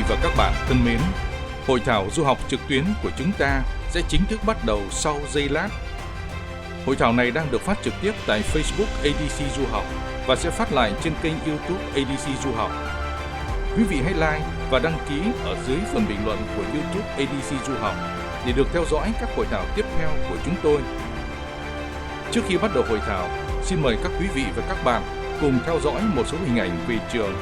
và các bạn thân mến, Hội thảo du học trực tuyến của chúng ta sẽ chính thức bắt đầu sau giây lát. Hội thảo này đang được phát trực tiếp tại Facebook ADC Du học và sẽ phát lại trên kênh YouTube ADC Du học. Quý vị hãy like và đăng ký ở dưới phần bình luận của YouTube ADC Du học để được theo dõi các hội thảo tiếp theo của chúng tôi. Trước khi bắt đầu hội thảo, xin mời các quý vị và các bạn cùng theo dõi một số hình ảnh về trường.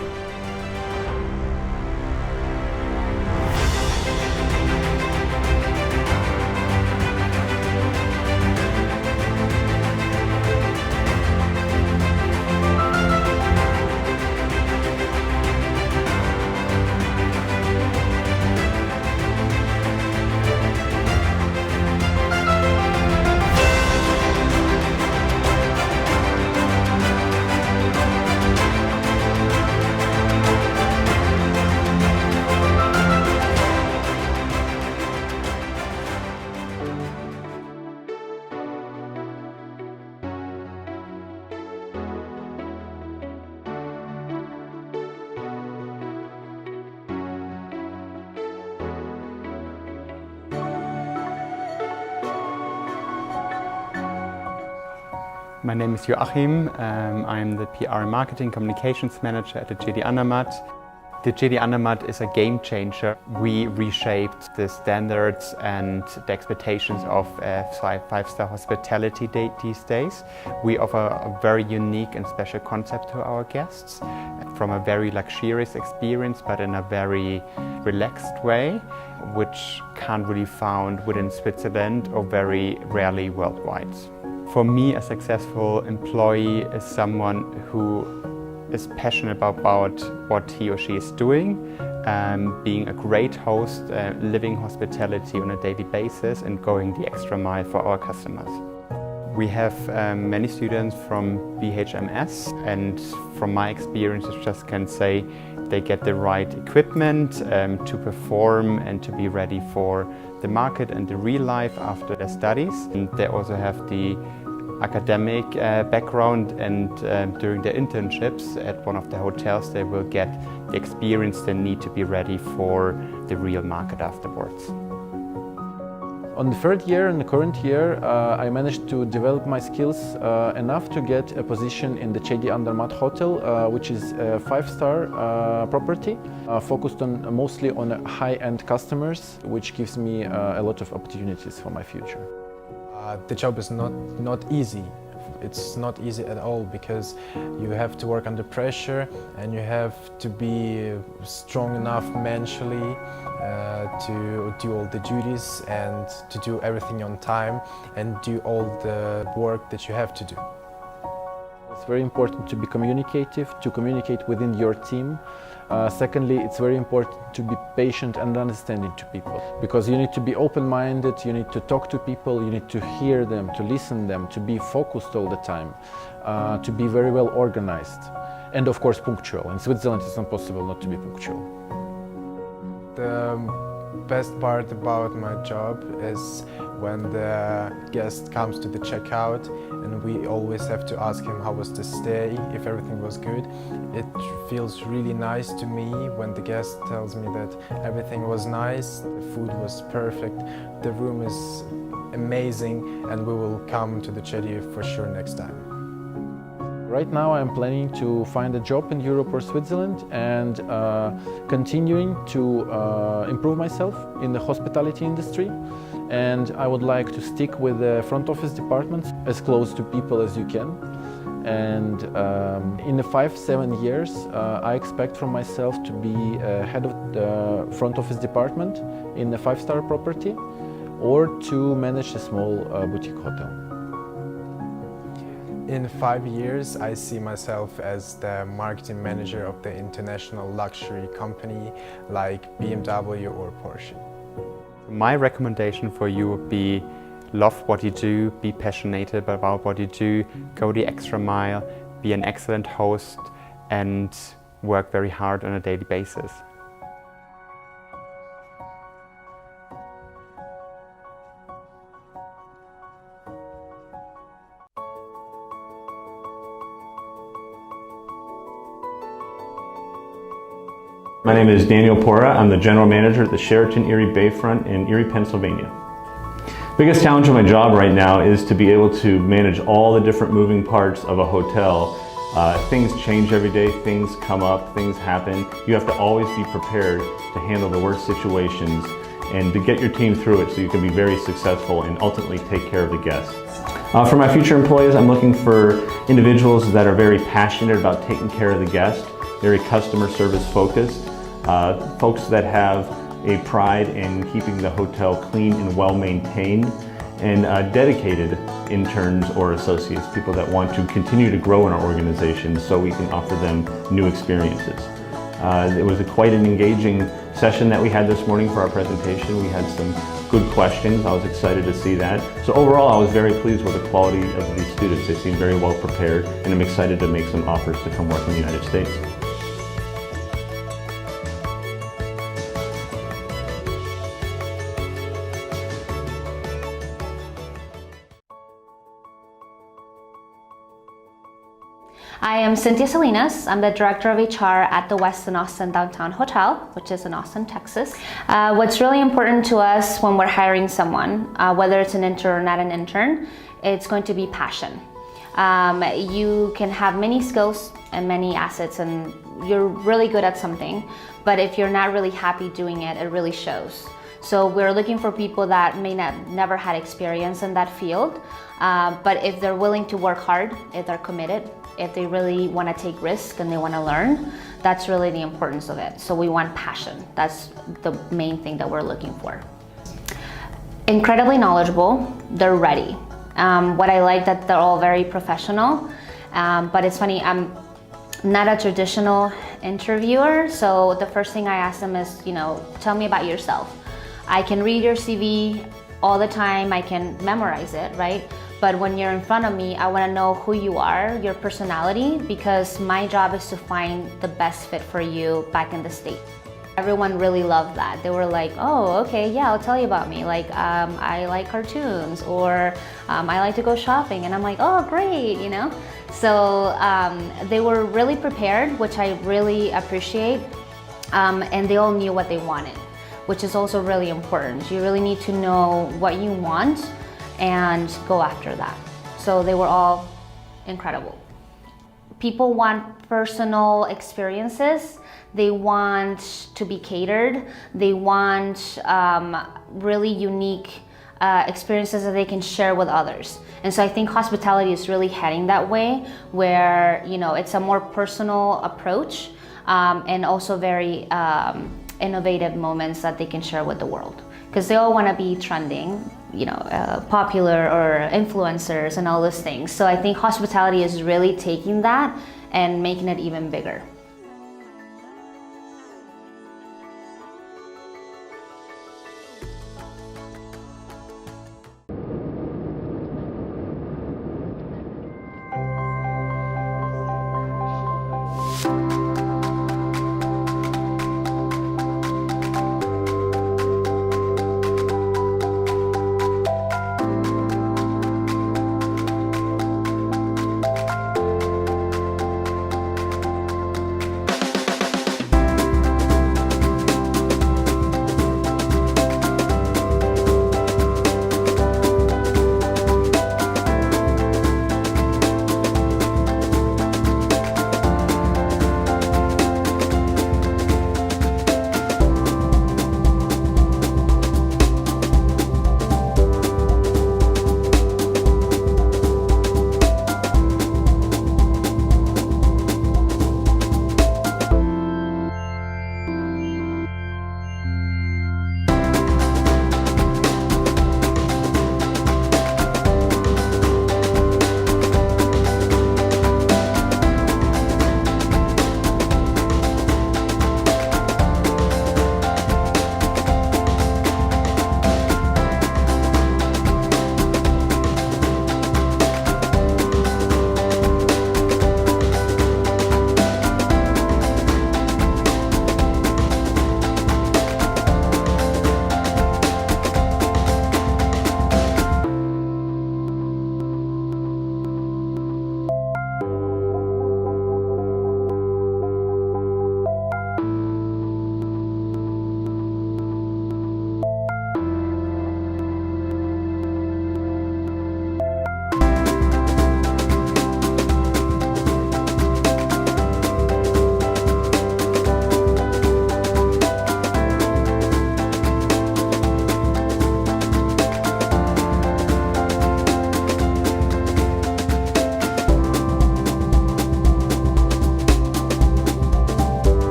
My name is Joachim. I'm the PR and Marketing Communications Manager at the JD_M.S. The JD_M.S is a game changer. We reshaped the standards and the expectations of five-star hospitality these days. We offer a very unique and special concept to our guests, from a very luxurious experience but in a very relaxed way, which can't really found within Switzerland or very rarely worldwide. For me, a successful employee is someone who is passionate about what he or she is doing, being a great host, living hospitality on a daily basis and going the extra mile for our customers. We have many students from B.H.M.S. and from my experience I just can say they get the right equipment to perform and to be ready for the market and the real life after their studies. And they also have the academic background, and during their internships at one of the hotels they will get the experience they need to be ready for the real market afterwards. On the third year and the current year, I managed to develop my skills enough to get a position in the JD_M.S hotel, which is a five-star property, focused mostly on high-end customers, which gives me a lot of opportunities for my future. The job is not easy. It's not easy at all because you have to work under pressure and you have to be strong enough mentally to do all the duties and to do everything on time and do all the work that you have to do. It's very important to be communicative, to communicate within your team. Secondly, it's very important to be patient and understanding to people, because you need to be open-minded, you need to talk to people, you need to hear them, to listen them, to be focused all the time, to be very well organized, and of course punctual. In Switzerland it's impossible not to be punctual. The best part about my job is when the guest comes to the checkout and we always have to ask him how was the stay, if everything was good. It feels really nice to me when the guest tells me that everything was nice, the food was perfect, the room is amazing, and we will come to the JD for sure next time. Right now I'm planning to find a job in Europe or Switzerland and continuing to improve myself in the hospitality industry. And I would like to stick with the front office departments as close to people as you can. And in the 5-7 years, I expect from myself to be head of the front office department in a five-star property or to manage a small boutique hotel. In 5 years, I see myself as the marketing manager of the international luxury company like BMW or Porsche. My recommendation for you would be love what you do, be passionate about what you do, go the extra mile, be an excellent host and work very hard on a daily basis. My name is Daniel Pora. I'm the general manager at the Sheraton Erie Bayfront in Erie, Pennsylvania. Biggest challenge of my job right now is to be able to manage all the different moving parts of a hotel. Things change every day, things come up, things happen. You have to always be prepared to handle the worst situations and to get your team through it so you can be very successful and ultimately take care of the guests. For my future employees, I'm looking for individuals that are very passionate about taking care of the guest, very customer service focused, folks that have a pride in keeping the hotel clean and well maintained, and dedicated interns or associates, people that want to continue to grow in our organization so we can offer them new experiences. It was quite an engaging session that we had this morning for our presentation. We had some good questions. I was excited to see that. So overall, I was very pleased with the quality of these students. They seem very well prepared, and I'm excited to make some offers to come work in the United States. I am Cynthia Salinas. I'm the Director of HR at the Westin Austin Downtown Hotel, which is in Austin, Texas. What's really important to us when we're hiring someone, whether it's an intern or not an intern, it's going to be passion. You can have many skills and many assets and you're really good at something, but if you're not really happy doing it, it really shows. So we're looking for people that may never had experience in that field, but if they're willing to work hard, if they're committed, if they really want to take risks and they want to learn, that's really the importance of it. So we want passion. That's the main thing that we're looking for. Incredibly knowledgeable, they're ready. What I like that they're all very professional, but it's funny, I'm not a traditional interviewer, so the first thing I ask them is, tell me about yourself. I can read your CV all the time, I can memorize it, right? But when you're in front of me, I want to know who you are, your personality, because my job is to find the best fit for you back in the States. Everyone really loved that. They were like, oh, okay, yeah, I'll tell you about me. Like, I like cartoons, or I like to go shopping. And I'm like, oh, great, So they were really prepared, which I really appreciate. And they all knew what they wanted, which is also really important. You really need to know what you want and go after that. So they were all incredible. People want personal experiences. They want to be catered. They want really unique experiences that they can share with others. And so I think hospitality is really heading that way, where it's a more personal approach and also very innovative moments that they can share with the world. Because they all want to be trending, popular or influencers and all those things. So I think hospitality is really taking that and making it even bigger.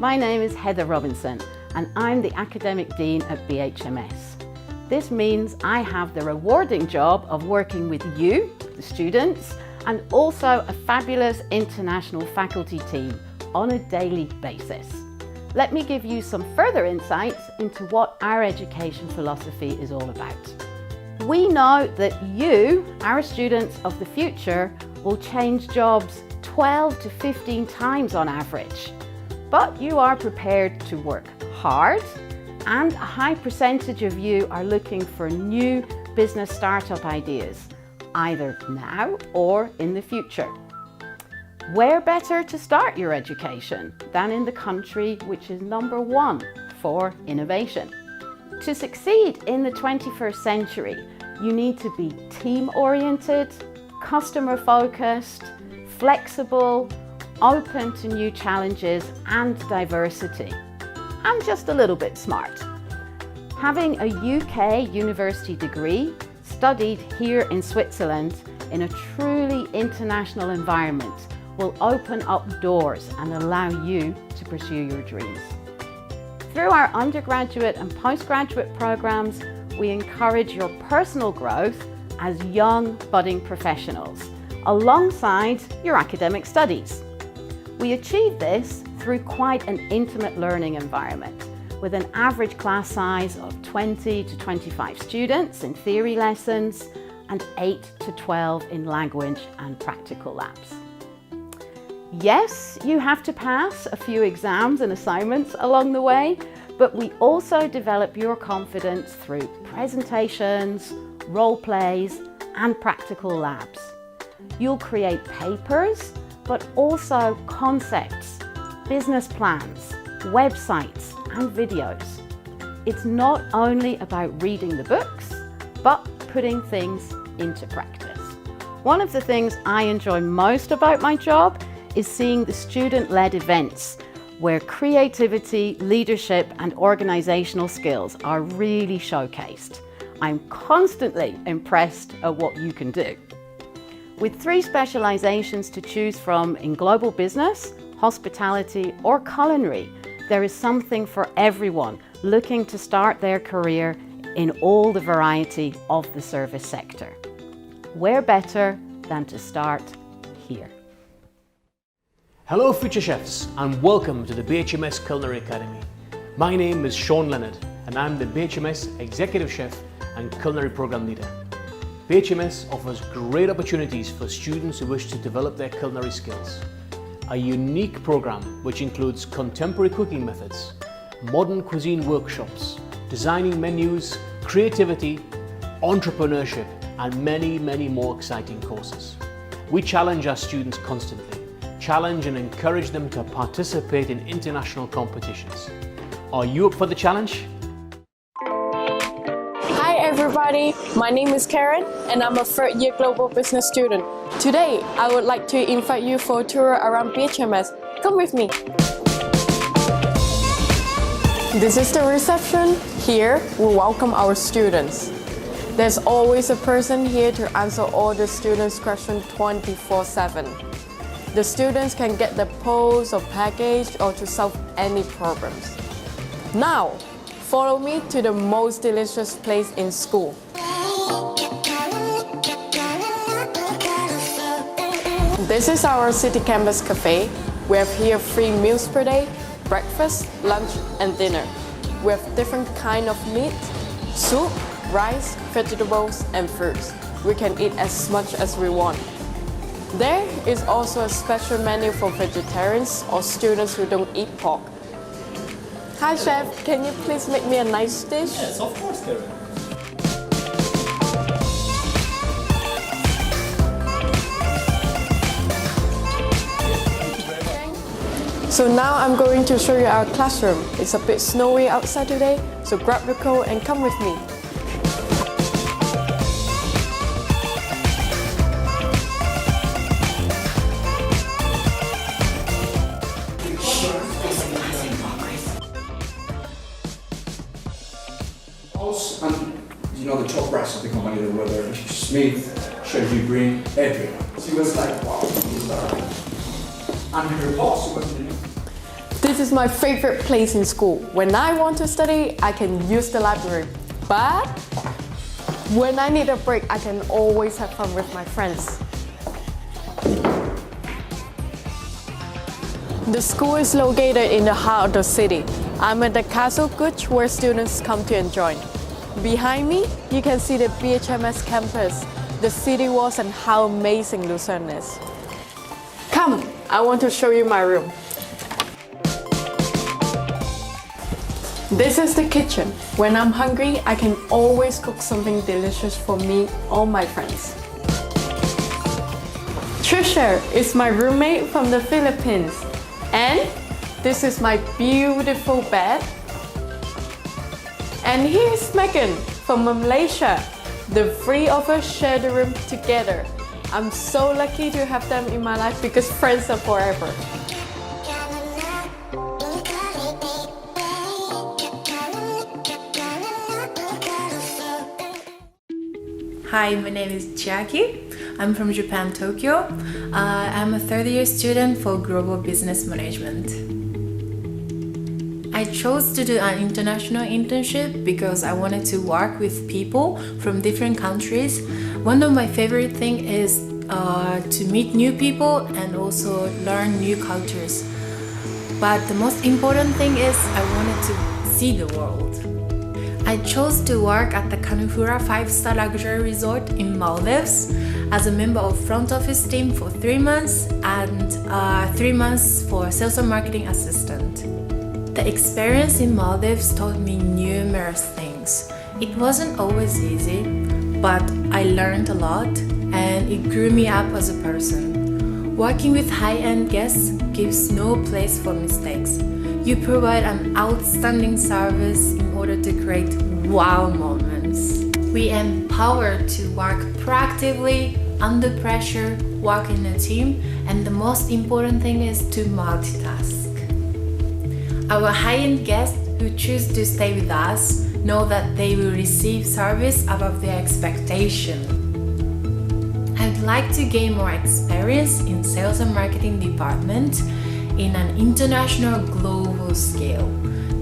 My name is Heather Robinson and I'm the Academic Dean at B.H.M.S. This means I have the rewarding job of working with you, the students, and also a fabulous international faculty team on a daily basis. Let me give you some further insights into what our education philosophy is all about. We know that you, our students of the future, will change jobs 12 to 15 times on average. But you are prepared to work hard, and a high percentage of you are looking for new business startup ideas, either now or in the future. Where better to start your education than in the country which is #1 for innovation? To succeed in the 21st century, you need to be team-oriented, customer-focused, flexible, open to new challenges and diversity, and just a little bit smart. Having a UK university degree, studied here in Switzerland in a truly international environment, will open up doors and allow you to pursue your dreams. Through our undergraduate and postgraduate programs, we encourage your personal growth as young budding professionals, alongside your academic studies. We achieve this through quite an intimate learning environment, with an average class size of 20 to 25 students in theory lessons and 8 to 12 in language and practical labs. Yes, you have to pass a few exams and assignments along the way, but we also develop your confidence through presentations, role plays, and practical labs. You'll create papers, but also concepts, business plans, websites, and videos. It's not only about reading the books, but putting things into practice. One of the things I enjoy most about my job is seeing the student-led events where creativity, leadership, and organizational skills are really showcased. I'm constantly impressed at what you can do. With 3 specializations to choose from in global business, hospitality, or culinary, there is something for everyone looking to start their career in all the variety of the service sector. Where better than to start here? Hello future chefs and welcome to the B.H.M.S Culinary Academy. My name is Sean Leonard and I'm the B.H.M.S Executive Chef and Culinary Program Leader. B.H.M.S offers great opportunities for students who wish to develop their culinary skills. A unique program which includes contemporary cooking methods, modern cuisine workshops, designing menus, creativity, entrepreneurship, and many more exciting courses. We challenge our students constantly, challenge and encourage them to participate in international competitions. Are you up for the challenge? Hi everybody, my name is Karen and I'm a 3rd year global business student. Today, I would like to invite you for a tour around B.H.M.S. Come with me. This is the reception. Here, we welcome our students. There's always a person here to answer all the students' questions 24/7. The students can get the post or package or to solve any problems. Now, follow me to the most delicious place in school. This is our City Campus Cafe. We have here 3 meals per day, breakfast, lunch and dinner. We have different kind of meat, soup, rice, vegetables and fruits. We can eat as much as we want. There is also a special menu for vegetarians or students who don't eat pork. Hi chef, can you please make me a nice dish? Yes, of course, Karen. So now I'm going to show you our classroom. It's a bit snowy outside today, so grab your coat and come with me. You know, the top brass of the company, the weather, Smith, should you bring everyone. She was like, wow, this is alright. And her boss was This is my favorite place in school. When I want to study, I can use the library. But when I need a break, I can always have fun with my friends. The school is located in the heart of the city. I'm at the Castle Kuch where students come to enjoy. Behind me, you can see the B.H.M.S campus, the city walls and how amazing Lucerne is. Come, I want to show you my room. This is the kitchen. When I'm hungry, I can always cook something delicious for me or my friends. Trisha is my roommate from the Philippines. And this is my beautiful bed. And here's Megan from Malaysia. The three of us share the room together. I'm so lucky to have them in my life because friends are forever. Hi, my name is Jackie. I'm from Japan, Tokyo. I'm a third-year student for Global Business Management. I chose to do an international internship because I wanted to work with people from different countries. One of my favorite things is to meet new people and also learn new cultures. But the most important thing is I wanted to see the world. I chose to work at the Kanufura 5-star luxury resort in Maldives as a member of front office team for 3 months and 3 months for sales and marketing assistant. The experience in Maldives taught me numerous things. It wasn't always easy, but I learned a lot and it grew me up as a person. Working with high-end guests gives no place for mistakes. You provide an outstanding service in order to create wow moments. We empower to work proactively, under pressure, work in a team, and the most important thing is to multitask. Our high-end guests who choose to stay with us know that they will receive service above their expectation. I'd like to gain more experience in sales and marketing department in an international global scale.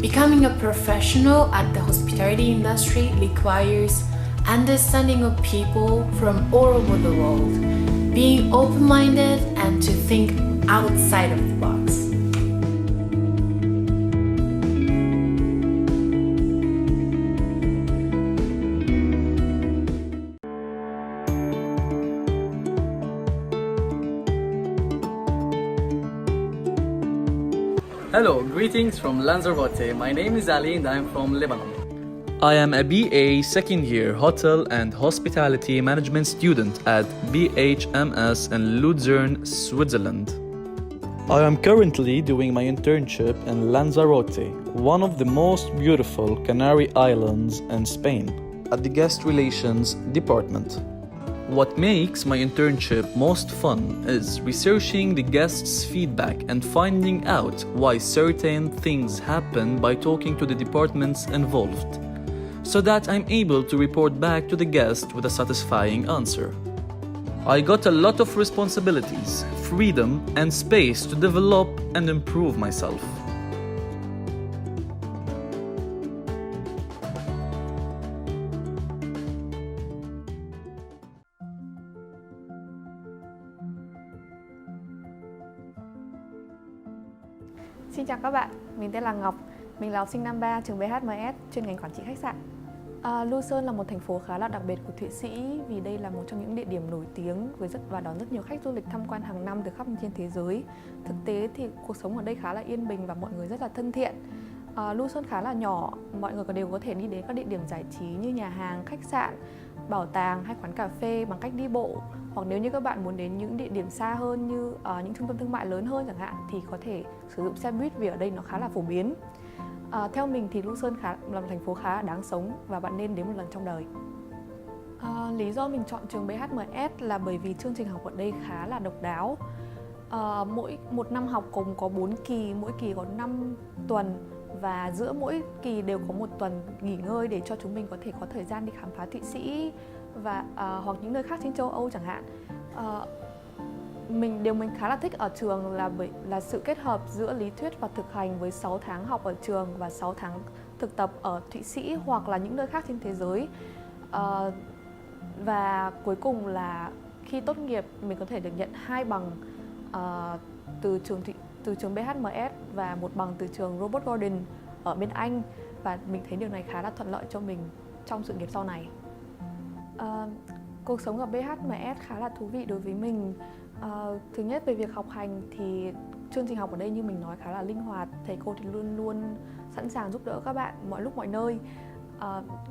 Becoming a professional at the hospitality industry requires understanding of people from all over the world, being open-minded and to think outside of the box. Hello, greetings from Lanzarote. My name is Ali and I'm from Lebanon. I am a BA second year Hotel and Hospitality Management student at B.H.M.S in Lucerne, Switzerland. I am currently doing my internship in Lanzarote, one of the most beautiful Canary Islands in Spain, at the Guest Relations Department. What makes my internship most fun is researching the guests' feedback and finding out why certain things happen by talking to the departments involved, so that I'm able to report back to the guest with a satisfying answer. I got a lot of responsibilities, freedom, and space to develop and improve myself. Xin chào các bạn, mình tên là Ngọc, mình là học sinh năm 3 trường B.H.M.S chuyên ngành quản trị khách sạn. Lucerne là một thành phố khá là đặc biệt của Thụy Sĩ vì đây là một trong những địa điểm nổi tiếng và đón rất nhiều khách du lịch tham quan hàng năm từ khắp trên thế giới. Thực tế thì cuộc sống ở đây khá là yên bình và mọi người rất là thân thiện. Lucerne khá là nhỏ, mọi người đều có thể đi đến các địa điểm giải trí như nhà hàng, khách sạn, bảo tàng hay quán cà phê bằng cách đi bộ. Hoặc nếu như các bạn muốn đến những địa điểm xa hơn như những trung tâm thương mại lớn hơn chẳng hạn thì có thể sử dụng xe buýt vì ở đây nó khá là phổ biến. Theo mình thì Lucerne là một thành phố khá là đáng sống và bạn nên đến một lần trong đời. Lý do mình chọn trường B.H.M.S là bởi vì chương trình học ở đây khá là độc đáo. Mỗi một năm học cùng có 4 kỳ, mỗi kỳ có 5 tuần và giữa mỗi kỳ đều có một tuần nghỉ ngơi để cho chúng mình có thể có thời gian đi khám phá Thụy Sĩ và hoặc những nơi khác trên châu Âu chẳng hạn. Điều mình khá là thích ở trường là sự kết hợp giữa lý thuyết và thực hành, với 6 tháng học ở trường và 6 tháng thực tập ở Thụy Sĩ hoặc là những nơi khác trên thế giới. Và cuối cùng là khi tốt nghiệp mình có thể được nhận 2 bằng từ trường B.H.M.S và 1 bằng từ trường Robert Gordon ở bên Anh, và mình thấy điều này khá là thuận lợi cho mình trong sự nghiệp sau này. Cuộc sống ở B.H.M.S khá là thú vị đối với mình. Thứ nhất, về việc học hành thì chương trình học ở đây như mình nói khá là linh hoạt. Thầy cô thì luôn luôn sẵn sàng giúp đỡ các bạn mọi lúc mọi nơi.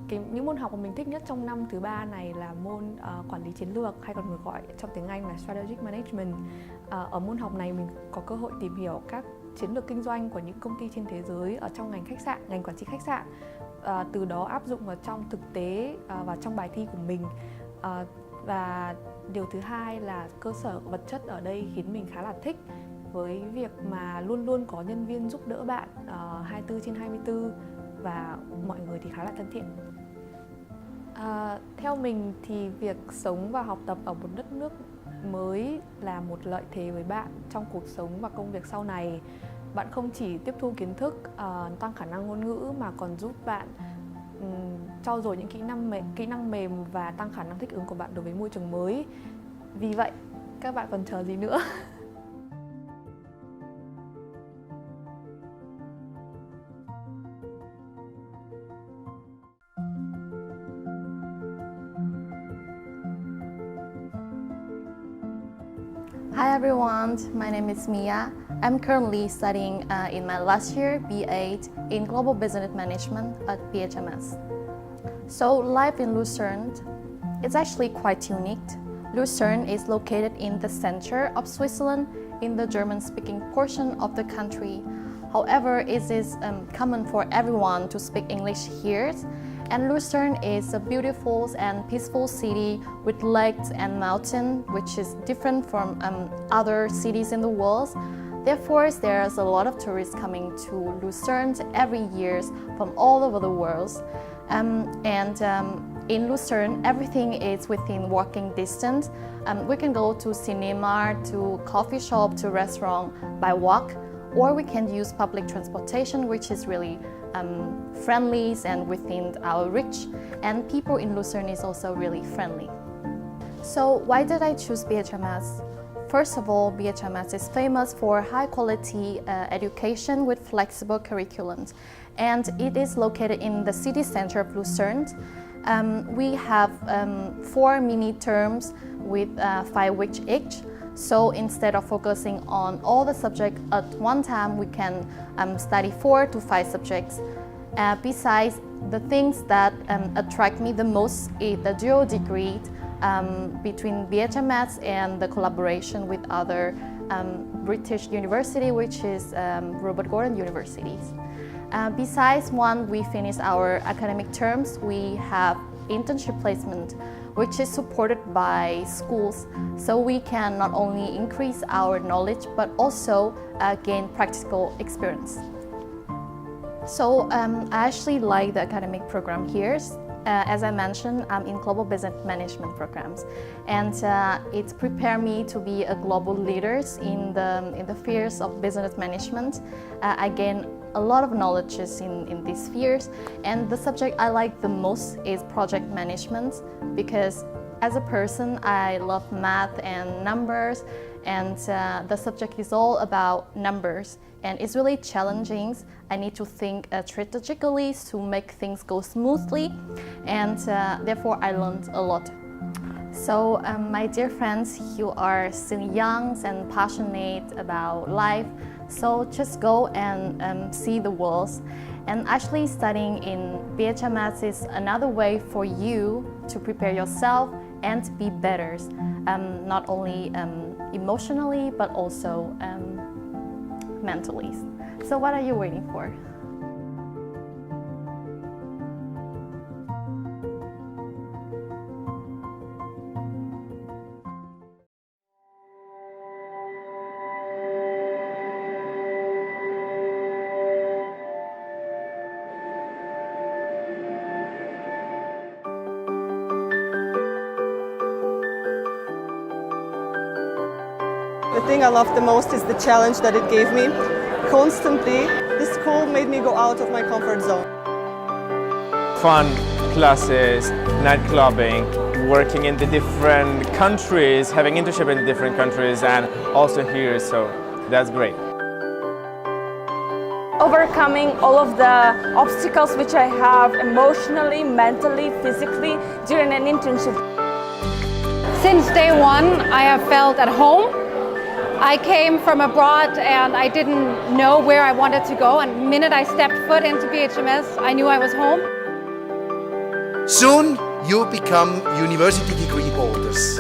Những môn học mà mình thích nhất trong năm thứ 3 này là môn quản lý chiến lược, hay còn được gọi trong tiếng Anh là Strategic Management. Ở môn học này mình có cơ hội tìm hiểu các chiến lược kinh doanh của những công ty trên thế giới ở trong ngành khách sạn, ngành quản trị khách sạn. Từ đó áp dụng vào trong thực tế và trong bài thi của mình. Và điều thứ hai là cơ sở vật chất ở đây khiến mình khá là thích, với việc mà luôn luôn có nhân viên giúp đỡ bạn 24/24 và mọi người thì khá là thân thiện. Theo mình thì việc sống và học tập ở một đất nước mới là một lợi thế với bạn trong cuộc sống và công việc sau này. Bạn không chỉ tiếp thu kiến thức, tăng khả năng ngôn ngữ mà còn giúp bạn trau dồi những kỹ năng mềm và tăng khả năng thích ứng của bạn đối với môi trường mới. Vì vậy, các bạn còn chờ gì nữa? Hi everyone, my name is Mia. I'm currently studying in my last year B.A. in Global Business Management at B.H.M.S. So life in Lucerne is actually quite unique. Lucerne is located in the center of Switzerland in the German-speaking portion of the country. However, it is common for everyone to speak English here. And Lucerne is a beautiful and peaceful city with lakes and mountains, which is different from other cities in the world. Therefore, there's a lot of tourists coming to Lucerne every year from all over the world. In Lucerne, everything is within walking distance. We can go to cinema, to coffee shop, to restaurant by walk, or we can use public transportation, which is really friendly and within our reach. And people in Lucerne is also really friendly. So why did I choose B.H.M.S? First of all, B.H.M.S is famous for high quality education with flexible curriculums, and it is located in the city center of Lucerne. We have 4 mini terms with 5 weeks each. So instead of focusing on all the subjects at one time, we can study 4 to 5 subjects. Besides, the things that attract me the most is the dual degree between B.H.M.S and the collaboration with other British university, which is Robert Gordon universities. Besides, once we finish our academic terms, we have internship placement, which is supported by schools, so we can not only increase our knowledge but also gain practical experience. So I actually like the academic program here. As I mentioned, I'm in global business management programs, and it's prepared me to be a global leader in the fields of business management. I gain a lot of knowledge in these spheres, and the subject I like the most is project management, because as a person I love math and numbers, and the subject is all about numbers, and it's really challenging. I need to think strategically to make things go smoothly, and therefore I learned a lot. So my dear friends, you are still young and passionate about life, so just go and see the world. And actually studying in B.H.M.S is another way for you to prepare yourself and to be better, not only emotionally but also mentally. So what are you waiting for? The thing I love the most is the challenge that it gave me. Constantly, the school made me go out of my comfort zone. Fun classes, night clubbing, working in the different countries, having internship in the different countries, and also here, so that's great. Overcoming all of the obstacles which I have emotionally, mentally, physically during an internship. Since day one, I have felt at home. I came from abroad and I didn't know where I wanted to go, and the minute I stepped foot into B.H.M.S, I knew I was home. Soon you become university degree holders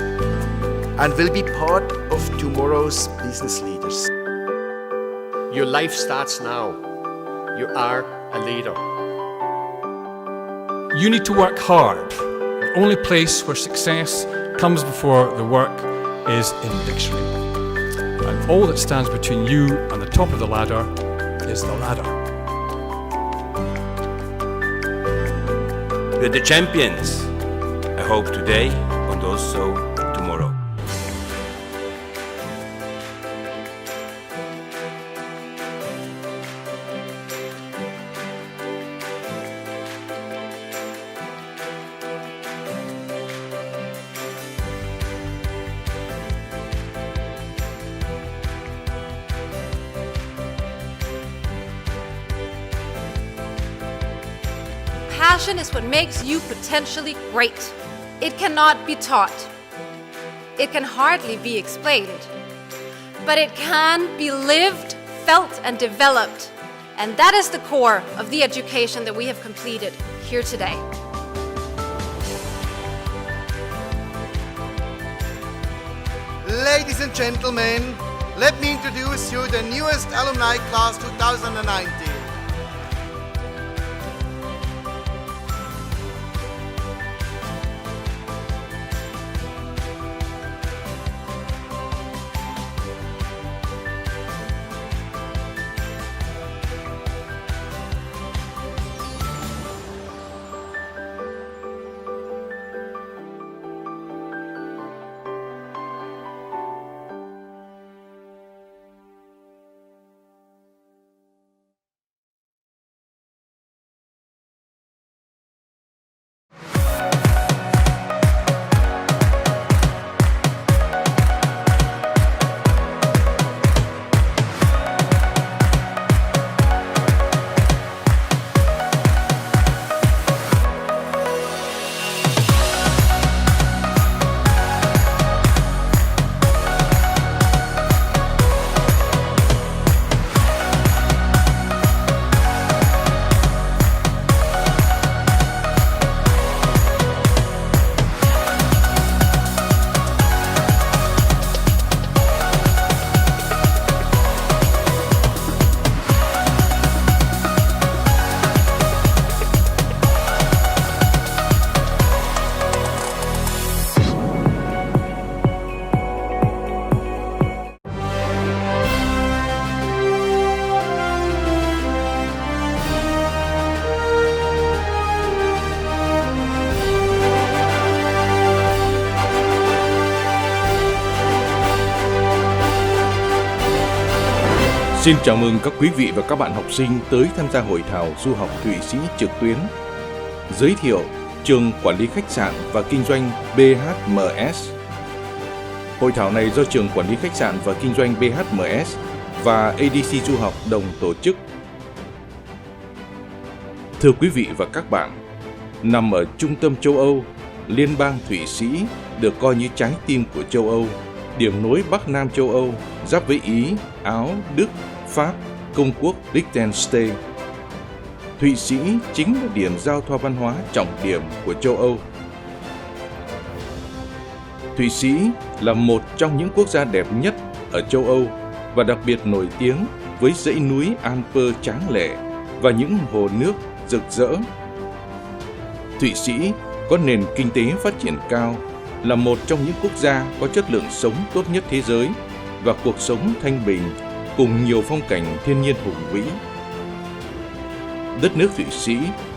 and will be part of tomorrow's business leaders. Your life starts now. You are a leader. You need to work hard. The only place where success comes before the work is in the dictionary. And all that stands between you and the top of the ladder is the ladder. We're the champions. I hope today and also tomorrow. Passion is what makes you potentially great. It cannot be taught. It can hardly be explained. But it can be lived, felt, and developed. And that is the core of the education that we have completed here today. Ladies and gentlemen, let me introduce you the newest alumni class 2019. Xin chào mừng các quý vị và các bạn học sinh tới tham gia hội thảo du học Thụy Sĩ trực tuyến. Giới thiệu Trường Quản lý Khách sạn và Kinh doanh B.H.M.S. Hội thảo này do Trường Quản lý Khách sạn và Kinh doanh B.H.M.S và ADC Du học đồng tổ chức. Thưa quý vị và các bạn, nằm ở trung tâm châu Âu, Liên bang Thụy Sĩ được coi như trái tim của châu Âu, điểm nối Bắc Nam châu Âu, giáp với Ý, Áo, Đức, Pháp, Công quốc Liechtenstein. Thụy Sĩ chính là điểm giao thoa văn hóa trọng điểm của châu Âu. Thụy Sĩ là một trong những quốc gia đẹp nhất ở châu Âu và đặc biệt nổi tiếng với dãy núi Alper tráng lệ và những hồ nước rực rỡ. Thụy Sĩ có nền kinh tế phát triển cao, là một trong những quốc gia có chất lượng sống tốt nhất thế giới và cuộc sống thanh bình cùng nhiều phong cảnh thiên nhiên hùng vĩ. Đất nước Thụy Sĩ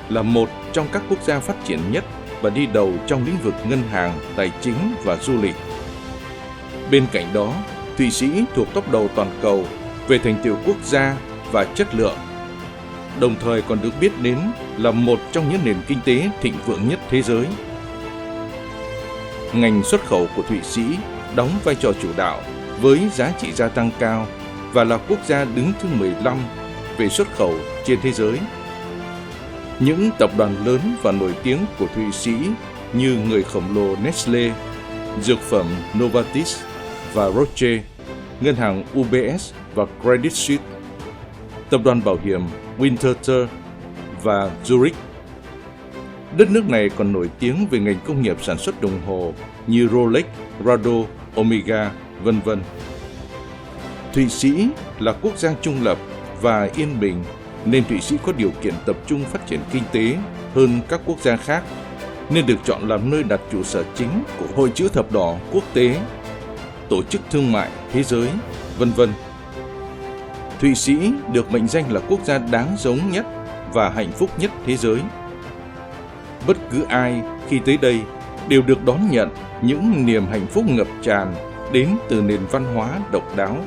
là một trong các quốc gia phát triển nhất và đi đầu trong lĩnh vực ngân hàng, tài chính và du lịch. Bên cạnh đó, Thụy Sĩ thuộc top đầu toàn cầu về thành tựu quốc gia và chất lượng, đồng thời còn được biết đến là một trong những nền kinh tế thịnh vượng nhất thế giới. Ngành xuất khẩu của Thụy Sĩ đóng vai trò chủ đạo với giá trị gia tăng cao và là quốc gia đứng thứ 15 về xuất khẩu trên thế giới. Những tập đoàn lớn và nổi tiếng của Thụy Sĩ như người khổng lồ Nestlé, dược phẩm Novartis và Roche, ngân hàng UBS và Credit Suisse, tập đoàn bảo hiểm Winterthur và Zurich. Đất nước này còn nổi tiếng về ngành công nghiệp sản xuất đồng hồ như Rolex, Rado, Omega, vân vân. Thụy Sĩ là quốc gia trung lập và yên bình, nên Thụy Sĩ có điều kiện tập trung phát triển kinh tế hơn các quốc gia khác, nên được chọn làm nơi đặt trụ sở chính của Hội Chữ Thập Đỏ Quốc tế, Tổ chức Thương mại Thế giới, vân vân. Thụy Sĩ được mệnh danh là quốc gia đáng sống nhất và hạnh phúc nhất thế giới. Bất cứ ai khi tới đây đều được đón nhận những niềm hạnh phúc ngập tràn đến từ nền văn hóa độc đáo.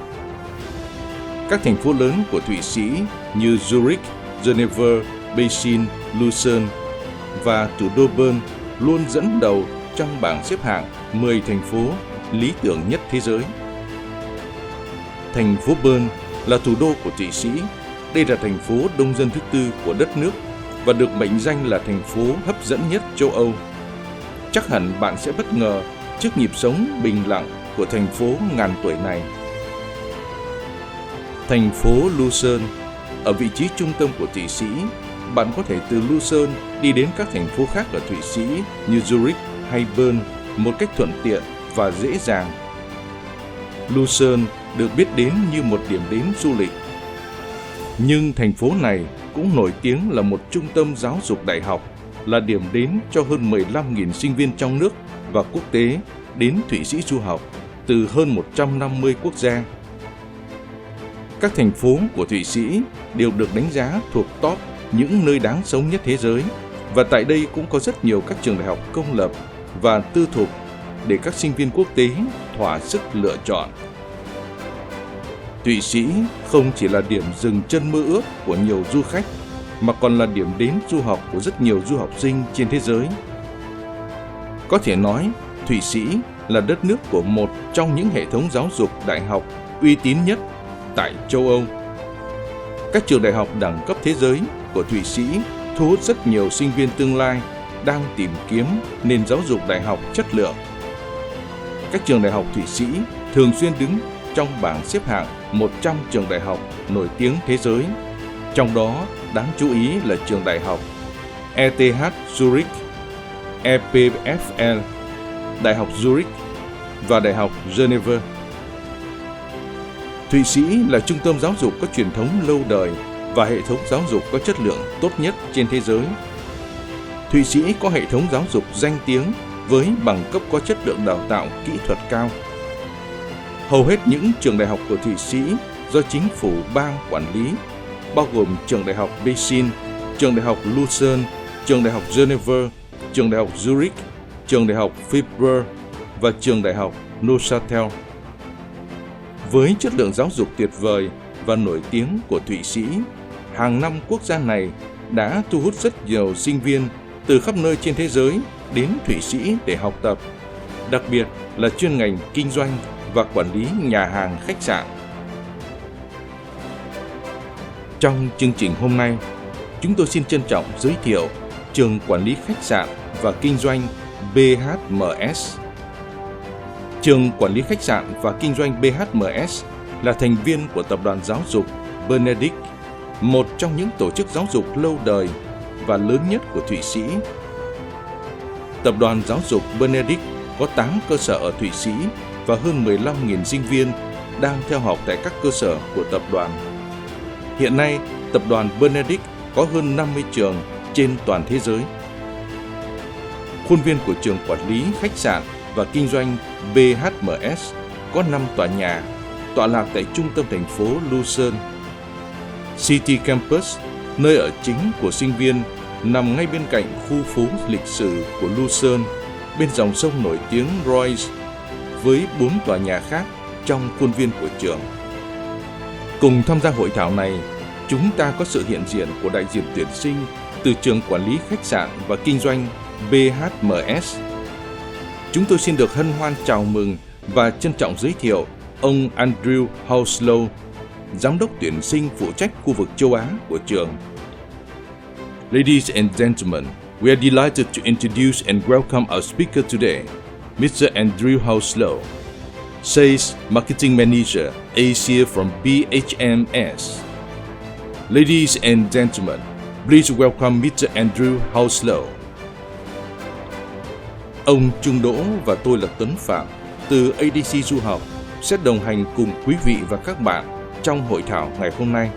Các thành phố lớn của Thụy Sĩ như Zurich, Geneva, Beijing, Lucerne và thủ đô Bern luôn dẫn đầu trong bảng xếp hạng 10 thành phố lý tưởng nhất thế giới. Thành phố Bern là thủ đô của Thụy Sĩ. Đây là thành phố đông dân thứ tư của đất nước và được mệnh danh là thành phố hấp dẫn nhất châu Âu. Chắc hẳn bạn sẽ bất ngờ trước nhịp sống bình lặng của thành phố ngàn tuổi này. Thành phố Lucerne ở vị trí trung tâm của Thụy Sĩ. Bạn có thể từ Lucerne đi đến các thành phố khác ở Thụy Sĩ như Zurich hay Bern một cách thuận tiện và dễ dàng. Lucerne được biết đến như một điểm đến du lịch. Nhưng thành phố này cũng nổi tiếng là một trung tâm giáo dục đại học, là điểm đến cho hơn 15.000 sinh viên trong nước và quốc tế đến Thụy Sĩ du học từ hơn 150 quốc gia. Các thành phố của Thụy Sĩ đều được đánh giá thuộc top những nơi đáng sống nhất thế giới, và tại đây cũng có rất nhiều các trường đại học công lập và tư thục để các sinh viên quốc tế thỏa sức lựa chọn. Thụy Sĩ không chỉ là điểm dừng chân mơ ước của nhiều du khách, mà còn là điểm đến du học của rất nhiều du học sinh trên thế giới. Có thể nói, Thụy Sĩ là đất nước của một trong những hệ thống giáo dục đại học uy tín nhất tại châu Âu. Các trường đại học đẳng cấp thế giới của Thụy Sĩ thu hút rất nhiều sinh viên tương lai đang tìm kiếm nền giáo dục đại học chất lượng. Các trường đại học Thụy Sĩ thường xuyên đứng trong bảng xếp hạng 100 trường đại học nổi tiếng thế giới. Trong đó đáng chú ý là trường đại học ETH Zurich, EPFL, Đại học Zurich và Đại học Geneva. Thụy Sĩ là trung tâm giáo dục có truyền thống lâu đời và hệ thống giáo dục có chất lượng tốt nhất trên thế giới. Thụy Sĩ có hệ thống giáo dục danh tiếng với bằng cấp có chất lượng đào tạo kỹ thuật cao. Hầu hết những trường đại học của Thụy Sĩ do chính phủ bang quản lý, bao gồm trường đại học Beijing, trường đại học Lucerne, trường đại học Geneva, trường đại học Zurich, trường đại học Fribourg và trường đại học Neuchâtel. Với chất lượng giáo dục tuyệt vời và nổi tiếng của Thụy Sĩ, hàng năm quốc gia này đã thu hút rất nhiều sinh viên từ khắp nơi trên thế giới đến Thụy Sĩ để học tập, đặc biệt là chuyên ngành kinh doanh và quản lý nhà hàng khách sạn. Trong chương trình hôm nay, chúng tôi xin trân trọng giới thiệu Trường Quản lý Khách sạn và Kinh doanh B.H.M.S. Trường Quản lý Khách sạn và Kinh doanh B.H.M.S. là thành viên của Tập đoàn Giáo dục Benedict, một trong những tổ chức giáo dục lâu đời và lớn nhất của Thụy Sĩ. Tập đoàn Giáo dục Benedict có 8 cơ sở ở Thụy Sĩ và hơn 15.000 sinh viên đang theo học tại các cơ sở của tập đoàn. Hiện nay, Tập đoàn Benedict có hơn 50 trường trên toàn thế giới. Khuôn viên của Trường Quản lý Khách sạn và Kinh doanh B.H.M.S. có 5 tòa nhà, tọa lạc tại trung tâm thành phố Lucerne. City Campus, nơi ở chính của sinh viên, nằm ngay bên cạnh khu phố lịch sử của Lucerne, bên dòng sông nổi tiếng Royce, với 4 tòa nhà khác trong khuôn viên của trường. Cùng tham gia hội thảo này, chúng ta có sự hiện diện của đại diện tuyển sinh từ Trường Quản lý Khách sạn và Kinh doanh B.H.M.S. Chúng tôi xin được hân hoan chào mừng và trân trọng giới thiệu ông Andrew Hounslow, Giám đốc tuyển sinh phụ trách khu vực châu Á của trường. Ladies and gentlemen, we are delighted to introduce and welcome our speaker today, Mr. Andrew Hounslow, Sales Marketing Manager, Asia from B.H.M.S. Ladies and gentlemen, please welcome Mr. Andrew Hounslow. Ông Trương Đỗ và tôi là Tuấn Phạm từ ADC Du học sẽ đồng hành cùng quý vị và các bạn trong hội thảo ngày hôm nay.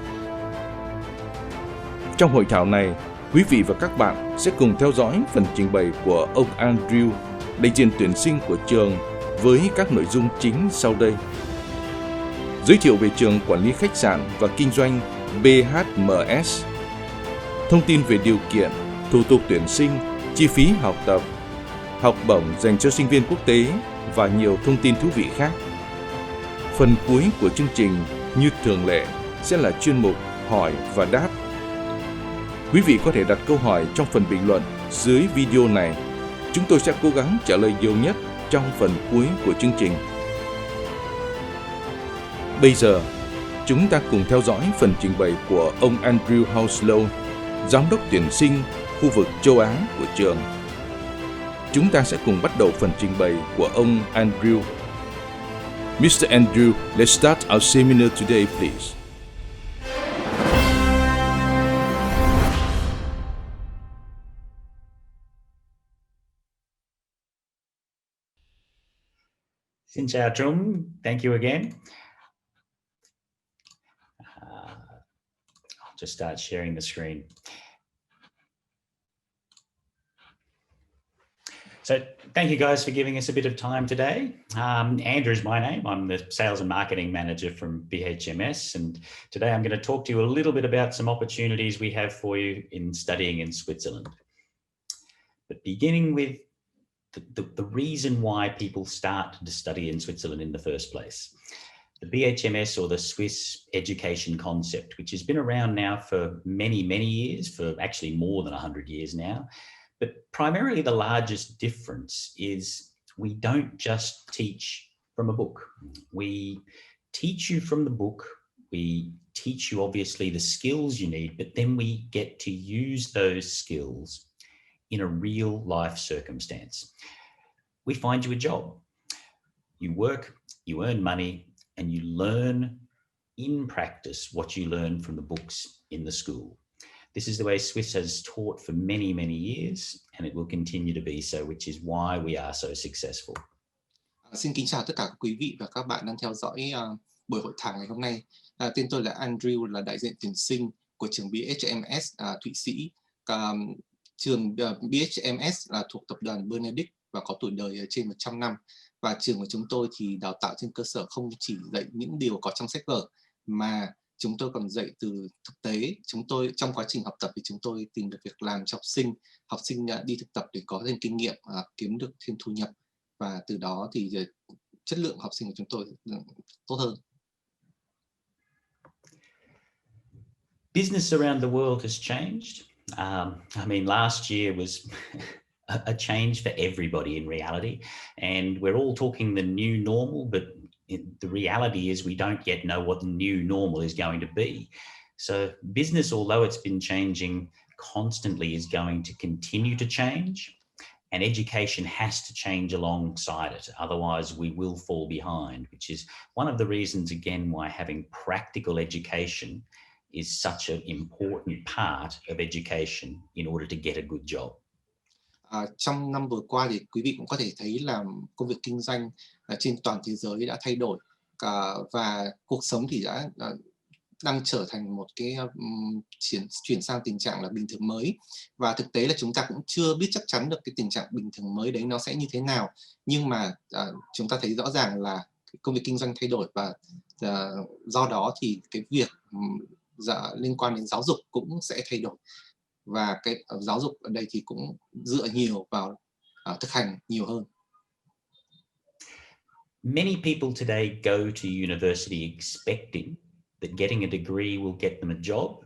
Trong hội thảo này, quý vị và các bạn sẽ cùng theo dõi phần trình bày của ông Andrew, đại diện tuyển sinh của trường với các nội dung chính sau đây. Giới thiệu về Trường Quản lý Khách sạn và Kinh doanh B.H.M.S, thông tin về điều kiện, thủ tục tuyển sinh, chi phí học tập, học bổng dành cho sinh viên quốc tế và nhiều thông tin thú vị khác. Phần cuối của chương trình, như thường lệ, sẽ là chuyên mục hỏi và đáp. Quý vị có thể đặt câu hỏi trong phần bình luận dưới video này. Chúng tôi sẽ cố gắng trả lời nhiều nhất trong phần cuối của chương trình. Bây giờ, chúng ta cùng theo dõi phần trình bày của ông Andrew Hounslow, Giám đốc tuyển sinh khu vực châu Á của trường. Chúng ta sẽ cùng bắt đầu phần trình bày của ông Andrew. Mr. Andrew, let's start our seminar today, please. Xin chào Trung, thank you again. I'll just start sharing the screen. So thank you guys for giving us a bit of time today. Andrew is my name. I'm the Sales and Marketing Manager from B.H.M.S. And today I'm going to talk to you a little bit about some opportunities we have for you in studying in Switzerland. But beginning with the reason why people start to study in Switzerland in the first place. The B.H.M.S, or the Swiss education concept, which has been around now for many, many years, for actually more than 100 years now. But primarily the largest difference is we don't just teach from a book. We teach you from the book. We teach you obviously the skills you need, but then we get to use those skills in a real life circumstance. We find you a job. You work, you earn money, and you learn in practice what you learn from the books in the school. This is the way Swiss has taught for many, many years, and it will continue to be so, which is why we are so successful. Xin kính chào tất cả quý vị và các bạn đang theo dõi buổi hội thảo ngày hôm nay. Tên tôi là Andrew, là đại diện tuyển sinh của trường B.H.M.S Thụy Sĩ. Trường B.H.M.S là thuộc tập đoàn Benedict và có tuổi đời trên 100 năm. Và trường của chúng tôi thì đào tạo trên cơ sở không chỉ dạy những điều có trong sách vở, mà chúng tôi còn dạy từ thực tế. Chúng tôi trong quá trình học tập thì chúng tôi tìm được việc làm cho học sinh đi thực tập để có thêm kinh nghiệm, kiếm được thêm thu nhập, và từ đó thì chất lượng học sinh của chúng tôi tốt hơn. Business around the world has changed. I mean, last year was a change for everybody in reality, and we're all talking the new normal, but the reality is we don't yet know what the new normal is going to be. So business, although it's been changing constantly, is going to continue to change, and education has to change alongside it. Otherwise, we will fall behind, which is one of the reasons, again, why having practical education is such an important part of education in order to get a good job. Trong năm vừa qua thì quý vị cũng có thể thấy là công việc kinh doanh trên toàn thế giới đã thay đổi, và cuộc sống thì đang trở thành một cái chuyển sang tình trạng là bình thường mới. Và thực tế là chúng ta cũng chưa biết chắc chắn được cái tình trạng bình thường mới đấy nó sẽ như thế nào, nhưng mà chúng ta thấy rõ ràng là công việc kinh doanh thay đổi, và do đó thì cái việc liên quan đến giáo dục cũng sẽ thay đổi. Và cái giáo dục ở đây thì cũng dựa nhiều vào thực hành nhiều hơn. Many people today go to university expecting that getting a degree will get them a job.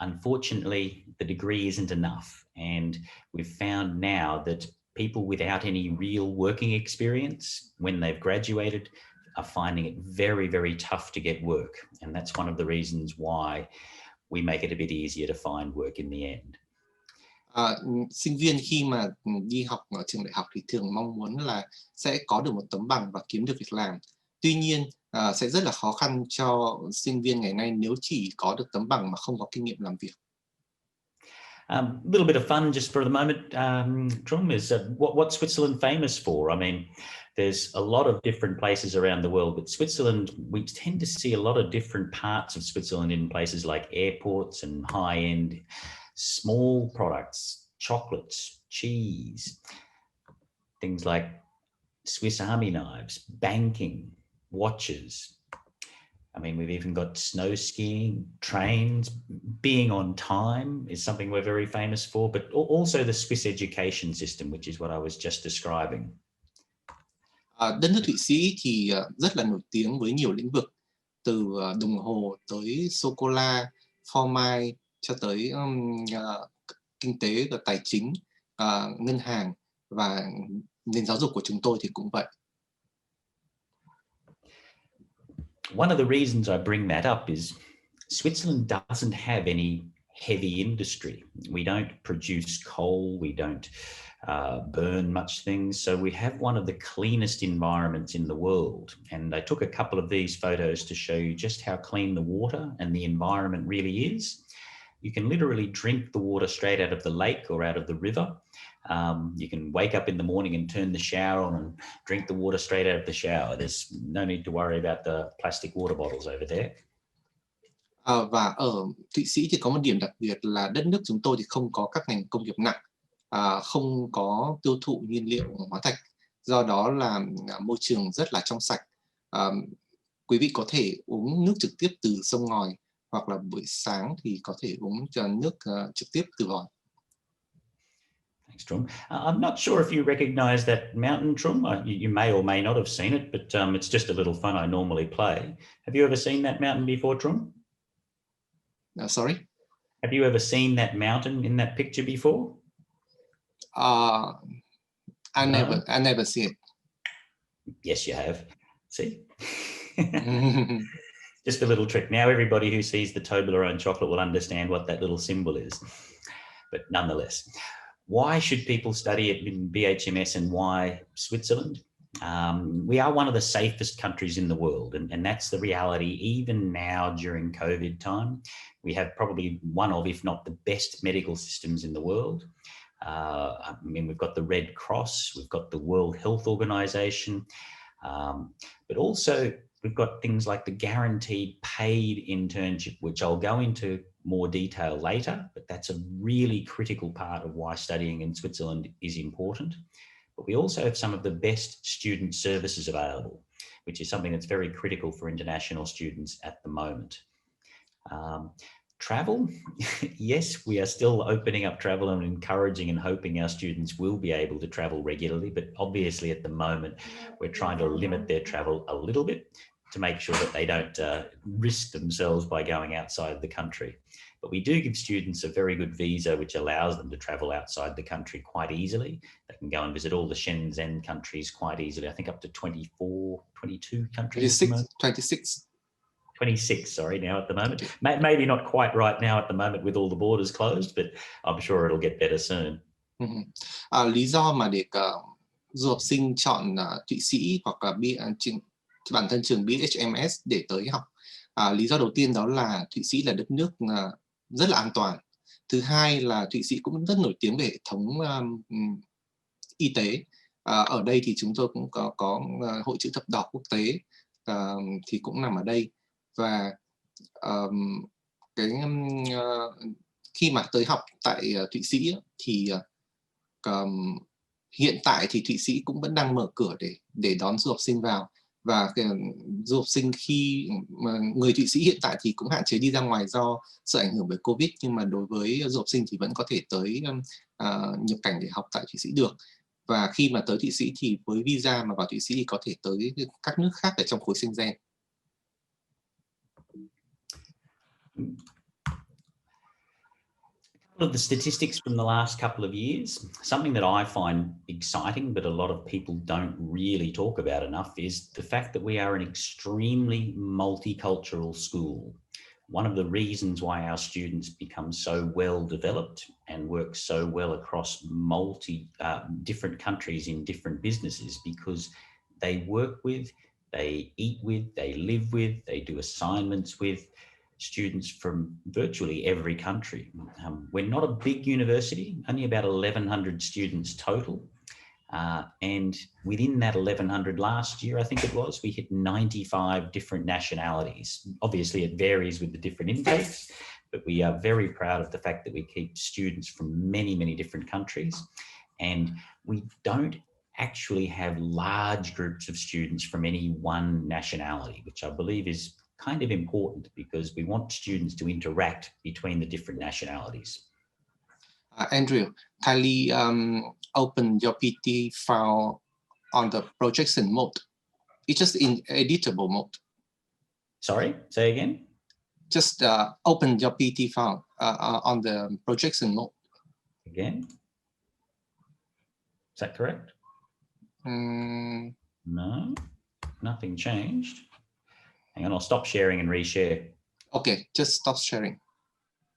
Unfortunately, the degree isn't enough. And we've found now that people without any real working experience, when they've graduated, are finding it very, very tough to get work. And that's one of the reasons why we make it a bit easier to find work in the end. Sinh viên khi mà đi học ở trường đại học thì thường mong muốn là sẽ có được một tấm bằng và kiếm được việc làm. Tuy nhiên, sẽ rất là khó khăn cho sinh viên ngày nay nếu chỉ có được tấm bằng mà không có kinh nghiệm làm việc. A little bit of fun just for the moment, Trung, is what's Switzerland famous for? I mean, there's a lot of different places around the world, but Switzerland, we tend to see a lot of different parts of Switzerland in places like airports and high-end small products, chocolates, cheese, things like Swiss Army knives, banking, watches. I mean, we've even got snow skiing, trains. Being on time is something we're very famous for, but also the Swiss education system, which is what I was just describing. Đất nước Thụy Sĩ thì rất là nổi tiếng với nhiều lĩnh vực, từ đồng hồ tới sô-cô-la, phô mai cho tới kinh tế và tài chính, ngân hàng, và nền giáo dục của chúng tôi thì cũng vậy. One of the reasons I bring that up is Switzerland doesn't have any heavy industry. We don't produce coal, we don't burn much things. So we have one of the cleanest environments in the world. And I took a couple of these photos to show you just how clean the water and the environment really is. You can literally drink the water straight out of the lake or out of the river. You can wake up in the morning and turn the shower on and drink the water straight out of the shower. There's no need to worry about the plastic water bottles over there. Và ở Thụy Sĩ thì có một điểm đặc biệt là đất nước chúng tôi thì không có các ngành công nghiệp nặng, không có tiêu thụ nhiên liệu hóa thạch. Do đó là môi trường rất là trong sạch. Quý vị có thể uống nước trực tiếp từ sông ngòi, hoặc là buổi sáng thì có thể uống nước trực tiếp từ vòi. Thanks, Trum. I'm not sure if you recognize that mountain, Trum. You may or may not have seen it, but it's just a little fun I normally play. Have you ever seen that mountain before, Trum? Sorry? Have you ever seen that mountain in that picture before? I never see it. Yes, you have. See? Just a little trick. Now everybody who sees the Toblerone chocolate will understand what that little symbol is. But nonetheless, why should people study it in B.H.M.S. and why Switzerland? We are one of the safest countries in the world, and that's the reality. Even now during COVID time, we have probably one of, if not the best medical systems in the world. I mean, we've got the Red Cross, we've got the World Health Organization, but also we've got things like the guaranteed paid internship, which I'll go into more detail later, but that's a really critical part of why studying in Switzerland is important. But we also have some of the best student services available, which is something that's very critical for international students at the moment. Travel, yes, we are still opening up travel and encouraging and hoping our students will be able to travel regularly, but obviously at the moment we're trying to limit their travel a little bit to make sure that they don't risk themselves by going outside the country. But we do give students a very good visa which allows them to travel outside the country quite easily. They can go and visit all the Shenzhen countries quite easily. I think up to 22 countries. 26, sorry, now at the moment. Maybe not quite right now at the moment with all the borders closed, but I'm sure it'll get better soon. Lý do mà để du học sinh chọn Thụy Sĩ hoặc là bản thân trường B.H.M.S. để tới học. Lý do đầu tiên đó là Thụy Sĩ là đất nước rất là an toàn. Thứ hai là Thụy Sĩ cũng rất nổi tiếng về hệ thống y tế. Ở đây thì chúng tôi cũng có Hội chữ thập đỏ quốc tế thì cũng nằm ở đây. Và khi mà tới học tại Thụy Sĩ thì hiện tại thì Thụy Sĩ cũng vẫn đang mở cửa để đón du học sinh vào. Và du học sinh khi mà người Thụy Sĩ hiện tại thì cũng hạn chế đi ra ngoài do sự ảnh hưởng bởi Covid, nhưng mà đối với du học sinh thì vẫn có thể tới nhập cảnh để học tại Thụy Sĩ được. Và khi mà tới Thụy Sĩ thì với visa mà vào Thụy Sĩ thì có thể tới các nước khác ở trong khối Schengen. Of the statistics from the last couple of years, something that I find exciting but a lot of people don't really talk about enough is the fact that we are an extremely multicultural school. One of the reasons why our students become so well developed and work so well across different countries in different businesses, because they work with, they eat with, they live with, they do assignments with students from virtually every country. We're not a big university, only about 1,100 students total. And within that 1,100 last year, I think it was, we hit 95 different nationalities. Obviously, it varies with the different intakes, but we are very proud of the fact that we keep students from many, many different countries. And we don't actually have large groups of students from any one nationality, which I believe is kind of important because we want students to interact between the different nationalities. Andrew, kindly open your PT file on the projection mode. It's just in editable mode. Sorry, say again? Just open your PT file on the projection mode. Again? Is that correct? No, nothing changed. Hang on, I'll stop sharing and reshare. Okay, just stop sharing.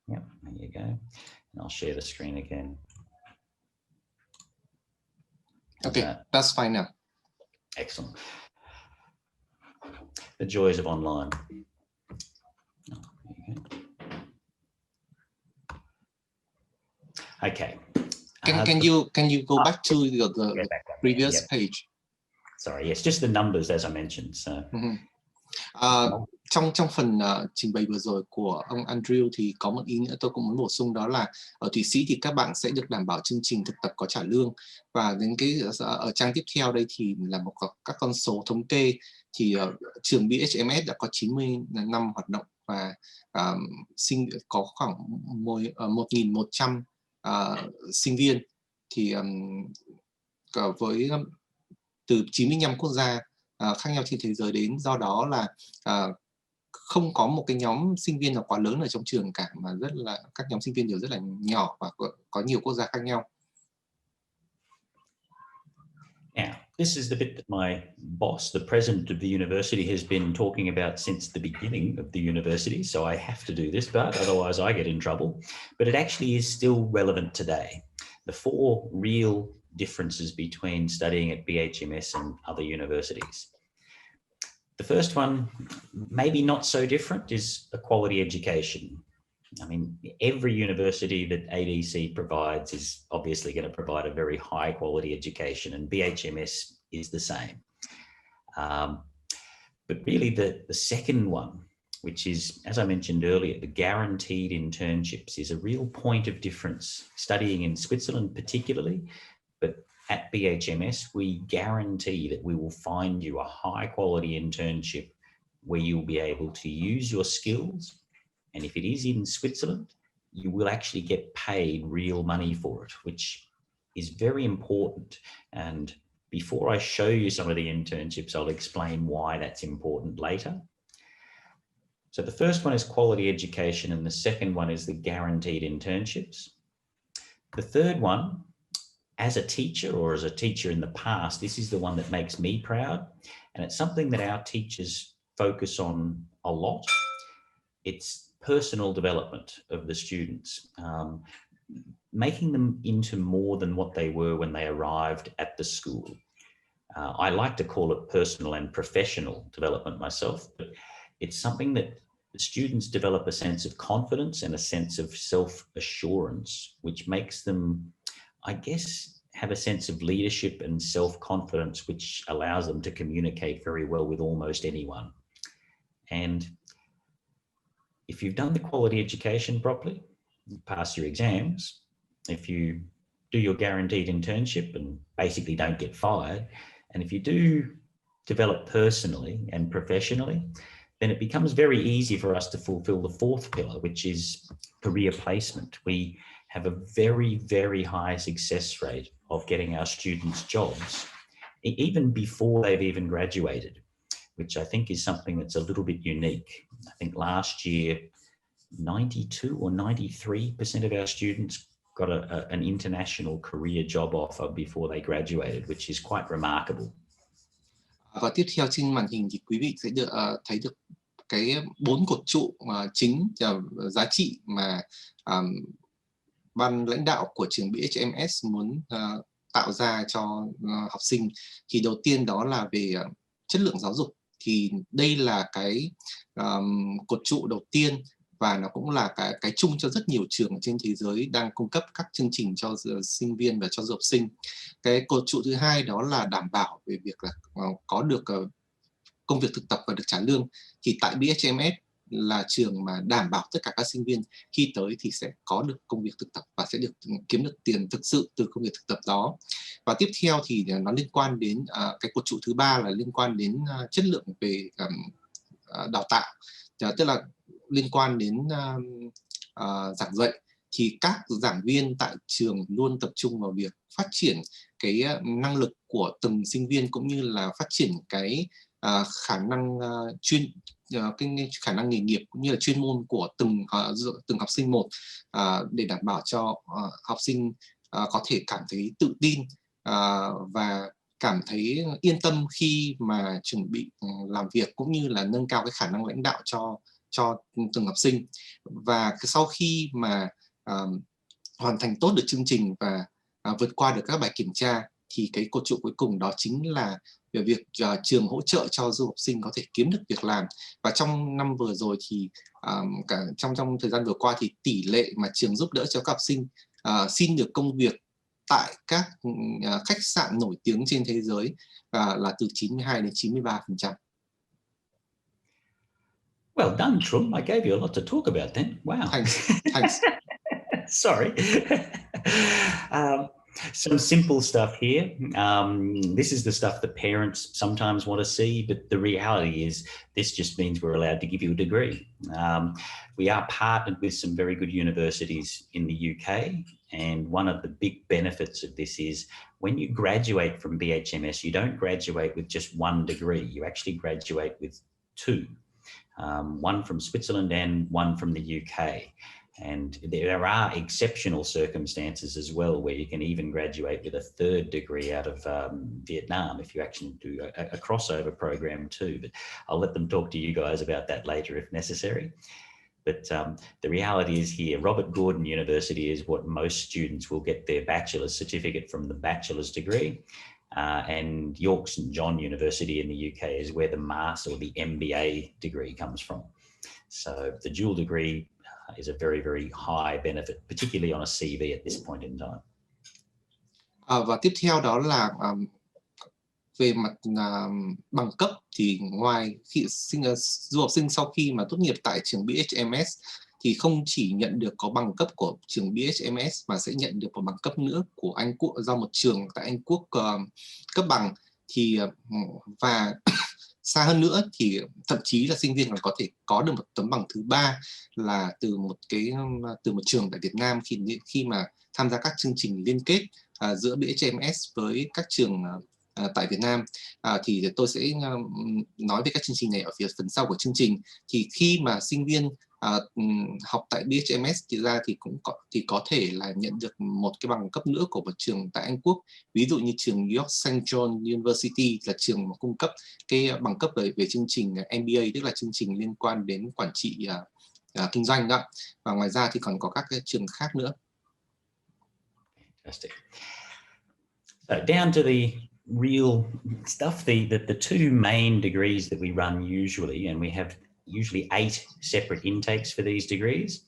Yep, there you go. And I'll share the screen again. Okay, that's fine now. Excellent. The joys of online. Oh, there you go. Okay. Can you go back to the previous page? Sorry, yes, just the numbers as I mentioned. So. Trong phần trình bày vừa rồi của ông Andrew thì có một ý nữa tôi cũng muốn bổ sung, đó là ở Thụy Sĩ thì các bạn sẽ được đảm bảo chương trình thực tập có trả lương, và đến cái ở trang tiếp theo đây thì là các con số thống kê. Thì trường B.H.M.S đã có 90 năm hoạt động và có khoảng 1.100 sinh viên, thì với từ 95 quốc gia khác nhau trên thế giới đến. Do đó là không có một cái nhóm sinh viên nào quá lớn ở trong trường cả, mà các nhóm sinh viên đều rất là nhỏ và có nhiều quốc gia khác nhau. Now, this is the bit that my boss, the president of the university, has been talking about since the beginning of the university, so I have to do this part, otherwise I get in trouble. But it actually is still relevant today. The four real differences between studying at B.H.M.S and other universities. The first one, maybe not so different, is a quality education. I mean, every university that ADC provides is obviously going to provide a very high quality education, and B.H.M.S is the same. But really the second one, which is, as I mentioned earlier, the guaranteed internships, is a real point of difference. Studying in Switzerland particularly, but at B.H.M.S, we guarantee that we will find you a high quality internship where you'll be able to use your skills. And if it is in Switzerland, you will actually get paid real money for it, which is very important. And before I show you some of the internships, I'll explain why that's important later. So the first one is quality education, and the second one is the guaranteed internships. The third one, as a teacher or as a teacher in the past, this is the one that makes me proud, and it's something that our teachers focus on a lot. It's personal development of the students, making them into more than what they were when they arrived at the school. I like to call it personal and professional development myself, but it's something that the students develop a sense of confidence and a sense of self-assurance, which makes them, I guess, have a sense of leadership and self-confidence, which allows them to communicate very well with almost anyone. And if you've done the quality education properly, you pass your exams, if you do your guaranteed internship and basically don't get fired, and if you do develop personally and professionally, then it becomes very easy for us to fulfill the fourth pillar, which is career placement. We have a very, very high success rate of getting our students jobs, even before they've even graduated, which I think is something that's a little bit unique. I think last year, 92 or 93% of our students got an international career job offer before they graduated, which is quite remarkable. Và tiếp theo trên màn hình thì quý vị sẽ được thấy được cái 4 cột trụ chính giá trị mà ban lãnh đạo của trường B.H.M.S muốn tạo ra cho học sinh. Thì đầu tiên đó là về chất lượng giáo dục. Thì đây là cái cột trụ đầu tiên và nó cũng là cái chung cho rất nhiều trường trên thế giới đang cung cấp các chương trình cho sinh viên và cho du học sinh. Cái cột trụ thứ hai đó là đảm bảo về việc là có được công việc thực tập và được trả lương. Thì tại B.H.M.S là trường mà đảm bảo tất cả các sinh viên khi tới thì sẽ có được công việc thực tập và sẽ được kiếm được tiền thực sự từ công việc thực tập đó. Và tiếp theo thì nó liên quan đến cái cột trụ thứ ba là liên quan đến chất lượng về đào tạo, tức là liên quan đến giảng dạy. Thì các giảng viên tại trường luôn tập trung vào việc phát triển cái năng lực của từng sinh viên cũng như là phát triển cái khả năng cái khả năng nghề nghiệp cũng như là chuyên môn của từng học sinh một, để đảm bảo cho học sinh có thể cảm thấy tự tin và cảm thấy yên tâm khi mà chuẩn bị làm việc, cũng như là nâng cao cái khả năng lãnh đạo cho từng học sinh. Và sau khi mà hoàn thành tốt được chương trình và vượt qua được các bài kiểm tra thì cái cột trụ cuối cùng đó chính là về việc trường hỗ trợ cho du học sinh có thể kiếm được việc làm. Và trong năm vừa rồi thì trong thời gian vừa qua thì tỷ lệ mà trường giúp đỡ cho các học sinh xin được công việc tại các khách sạn nổi tiếng trên thế giới là từ 92 đến 93%. Well done, Trump. I gave you a lot to talk about then. Wow. Thanks. Sorry. Some simple stuff here. This is the stuff that parents sometimes want to see, but the reality is this just means we're allowed to give you a degree. We are partnered with some very good universities in the UK, and one of the big benefits of this is when you graduate from B.H.M.S, you don't graduate with just one degree, you actually graduate with two. One from Switzerland and one from the UK. And there are exceptional circumstances as well where you can even graduate with a third degree out of Vietnam if you actually do a crossover program too. But I'll let them talk to you guys about that later if necessary. But the reality is here, Robert Gordon University is what most students will get their bachelor's certificate from, the bachelor's degree. And York St John University in the UK is where the master or the MBA degree comes from. So the dual degree is a very, very high benefit, particularly on a CV at this point in time. Và tiếp theo đó là về mặt bằng cấp thì ngoài khi du học sinh sau khi mà tốt nghiệp tại trường B.H.M.S thì không chỉ nhận được có bằng cấp của trường B.H.M.S mà sẽ nhận được một bằng cấp nữa của Anh Quốc do một trường tại Anh Quốc cấp bằng. Thì và xa hơn nữa thì thậm chí là sinh viên còn có thể có được một tấm bằng thứ ba là từ một trường tại Việt Nam khi mà tham gia các chương trình liên kết giữa B.H.M.S với các trường tại Việt Nam. Thì tôi sẽ nói về các chương trình này ở phía phần sau của chương trình. Thì khi mà sinh viên học tại B.H.M.S thì có thể là nhận được một cái bằng cấp nữa của một trường tại Anh Quốc, ví dụ như trường York St John University là trường mà cung cấp cái bằng cấp về chương trình MBA, tức là chương trình liên quan đến quản trị kinh doanh đó. Và ngoài ra thì còn có các cái trường khác nữa. Fantastic. So down to the real stuff, the two main degrees that we run usually, and we have usually 8 separate intakes for these degrees.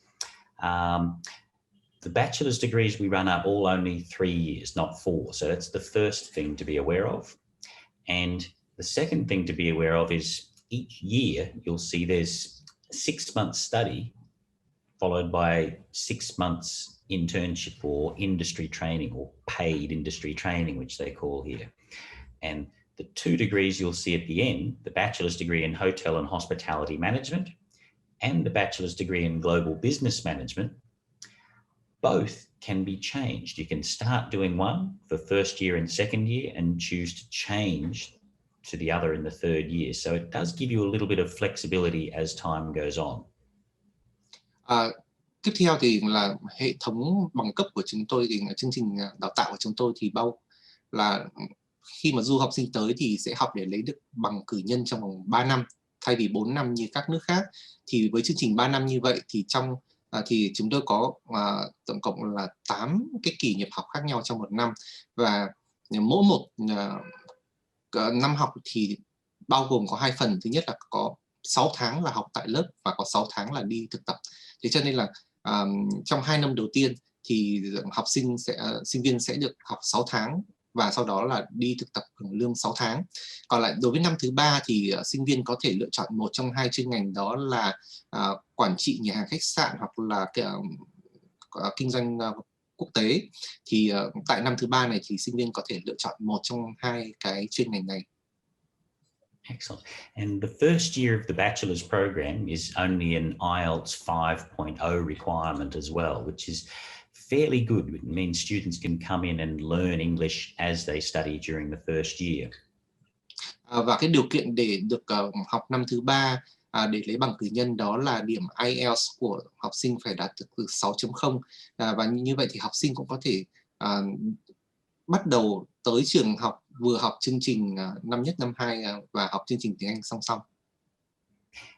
The bachelor's degrees we run are all only 3 years, not 4. So that's the first thing to be aware of. And the second thing to be aware of is each year you'll see there's 6 months study followed by 6 months internship or industry training or paid industry training, which they call here. And the 2 degrees you'll see at the end, the bachelor's degree in hotel and hospitality management and the bachelor's degree in global business management, both can be changed. You can start doing one for first year and second year and choose to change to the other in the third year. So it does give you a little bit of flexibility as time goes on. Tiếp theo thì là hệ thống bằng cấp của chúng tôi, thì chương trình đào tạo của chúng tôi thì là khi mà du học sinh tới thì sẽ học để lấy được bằng cử nhân trong vòng 3 năm thay vì 4 năm như các nước khác. Thì với chương trình 3 năm như vậy thì thì chúng tôi có tổng cộng là 8 cái kỳ nhập học khác nhau trong một năm, và mỗi một năm học thì bao gồm có 2 phần. Thứ nhất là có 6 tháng là học tại lớp và có 6 tháng là đi thực tập. Thế cho nên là trong 2 năm đầu tiên thì sinh viên sẽ được học 6 tháng và sau đó là đi thực tập hưởng lương 6 tháng. Còn lại đối với năm thứ 3 thì sinh viên có thể lựa chọn một trong 2 chuyên ngành, đó là quản trị nhà hàng khách sạn hoặc là kinh doanh quốc tế. Thì tại năm thứ 3 này thì sinh viên có thể lựa chọn một trong 2 cái chuyên ngành này. Excellent. And the first year of the bachelor's program is only an IELTS 5.0 requirement as well, which is fairly good. It means students can come in and learn English as they study during the first year. Và cái điều kiện để được học năm thứ 3 để lấy bằng cử nhân đó là điểm IELTS của học sinh phải đạt từ 6.0. Và như vậy thì học sinh cũng có thể bắt đầu tới trường học vừa học chương trình năm nhất, năm 2 và học chương trình tiếng Anh song song.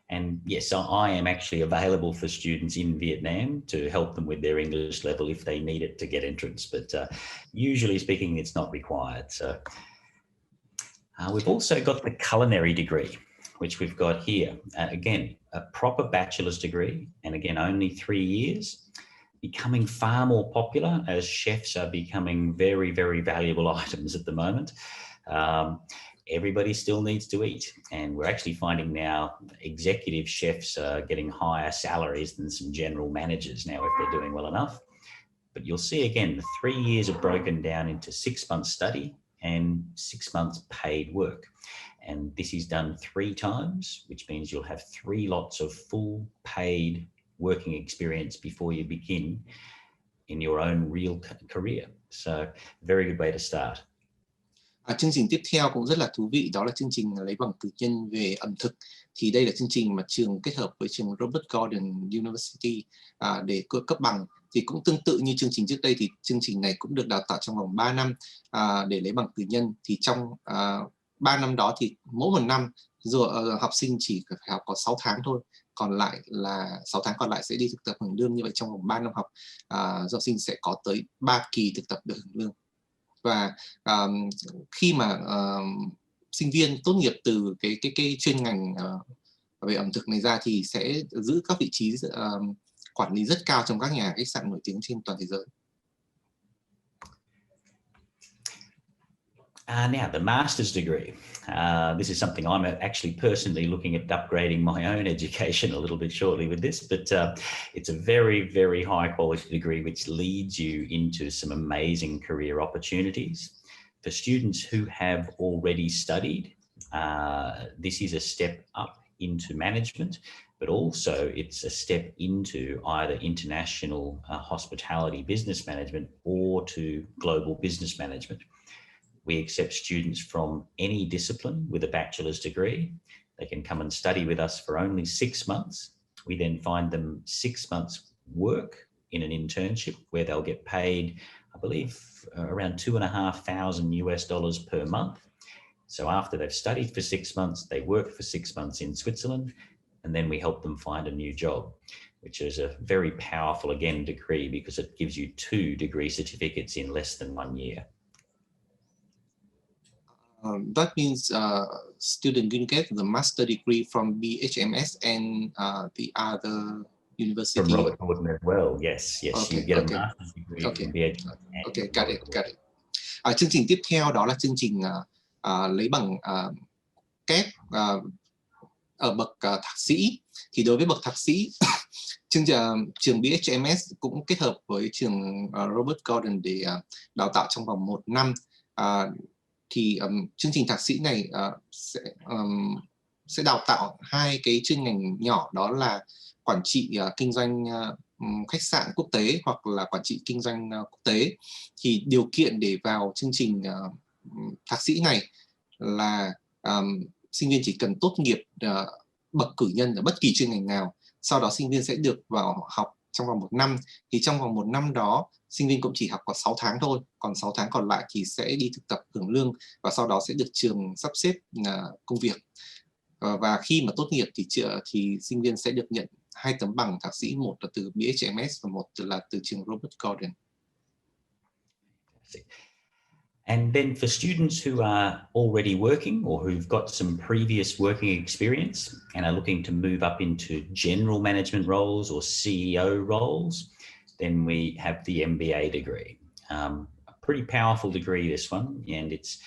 And yes, so I am actually available for students in Vietnam to help them with their English level if they need it to get entrance. But usually speaking, it's not required. So we've also got the culinary degree, which we've got here. Again, a proper bachelor's degree, and again, only 3 years. Becoming far more popular as chefs are becoming very, very valuable items at the moment. Everybody still needs to eat, and we're actually finding now executive chefs are getting higher salaries than some general managers now if they're doing well enough. But you'll see again, the 3 years are broken down into 6 months study and 6 months paid work. And this is done 3 times, which means you'll have 3 lots of full paid working experience before you begin in your own real career. So very good way to start. Chương trình tiếp theo cũng rất là thú vị, đó là chương trình lấy bằng cử nhân về ẩm thực. Thì đây là chương trình mà trường kết hợp với trường Robert Gordon University để cấp bằng. Thì cũng tương tự như chương trình trước đây thì chương trình này cũng được đào tạo trong vòng 3 năm để lấy bằng cử nhân. Thì trong 3 năm đó thì mỗi một năm học sinh chỉ phải học có 6 tháng thôi. Còn lại là 6 tháng còn lại sẽ đi thực tập hưởng lương. Như vậy trong vòng 3 năm học, học sinh sẽ có tới 3 kỳ thực tập được hưởng lương. Và khi mà sinh viên tốt nghiệp từ cái chuyên ngành về ẩm thực này ra thì sẽ giữ các vị trí quản lý rất cao trong các nhà hàng khách sạn nổi tiếng trên toàn thế giới. Now, the master's degree. This is something I'm actually personally looking at upgrading my own education a little bit shortly with this, but it's a very, very high quality degree which leads you into some amazing career opportunities. For students who have already studied, this is a step up into management, but also it's a step into either international hospitality business management or to global business management. We accept students from any discipline with a bachelor's degree. They can come and study with us for only 6 months. We then find them 6 months work in an internship where they'll get paid, I believe, around $2,500 per month. So after they've studied for 6 months, they work for 6 months in Switzerland, and then we help them find a new job, which is a very powerful, again, degree because it gives you 2 degree certificates in less than 1 year. That means student can get the master degree from B.H.M.S. and the other university. From Robert Gordon as well, yes. Okay, You get a master's degree from B.H.M.S. Okay, got it. Chương trình tiếp theo đó là chương trình lấy bằng kép ở bậc thạc sĩ. Thì đối với bậc thạc sĩ, trường B.H.M.S. cũng kết hợp với trường Robert Gordon để đào tạo trong vòng 1 năm. Thì chương trình thạc sĩ này sẽ đào tạo 2 cái chuyên ngành nhỏ, đó là quản trị kinh doanh khách sạn quốc tế hoặc là quản trị kinh doanh quốc tế, thì điều kiện để vào chương trình thạc sĩ này là sinh viên chỉ cần tốt nghiệp bậc cử nhân ở bất kỳ chuyên ngành nào. Sau đó sinh viên sẽ được vào học trong vòng 1 năm. Thì trong vòng 1 năm đó sinh viên cũng chỉ học có 6 tháng thôi, còn 6 tháng còn lại thì sẽ đi thực tập hưởng lương và sau đó sẽ được trường sắp xếp công việc. Và khi mà tốt nghiệp thì sinh viên sẽ được nhận 2 tấm bằng thạc sĩ, một là từ B.H.M.S và một là từ trường Robert Gordon. And then for students who are already working or who've got some previous working experience and are looking to move up into general management roles or CEO roles, then we have the MBA degree. A pretty powerful degree, this one, and it's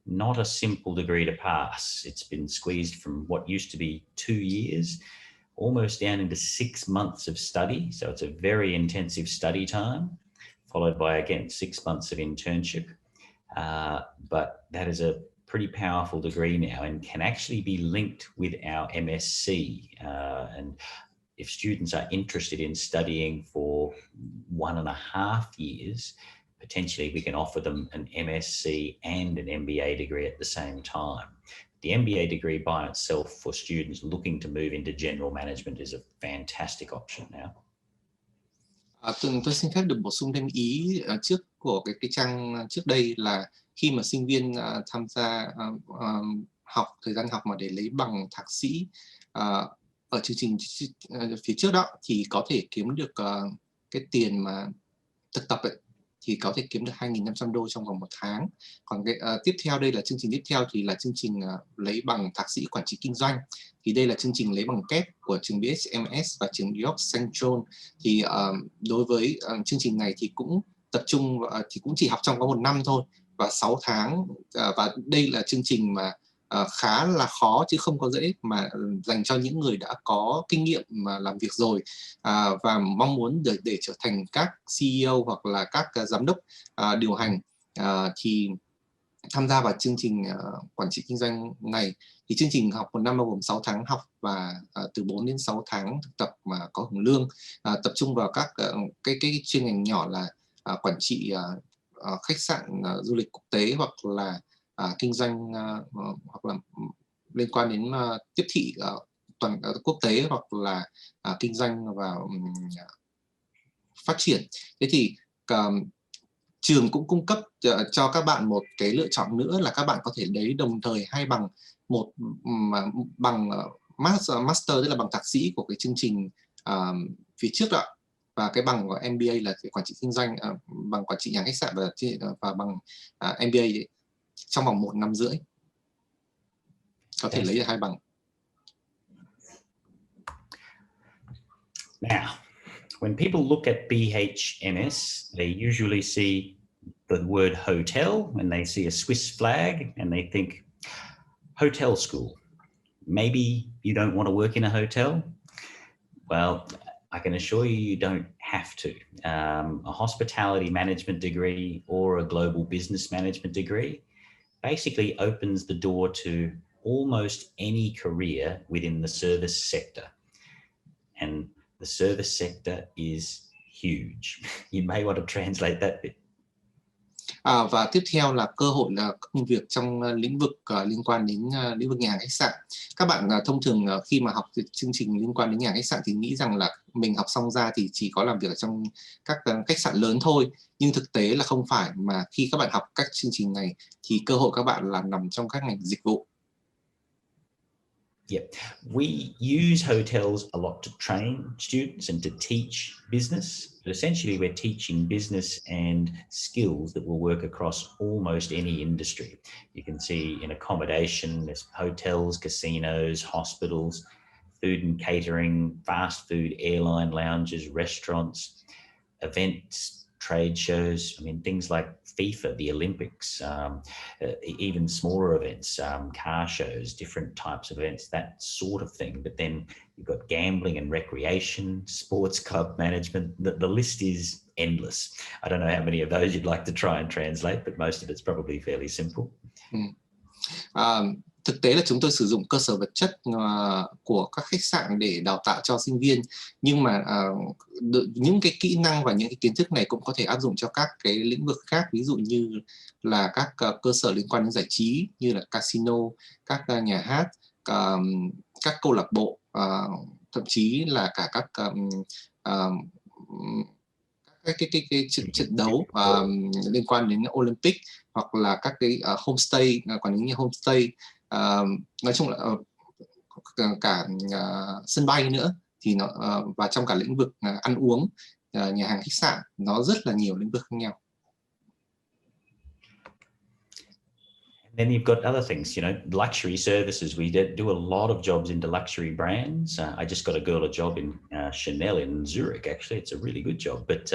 not a simple degree to pass. It's been squeezed from what used to be 2 years, almost down into 6 months of study. So it's a very intensive study time, followed by, again, 6 months of internship. But that is a pretty powerful degree now and can actually be linked with our MSc. And if students are interested in studying for 1.5 years, potentially we can offer them an MSc and an MBA degree at the same time. The MBA degree by itself for students looking to move into general management is a fantastic option now. Tôi xin phép được bổ sung thêm ý trước của cái trang trước đây là khi mà sinh viên tham gia thời gian học mà để lấy bằng thạc sĩ ở chương trình phía trước đó thì có thể kiếm được cái tiền mà thực tập ấy, thì có thể kiếm được 2.500 đô trong vòng 1 tháng. Còn cái tiếp theo đây là chương trình tiếp theo thì là chương trình lấy bằng thạc sĩ quản trị kinh doanh. Thì đây là chương trình lấy bằng kép của trường B.H.M.S và trường New York Central. Thì đối với chương trình này thì cũng tập trung thì cũng chỉ học trong có 1 năm thôi và 6 tháng. Và đây là chương trình mà khá là khó chứ không có dễ, mà dành cho những người đã có kinh nghiệm mà làm việc rồi và mong muốn để trở thành các CEO hoặc là các giám đốc điều hành thì tham gia vào chương trình quản trị kinh doanh này. Thì chương trình học 1 năm bao gồm 6 tháng học và từ 4 đến 6 tháng thực tập mà có hưởng lương, tập trung vào các cái chuyên ngành nhỏ là quản trị khách sạn du lịch quốc tế hoặc là kinh doanh hoặc là liên quan đến tiếp thị toàn quốc tế hoặc là kinh doanh và phát triển. Thế thì trường cũng cung cấp cho các bạn một cái lựa chọn nữa là các bạn có thể lấy đồng thời 2 bằng, một bằng master tức là bằng thạc sĩ của cái chương trình phía trước đó, và cái bằng của MBA là quản trị kinh doanh, bằng quản trị nhà khách sạn và bằng MBA trong vòng 1 năm rưỡi. Có thể lấy được 2 bằng. Now, when people look at B.H.M.S, they usually see the word hotel and they see a Swiss flag and they think, hotel school. Maybe you don't want to work in a hotel. Well, I can assure you, you don't have to. A hospitality management degree or a global business management degree basically opens the door to almost any career within the service sector. And the service sector is huge. You may want to translate that bit. Và tiếp theo là cơ hội là công việc trong lĩnh vực liên quan đến lĩnh vực nhà hàng khách sạn. Các bạn thông thường khi mà học chương trình liên quan đến nhà hàng khách sạn thì nghĩ rằng là mình học xong ra thì chỉ có làm việc ở trong các khách sạn lớn thôi. Nhưng thực tế là không phải, mà khi các bạn học các chương trình này thì cơ hội các bạn là nằm trong các ngành dịch vụ. Yeah, we use hotels a lot to train students and to teach business. But essentially, we're teaching business and skills that will work across almost any industry. You can see in accommodation, there's hotels, casinos, hospitals, food and catering, fast food, airline lounges, restaurants, events, trade shows. I mean, things like FIFA, the Olympics, even smaller events, car shows, different types of events, that sort of thing. But then you've got gambling and recreation, sports club management. The list is endless. I don't know how many of those you'd like to try and translate, but most of it's probably fairly simple. Thực tế là chúng tôi sử dụng cơ sở vật chất của các khách sạn để đào tạo cho sinh viên, nhưng mà những cái kỹ năng và những cái kiến thức này cũng có thể áp dụng cho các cái lĩnh vực khác, ví dụ như là các cơ sở liên quan đến giải trí như là casino, các nhà hát, các câu lạc bộ, thậm chí là cả các trận đấu liên quan đến Olympic, hoặc là các cái homestay, quản lý nhà homestay, nói chung là cả sân bay nữa, thì nó và trong cả lĩnh vực ăn uống, nhà hàng khách sạn, nó rất là nhiều lĩnh vực khác nhau. Then you've got other things, you know, luxury services. We do a lot of jobs into luxury brands. I just got a girl a job in Chanel in Zurich. Actually, it's a really good job. But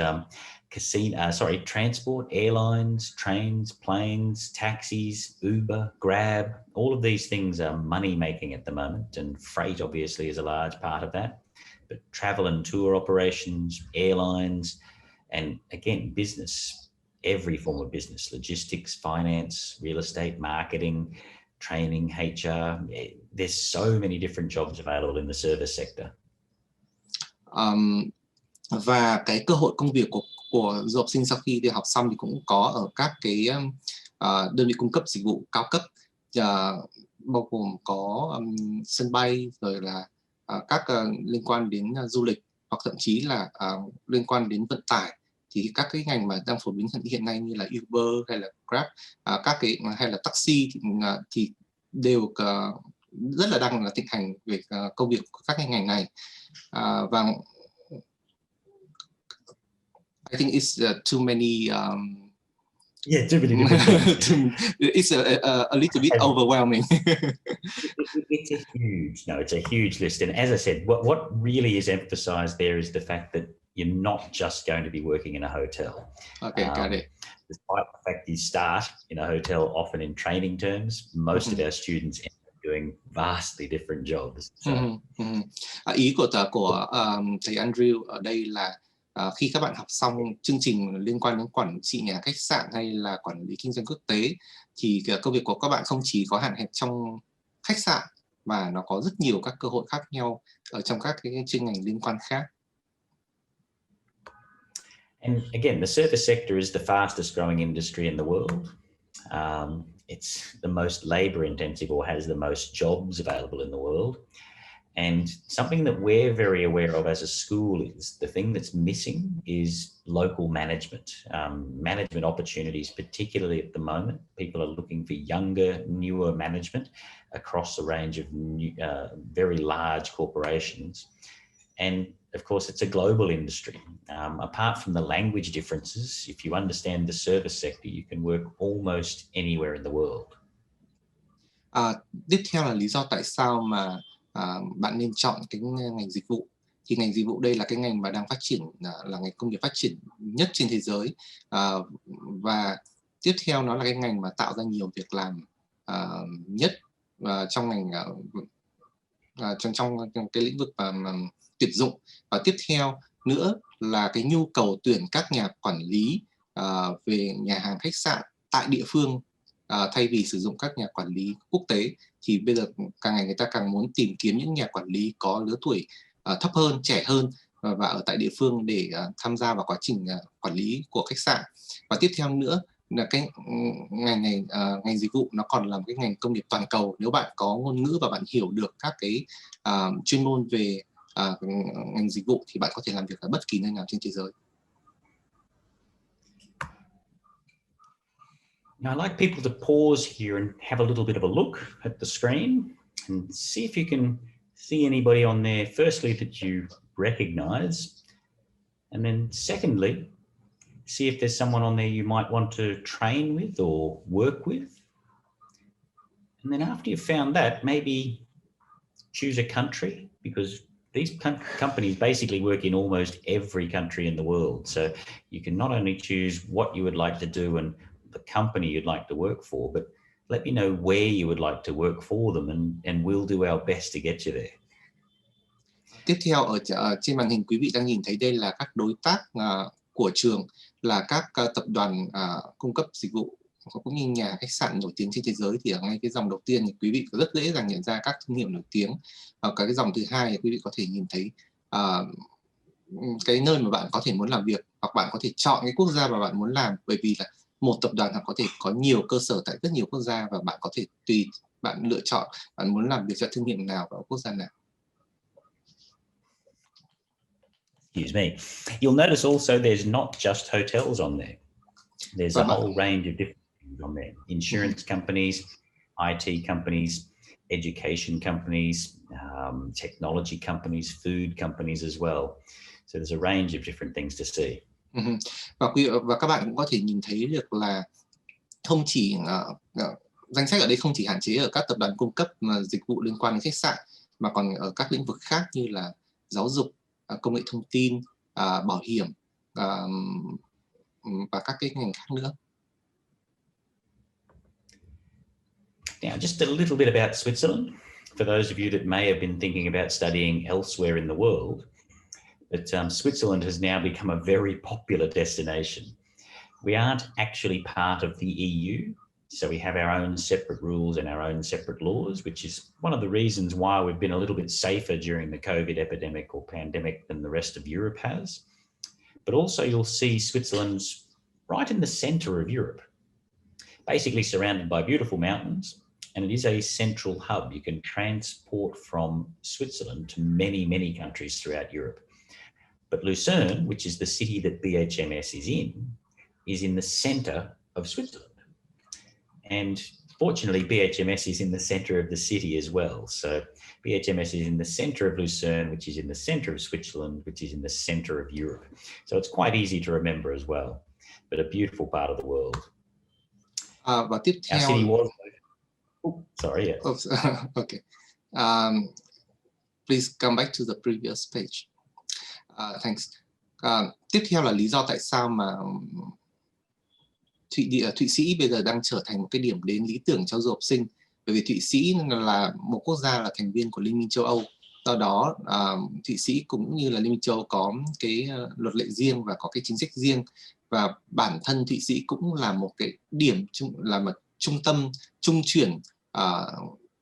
transport, airlines, trains, planes, taxis, Uber, Grab, all of these things are money making at the moment, and freight obviously is a large part of that. But travel and tour operations, airlines, and again, business. Every form of business, logistics, finance, real estate, marketing, training, HR. There's so many different jobs available in the service sector. Và cái cơ hội công việc của du học sinh sau khi đi học xong thì cũng có ở các cái đơn vị cung cấp dịch vụ cao cấp, bao gồm có sân bay, rồi là các liên quan đến du lịch, hoặc thậm chí là liên quan đến vận tải. Thì các cái ngành mà đang phổ biến hiện nay như là Uber hay là Grab, các cái hay là taxi thì đều rất là đang là thịnh hành về công việc của các cái ngành này. Và I think it's too many. Too many different things. It's a little bit overwhelming. It's a huge list. And as I said, what really is emphasized there is the fact that you're not just going to be working in a hotel. Okay, got it. Despite the fact you start in a hotel often in training terms, most of our students end up doing vastly different jobs. So. Ý của thầy Andrew ở đây là khi các bạn học xong chương trình liên quan đến quản trị nhà khách sạn hay là quản lý kinh doanh quốc tế, thì công việc của các bạn không chỉ có hạn hẹp trong khách sạn, mà nó có rất nhiều các cơ hội khác nhau ở trong các cái chuyên ngành liên quan khác. And again, the service sector is the fastest growing industry in the world. It's the most labor intensive, or has the most jobs available in the world. And something that we're very aware of as a school is the thing that's missing is local management, management opportunities, particularly at the moment. People are looking for younger, newer management across a range of very large corporations. And of course, it's a global industry. Apart from the language differences, if you understand the service sector, you can work almost anywhere in the world. Tiếp theo là lý do tại sao mà bạn nên chọn cái ngành dịch vụ. Thì ngành dịch vụ đây là cái ngành mà đang phát triển, là ngành công nghiệp phát triển nhất trên thế giới. Và tiếp theo nó là cái ngành mà tạo ra nhiều việc làm nhất trong ngành trong cái lĩnh vực tuyển dụng. Và tiếp theo nữa là cái nhu cầu tuyển các nhà quản lý về nhà hàng khách sạn tại địa phương, thay vì sử dụng các nhà quản lý quốc tế. Thì bây giờ càng ngày người ta càng muốn tìm kiếm những nhà quản lý có lứa tuổi thấp hơn, trẻ hơn, và ở tại địa phương để tham gia vào quá trình quản lý của khách sạn. Và tiếp theo nữa là cái ngành này, ngành dịch vụ nó còn là một cái ngành công nghiệp toàn cầu. Nếu bạn có ngôn ngữ và bạn hiểu được các cái chuyên môn về ngành dịch vụ thì bạn có thể làm việc ở bất kỳ nơi nào trên thế giới. Now, I'd like people to pause here and have a little bit of a look at the screen and see if you can see anybody on there, firstly, that you recognize, and then secondly, see if there's someone on there you might want to train with or work with. And then after you've found that, maybe choose a country, because these companies basically work in almost every country in the world. So you can not only choose what you would like to do and the company you'd like to work for, but let me know where you would like to work for them, and we'll do our best to get you there. Tiếp theo ở trên màn hình quý vị đang nhìn thấy đây là các đối tác của trường, là các tập đoàn cung cấp dịch vụ cũng như nhà khách sạn nổi tiếng trên thế giới, thì ở ngay cái dòng đầu tiên thì quý vị có rất dễ dàng nhận ra các thương hiệu nổi tiếng. Ở cái dòng thứ hai thì quý vị có thể nhìn thấy cái nơi mà bạn có thể muốn làm việc, hoặc bạn có thể chọn cái quốc gia mà bạn muốn làm, bởi vì là một tập đoàn có thể có nhiều cơ sở tại rất nhiều quốc gia, và bạn có thể tùy bạn lựa chọn bạn muốn làm việc cho thương hiệu nào và quốc gia nào. Excuse me. You'll notice also there's not just hotels on there. There's a whole range of different things on there. Insurance companies, IT companies, education companies, technology companies, food companies as well. So there's a range of different things to see. Và các bạn cũng có thể nhìn thấy được là không chỉ danh sách ở đây không chỉ hạn chế ở các tập đoàn cung cấp dịch vụ liên quan đến khách sạn, mà còn ở các lĩnh vực khác như là giáo dục, công nghệ thông tin, bảo hiểm và các cái ngành khác nữa. Now, just a little bit about Switzerland. For those of you that may have been thinking about studying elsewhere in the world, but Switzerland has now become a very popular destination. We aren't actually part of the EU, so we have our own separate rules and our own separate laws, which is one of the reasons why we've been a little bit safer during the COVID epidemic or pandemic than the rest of Europe has. But also you'll see Switzerland's right in the center of Europe, basically surrounded by beautiful mountains, and it is a central hub. You can transport from Switzerland to many, many countries throughout Europe. But Lucerne, which is the city that B.H.M.S is in the center of Switzerland. And fortunately, B.H.M.S is in the center of the city as well. So B.H.M.S is in the center of Lucerne, which is in the center of Switzerland, which is in the center of Europe. So it's quite easy to remember as well, but a beautiful part of the world. Và tiếp theo... Our city was... sorry, yeah. Okay. Please come back to the previous page. Thanks. Tiếp theo là lý do tại sao mà Thụy Sĩ bây giờ đang trở thành một cái điểm đến lý tưởng cho du học sinh, bởi vì Thụy Sĩ là một quốc gia là thành viên của Liên minh châu Âu. Do đó Thụy Sĩ cũng như là Liên minh châu Âu có cái luật lệ riêng và có cái chính sách riêng, và bản thân Thụy Sĩ cũng là một cái điểm là một trung tâm trung chuyển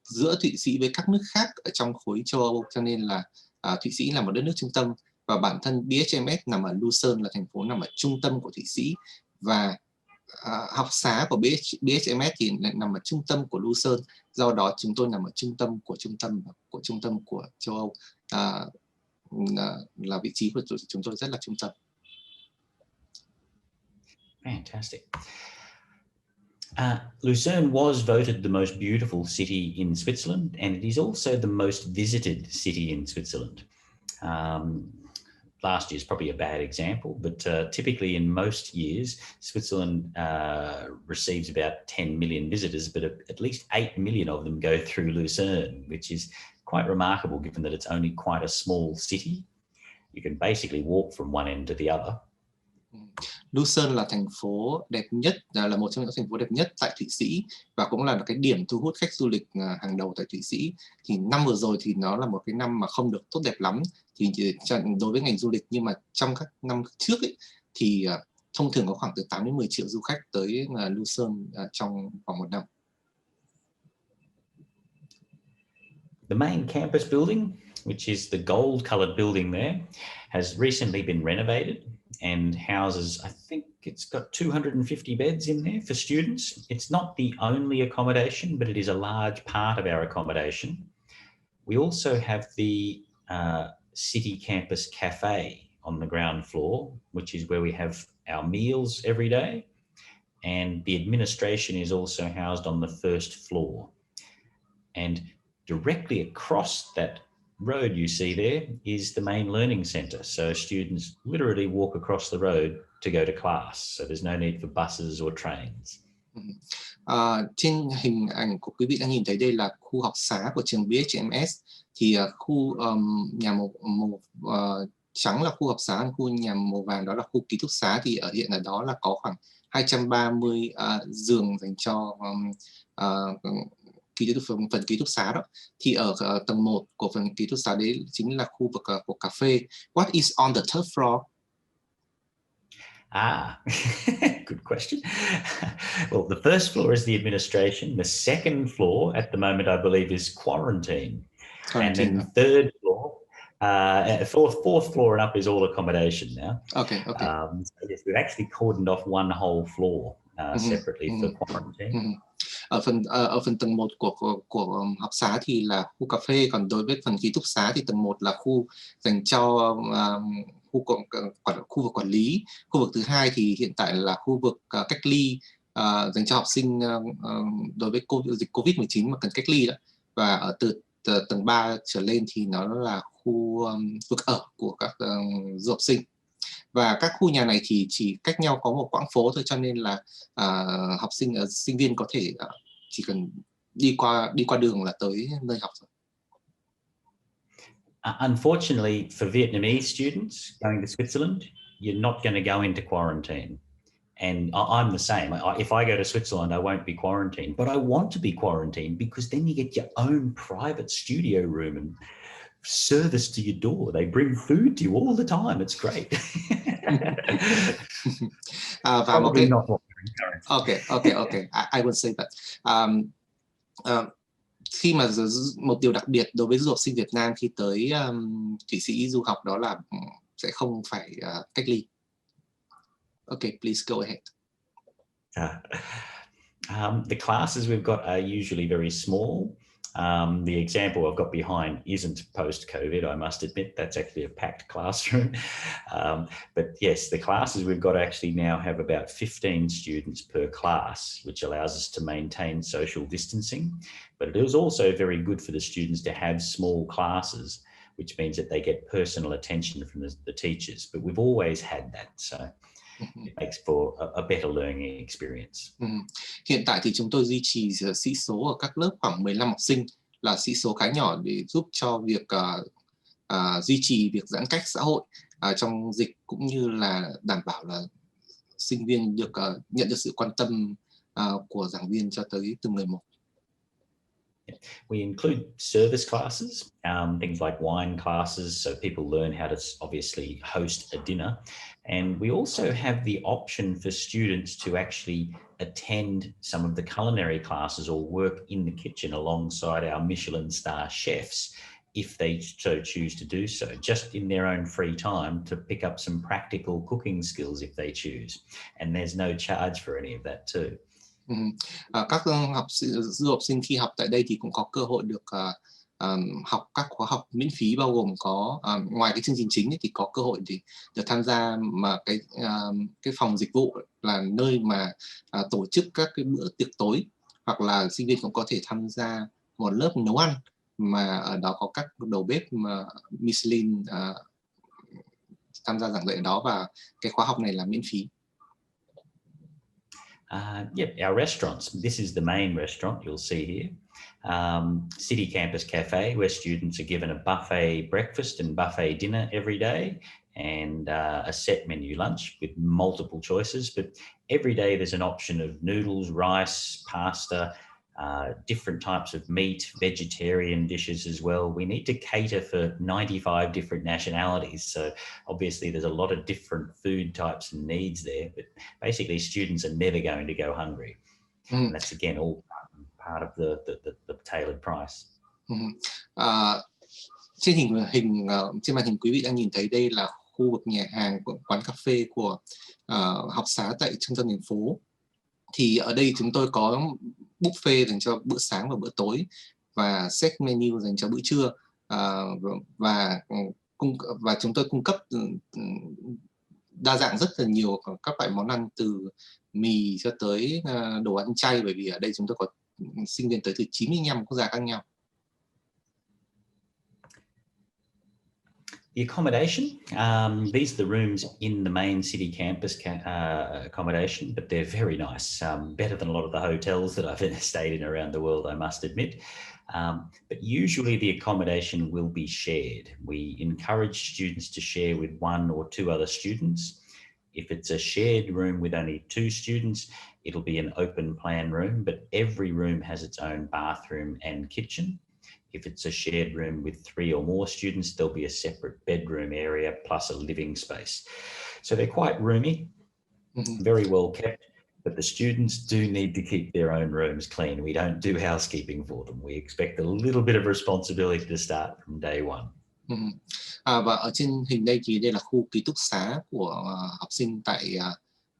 giữa Thụy Sĩ với các nước khác ở trong khối châu Âu, cho nên là Thụy Sĩ là một đất nước trung tâm, và bản thân B.H.M.S nằm ở Lucerne, là thành phố nằm ở trung tâm của Thụy Sĩ, và học xá của B.H.M.S thì nằm ở trung tâm của Lucerne. Do đó chúng tôi nằm ở trung tâm của châu Âu, là vị trí của chúng tôi rất là trung tâm. Fantastic. Lucerne was voted the most beautiful city in Switzerland, and it is also the most visited city in Switzerland. Last year is probably a bad example, but typically in most years, Switzerland receives about 10 million visitors, but at least 8 million of them go through Lucerne, which is quite remarkable given that it's only quite a small city. You can basically walk from one end to the other. Lucerne là thành phố đẹp nhất, là một trong những thành phố đẹp nhất tại Thụy Sĩ, và cũng là cái điểm thu hút khách du lịch hàng đầu tại Thụy Sĩ. Thì năm vừa rồi thì nó là một cái năm mà không được tốt đẹp lắm thì đối với ngành du lịch, nhưng mà trong các năm trước ấy, thì thông thường có khoảng từ 8 đến 10 triệu du khách tới Lucerne trong vòng một năm. The main campus building, which is the gold-colored building there, has recently been renovated and houses, I think it's got 250 beds in there for students. It's not the only accommodation, but it is a large part of our accommodation. We also have the City Campus Cafe on the ground floor, which is where we have our meals every day. And the administration is also housed on the first floor. And directly across that road you see there is the main learning center. So students literally walk across the road to go to class. So there's no need for buses or trains. Trên hình ảnh của quý vị đang nhìn thấy đây là khu học xá của trường B.H.M.S. Thì khu nhà màu trắng là khu học xá, khu nhà màu vàng đó là khu ký túc xá. Thì hiện ở đó là có khoảng 230 giường dành cho phần ký túc xá đó. Thì ở tầng 1 của phần ký túc xá đấy chính là khu vực của cà phê. What is on the third floor? Good question. Well, the first floor is the administration. The second floor at the moment, I believe, is quarantine. And then third floor, fourth floor and up is all accommodation now. Okay. So yes, we've actually cordoned off one whole floor separately for quarantine. Ở phần tầng 1 của học xá thì là khu cà phê, còn đối với phần ký túc xá thì tầng 1 là khu dành cho khu vực quản lý. Khu vực thứ hai thì hiện tại là khu vực cách ly dành cho học sinh đối với dịch Covid-19 mà cần cách ly đó. Và ở từ tầng 3 trở lên thì nó là khu vực ở của các du học sinh. Và các khu nhà này thì chỉ cách nhau có một quãng phố thôi, cho nên là sinh viên có thể chỉ cần đi qua đường là tới nơi học rồi. Unfortunately for Vietnamese students going to Switzerland, you're not going to go into quarantine. And I'm the same. If I go to Switzerland, I won't be quarantined, but I want to be quarantined because then you get your own private studio room and service to your door. They bring food to you all the time. It's great. Và một cái okay. I will say that. Khi mà một điều đặc biệt đối với du học sinh Việt Nam khi tới Thụy Sĩ du học đó là sẽ không phải cách ly. Okay, please go ahead. The classes we've got are usually very small. The example I've got behind isn't post-COVID, I must admit. That's actually a packed classroom. But yes, the classes we've got actually now have about 15 students per class, which allows us to maintain social distancing. But it is also very good for the students to have small classes, which means that they get personal attention from the teachers. But we've always had that, so it makes for a better learning experience. Hiện tại thì chúng tôi duy trì sĩ số ở các lớp khoảng 15 học sinh, là sĩ số khá nhỏ để giúp cho việc duy trì việc giãn cách xã hội trong dịch, cũng như là đảm bảo là sinh viên được nhận được sự quan tâm của giảng viên cho tới từng người một. We include service classes, things like wine classes, so people learn how to obviously host a dinner. And we also have the option for students to actually attend some of the culinary classes or work in the kitchen alongside our Michelin star chefs if they so choose to do so, just in their own free time to pick up some practical cooking skills if they choose. And there's no charge for any of that too. Các du học sinh khi học tại đây thì cũng có cơ hội được học các khóa học miễn phí, bao gồm có ngoài cái chương trình chính ấy, thì có cơ hội để được tham gia mà cái phòng dịch vụ là nơi mà tổ chức các cái bữa tiệc tối, hoặc là sinh viên cũng có thể tham gia một lớp nấu ăn mà ở đó có các đầu bếp mà Michelin tham gia giảng dạy ở đó, và cái khóa học này là miễn phí. Our restaurants. This is the main restaurant you'll see here. City Campus Cafe, where students are given a buffet breakfast and buffet dinner every day, and a set menu lunch with multiple choices. But every day there's an option of noodles, rice, pasta, different types of meat, vegetarian dishes as well. We need to cater for 95 different nationalities. So obviously there's a lot of different food types and needs there, but basically students are never going to go hungry. And that's again all part of the tailored price. Trên trên màn hình quý vị đang nhìn thấy đây là khu vực nhà hàng, quán cà phê của học xá tại trung tâm thành phố. Thì ở đây chúng tôi có buffet dành cho bữa sáng và bữa tối, và set menu dành cho bữa trưa, và chúng tôi cung cấp đa dạng rất là nhiều các loại món ăn, từ mì cho tới đồ ăn chay, bởi vì ở đây chúng tôi có sinh viên tới từ 95 quốc gia khác nhau. The accommodation, these are the rooms in the main city campus accommodation, but they're very nice, better than a lot of the hotels that I've stayed in around the world, I must admit. But usually the accommodation will be shared. We encourage students to share with one or two other students. If it's a shared room with only 2 students, it'll be an open plan room, but every room has its own bathroom and kitchen. If it's a shared room with 3 or more students, there'll be a separate bedroom area plus a living space. So they're quite roomy. very well kept. But the students do need to keep their own rooms clean. We don't do housekeeping for them. We expect a little bit of responsibility to start from day one. Và ở trên hình đây thì đây là khu ký túc xá của học sinh tại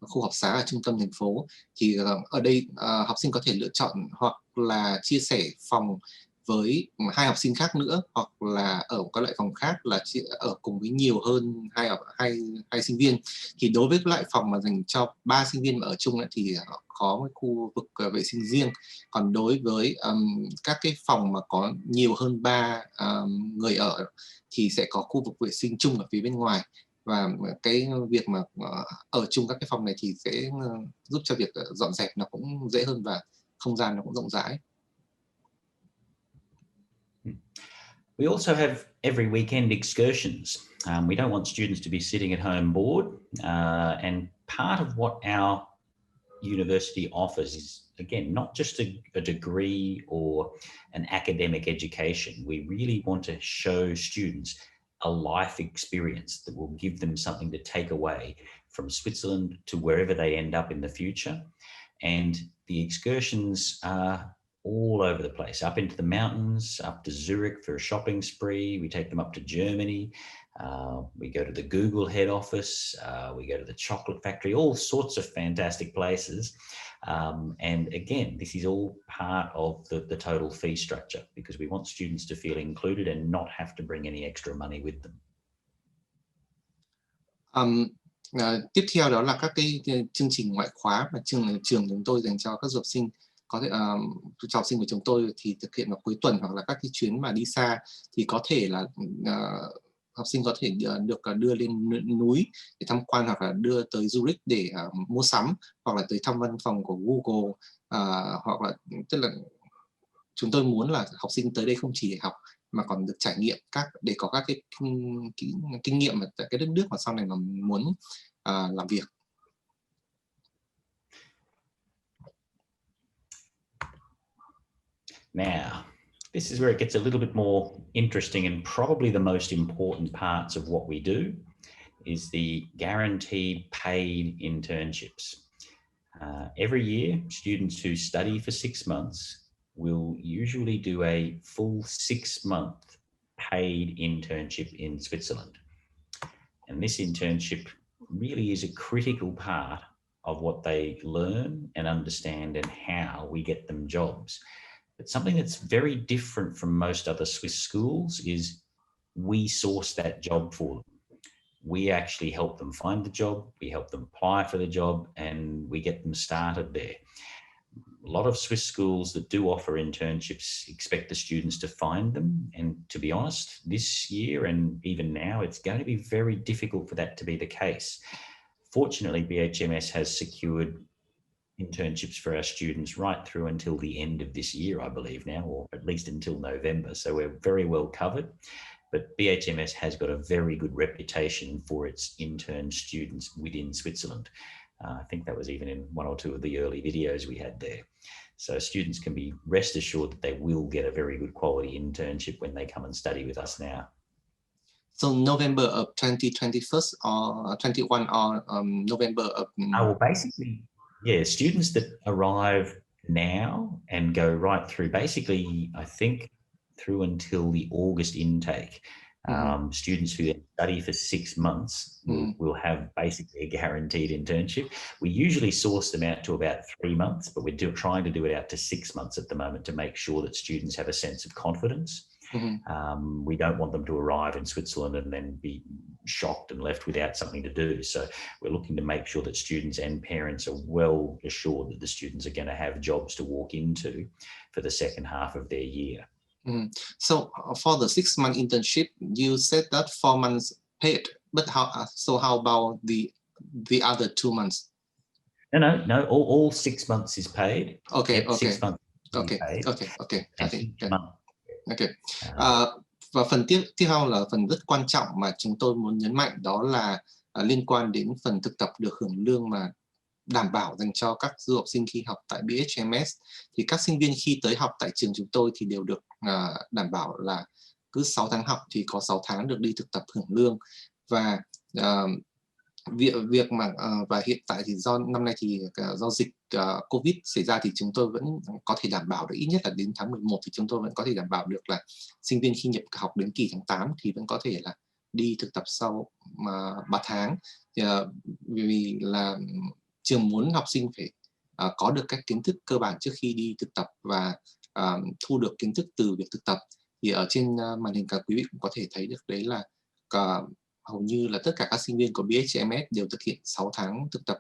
khu học xá ở trung tâm thành phố. Thì ở đây học sinh có thể lựa chọn hoặc là chia sẻ phòng với 2 học sinh khác nữa, hoặc là ở các loại phòng khác là ở cùng với nhiều hơn hai sinh viên. Thì đối với loại phòng mà dành cho 3 sinh viên mà ở chung thì có một khu vực vệ sinh riêng. Còn đối với các cái phòng mà có nhiều hơn 3 người ở thì sẽ có khu vực vệ sinh chung ở phía bên ngoài. Và cái việc mà ở chung các cái phòng này thì sẽ giúp cho việc dọn dẹp nó cũng dễ hơn và không gian nó cũng rộng rãi. We also have every weekend excursions. We don't want students to be sitting at home bored. And part of what our university offers is, again, not just a degree or an academic education. We really want to show students a life experience that will give them something to take away from Switzerland to wherever they end up in the future. And the excursions are all over the place, up into the mountains, up to Zurich for a shopping spree. We take them up to Germany. We go to the Google head office. We go to the chocolate factory, all sorts of fantastic places. And again, this is all part of the total fee structure because we want students to feel included and not have to bring any extra money with them. Tiếp theo đó là các cái chương trình ngoại khóa mà trường chúng tôi dành cho các du học sinh. Có thể cho học sinh của chúng tôi thì thực hiện vào cuối tuần hoặc là các cái chuyến mà đi xa thì có thể là học sinh có thể được đưa lên núi để tham quan hoặc là đưa tới Zurich để mua sắm hoặc là tới thăm văn phòng của Google, hoặc là tức là chúng tôi muốn là học sinh tới đây không chỉ để học mà còn được trải nghiệm để có các cái kinh nghiệm tại cái đất nước mà sau này mà muốn làm việc. Now, this is where it gets a little bit more interesting, and probably the most important parts of what we do is the guaranteed paid internships. Every year, students who study for 6 months will usually do a full 6-month paid internship in Switzerland. And this internship really is a critical part of what they learn and understand and how we get them jobs. But something that's very different from most other Swiss schools is we source that job for them. We actually help them find the job, we help them apply for the job, and we get them started there. A lot of Swiss schools that do offer internships expect the students to find them. And to be honest, this year and even now, it's going to be very difficult for that to be the case. Fortunately, B.H.M.S. has secured internships for our students right through until the end of this year, I believe now, or at least until November. So we're very well covered. But B.H.M.S. has got a very good reputation for its intern students within Switzerland. I think that was even in 1 or 2 of the early videos we had there. So students can be rest assured that they will get a very good quality internship when they come and study with us now. So November of 2021 or 21 or November of... Well, basically, yeah, students that arrive now and go right through, basically, I think, through until the August intake. Students who study for 6 months will have basically a guaranteed internship. We usually source them out to about 3 months, but we're trying to do it out to 6 months at the moment to make sure that students have a sense of confidence. We don't want them to arrive in Switzerland and then be shocked and left without something to do. So we're looking to make sure that students and parents are well assured that the students are going to have jobs to walk into for the second half of their year. So for the 6-month internship, you said that 4 months paid, but how about the other 2 months? No. All 6 months is paid. Okay. 6 months. Và phần tiếp theo là phần rất quan trọng mà chúng tôi muốn nhấn mạnh, đó là liên quan đến phần thực tập được hưởng lương mà đảm bảo dành cho các du học sinh khi học tại B.H.M.S. Thì các sinh viên khi tới học tại trường chúng tôi thì đều được đảm bảo là cứ 6 tháng học thì có 6 tháng được đi thực tập hưởng lương. Và việc mà và hiện tại thì do năm nay thì do dịch Covid xảy ra thì chúng tôi vẫn có thể đảm bảo được ít nhất là đến tháng 11 thì chúng tôi vẫn có thể đảm bảo được là sinh viên khi nhập học đến kỳ tháng 8 thì vẫn có thể là đi thực tập sau 3 tháng. Vì là trường muốn học sinh phải có được các kiến thức cơ bản trước khi đi thực tập và thu được kiến thức từ việc thực tập. Thì ở trên màn hình quý vị cũng có thể thấy được đấy là hầu như là tất cả các sinh viên của B.H.M.S đều thực hiện 6 tháng thực tập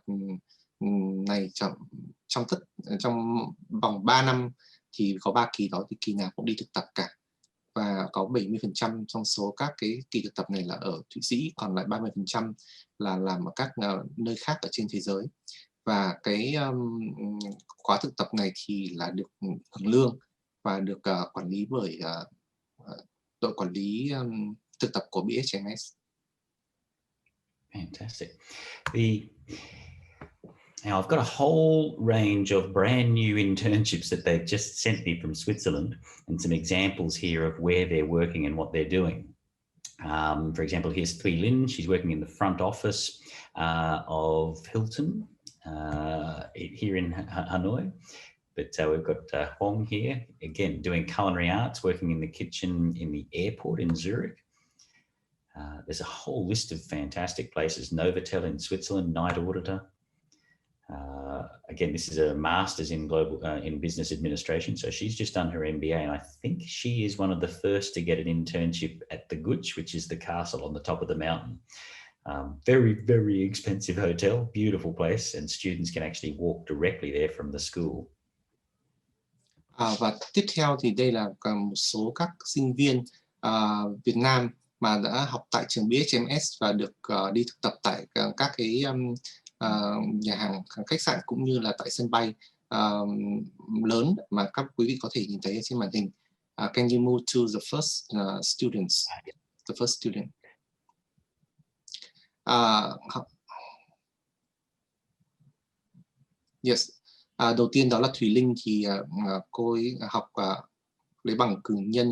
này trong vòng 3 năm thì có 3 kỳ đó thì kỳ nào cũng đi thực tập cả. Và có 70% trong số các cái kỳ thực tập này là ở Thụy Sĩ, còn lại 30% là làm ở các nơi khác ở trên thế giới. Và cái khóa thực tập này thì là được hưởng lương và được quản lý bởi đội quản lý thực tập của B.H.M.S. Fantastic. Now I've got a whole range of brand new internships that they've just sent me from Switzerland, and some examples here of where they're working and what they're doing. For example, here's Thuy Lin. She's working in the front office of Hilton here in Hanoi. But we've got Hong here, again, doing culinary arts, working in the kitchen in the airport in Zurich. There's a whole list of fantastic places. Novotel in Switzerland, night auditor. Again, this is a master's in in business administration. So she's just done her MBA, and I think she is one of the first to get an internship at the Gutsch, which is the castle on the top of the mountain. Very, very expensive hotel, beautiful place, and students can actually walk directly there from the school. Và tiếp theo thì đây là một số các sinh viên Việt Nam mà đã học tại trường B.H.M.S và được đi thực tập tại các cái nhà hàng, khách sạn cũng như là tại sân bay lớn mà các quý vị có thể nhìn thấy trên màn hình. Can you move to the first students? The first student. Yes. Đầu tiên đó là Thùy Linh, thì cô ấy học lấy bằng cử nhân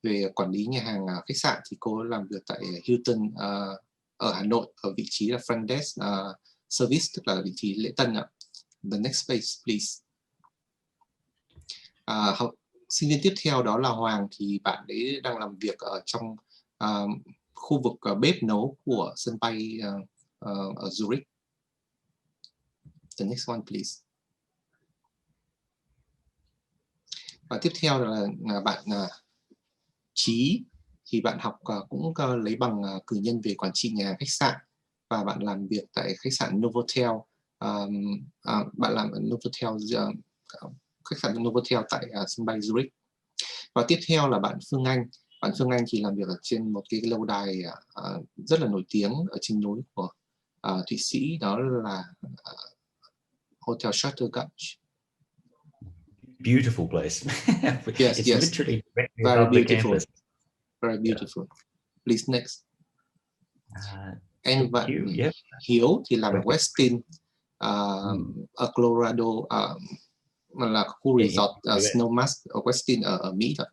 về quản lý nhà hàng khách sạn, thì cô ấy làm việc tại Hilton ở Hà Nội ở vị trí là front desk service, tức là vị trí lễ tân ạ. The next page please. Sinh viên tiếp theo đó là Hoàng, thì bạn ấy đang làm việc ở trong khu vực bếp nấu của sân bay ở Zurich. The next one please. Và tiếp theo là bạn Trí, thì bạn học cũng lấy bằng cử nhân về quản trị nhà hàng khách sạn và bạn làm việc tại khách sạn Novotel. Bạn làm ở Novotel, khách sạn Novotel tại sân bay Zurich. Và tiếp theo là bạn Phương Anh. Bạn Phương Anh thì làm việc ở trên một cái lâu đài rất là nổi tiếng ở trên núi của Thụy Sĩ, đó là Hotel Shuttergutsch. Beautiful place. Yes, It's yes. literally Very above the beautiful. campus. Very beautiful. Please next. And bạn Yep. Hiếu thì làm ở Westin ở Colorado, là khu resort Snowmass ở Westin ở Mỹ thôi.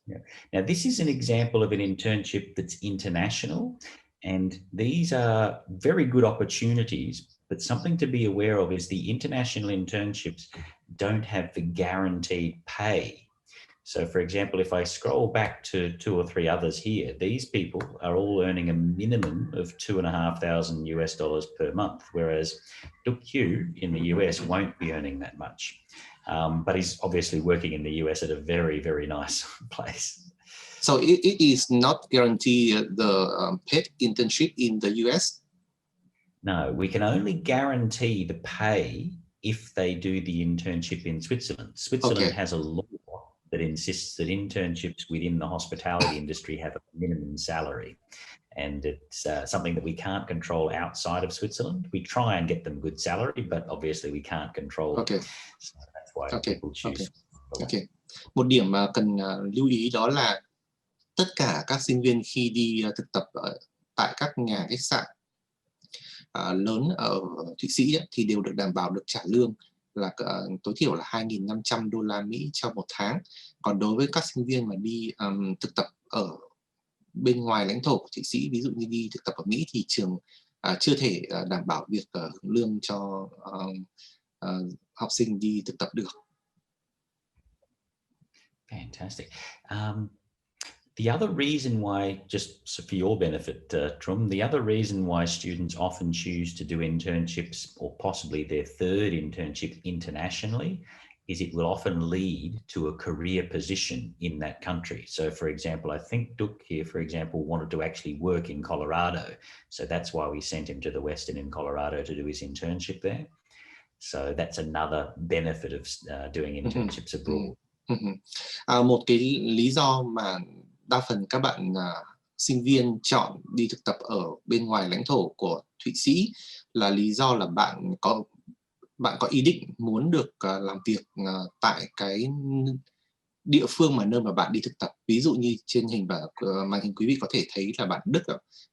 Yeah. Now, this is an example of an internship that's international, and these are very good opportunities. But something to be aware of is the international internships don't have the guaranteed pay. So, for example, if I scroll back to 2 or 3 others here, these people are all earning a minimum of $2,500 per month, whereas Duk Yu in the US won't be earning that much. But he's obviously working in the US at a very, very nice place. So it is not guaranteed the paid internship in the US? No, we can only guarantee the pay if they do the internship in Switzerland. Switzerland has a law that insists that internships within the hospitality industry have a minimum salary. And it's something that we can't control outside of Switzerland. We try and get them good salary, but obviously we can't control it. So that's why people choose. Một điểm mà cần lưu ý đó là tất cả các sinh viên khi đi thực tập tại các nhà khách sạn lớn ở Thụy Sĩ thì đều được đảm bảo được trả lương là tối thiểu là $2.500 trong một tháng. Còn đối với các sinh viên mà đi thực tập ở bên ngoài lãnh thổ của Thụy Sĩ, ví dụ như đi thực tập ở Mỹ, thì trường chưa thể đảm bảo việc hưởng lương cho học sinh đi thực tập được. Fantastic. The other reason why, just for your benefit, Trum, the other reason why students often choose to do internships, or possibly their third internship internationally, is it will often lead to a career position in that country. So for example, I think Duk here, for example, wanted to actually work in Colorado. So that's why we sent him to the Western in Colorado to do his internship there. So that's another benefit of doing internships abroad. Một cái lý do mà đa phần các bạn sinh viên chọn đi thực tập ở bên ngoài lãnh thổ của Thụy Sĩ là lý do là bạn có ý định muốn được làm việc tại cái địa phương mà nơi mà bạn đi thực tập. Ví dụ như trên hình và màn hình quý vị có thể thấy là bạn Đức,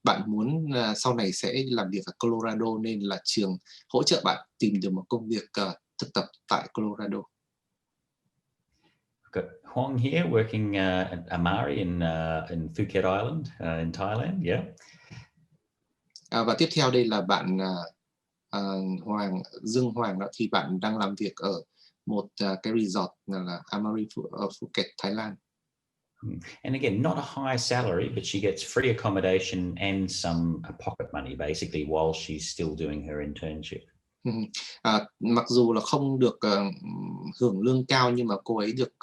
bạn muốn sau này sẽ làm việc ở Colorado nên là trường hỗ trợ bạn tìm được một công việc thực tập tại Colorado. Got Huang here working at Amari in Phuket Island in Thailand. Yeah. Và tiếp theo đây là bạn Dương Hoàng đó, thì bạn đang làm việc ở một cái resort là Amari ở Phuket, Thái Lan. And again, not a high salary, but she gets free accommodation and some pocket money basically while she's still doing her internship. Mặc dù là không được hưởng lương cao nhưng mà cô ấy được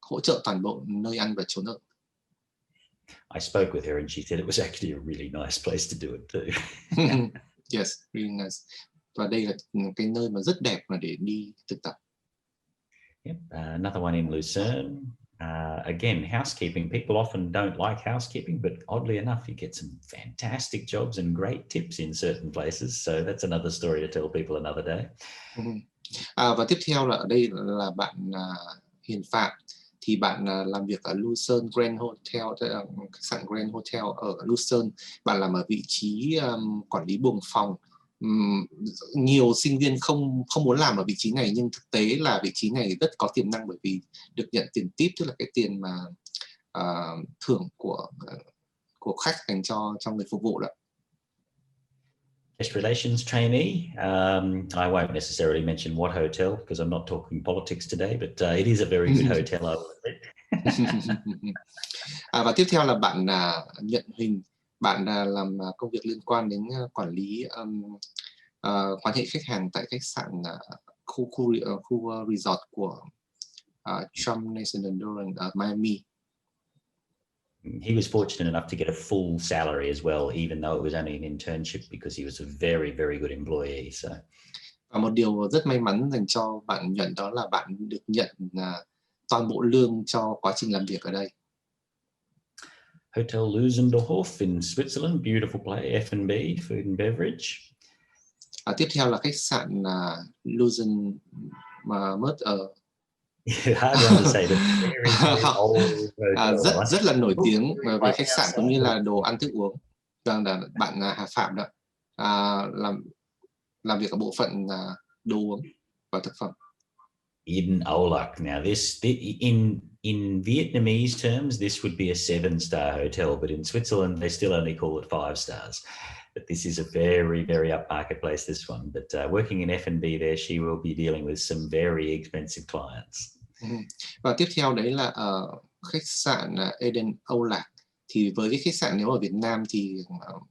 hỗ trợ toàn bộ nơi ăn và chỗ ở. I spoke with her and she said it was actually a really nice place to do it too. Yes, really nice. Và đây là cái nơi mà rất đẹp mà để đi thực tập. Yep. Another one in Lucerne. Again, housekeeping. People often don't like housekeeping, but oddly enough, you get some fantastic jobs and great tips in certain places. So that's another story to tell people another day. Và tiếp theo là ở đây là bạn Hiền Phạm. Thì bạn làm việc ở Lucerne Grand Hotel, khách sạn Grand Hotel ở Lucerne. Bạn làm ở vị trí quản lý buồng phòng. Nhiều sinh viên không muốn làm ở vị trí này, nhưng thực tế là vị trí này rất có tiềm năng bởi vì được nhận tiền tip, tức là cái tiền mà thưởng của khách dành cho người phục vụ đó. Guest relations trainee. I won't necessarily mention what hotel because I'm not talking politics today, but it is a very good hotel, I will admit. Và tiếp theo là bạn nhận hình. Bạn làm công việc liên quan đến quản lý quan hệ khách hàng tại khách sạn khu resort của Trump National Endurance ở Miami. He was fortunate enough to get a full salary as well, even though it was only an internship, because he was a very, very good employee. So. Và một điều rất may mắn dành cho bạn nhận đó là bạn được nhận toàn bộ lương cho quá trình làm việc ở đây. Hotel Lusendorf in Switzerland, beautiful place, F&B, food and beverage. Tiếp theo là khách sạn Lusendorf ở rất là nổi tiếng về khách sạn cũng như là đồ ăn thức uống. Là bạn Hà Phạm đó làm việc ở bộ phận đồ uống và thực phẩm. In Olac. Now this in Vietnamese terms, this would be a 7-star hotel, but in Switzerland they still only call it 5 stars. But this is a very, very upmarket place, this one. But working in F&B there, she will be dealing with some very expensive clients. Và tiếp theo đấy là ở khách sạn Eden Âu Lạc. Thì với cái khách sạn nếu ở Việt Nam thì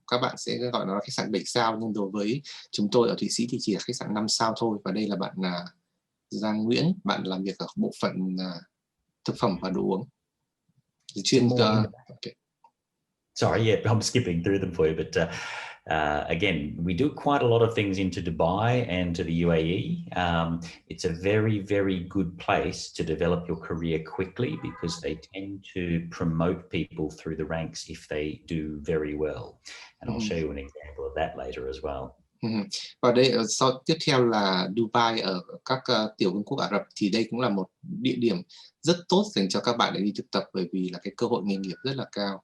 các bạn sẽ gọi nó là khách sạn 7 sao, nhưng đối với chúng tôi ở Thụy Sĩ thì chỉ là khách sạn 5 sao thôi. Và đây là bạn Giang Nguyễn, bạn làm việc ở bộ phận thực phẩm và đồ uống. Chuyên okay. Sorry, yeah, I'm skipping through them for you, but again, we do quite a lot of things into Dubai and to the UAE. It's a very, very good place to develop your career quickly because they tend to promote people through the ranks if they do very well. And I'll show you an example of that later as well. Và đây tiếp theo là Dubai ở các tiểu vương quốc Ả Rập, thì đây cũng là một địa điểm rất tốt dành cho các bạn để đi thực tập bởi vì là cái cơ hội nghề nghiệp rất là cao.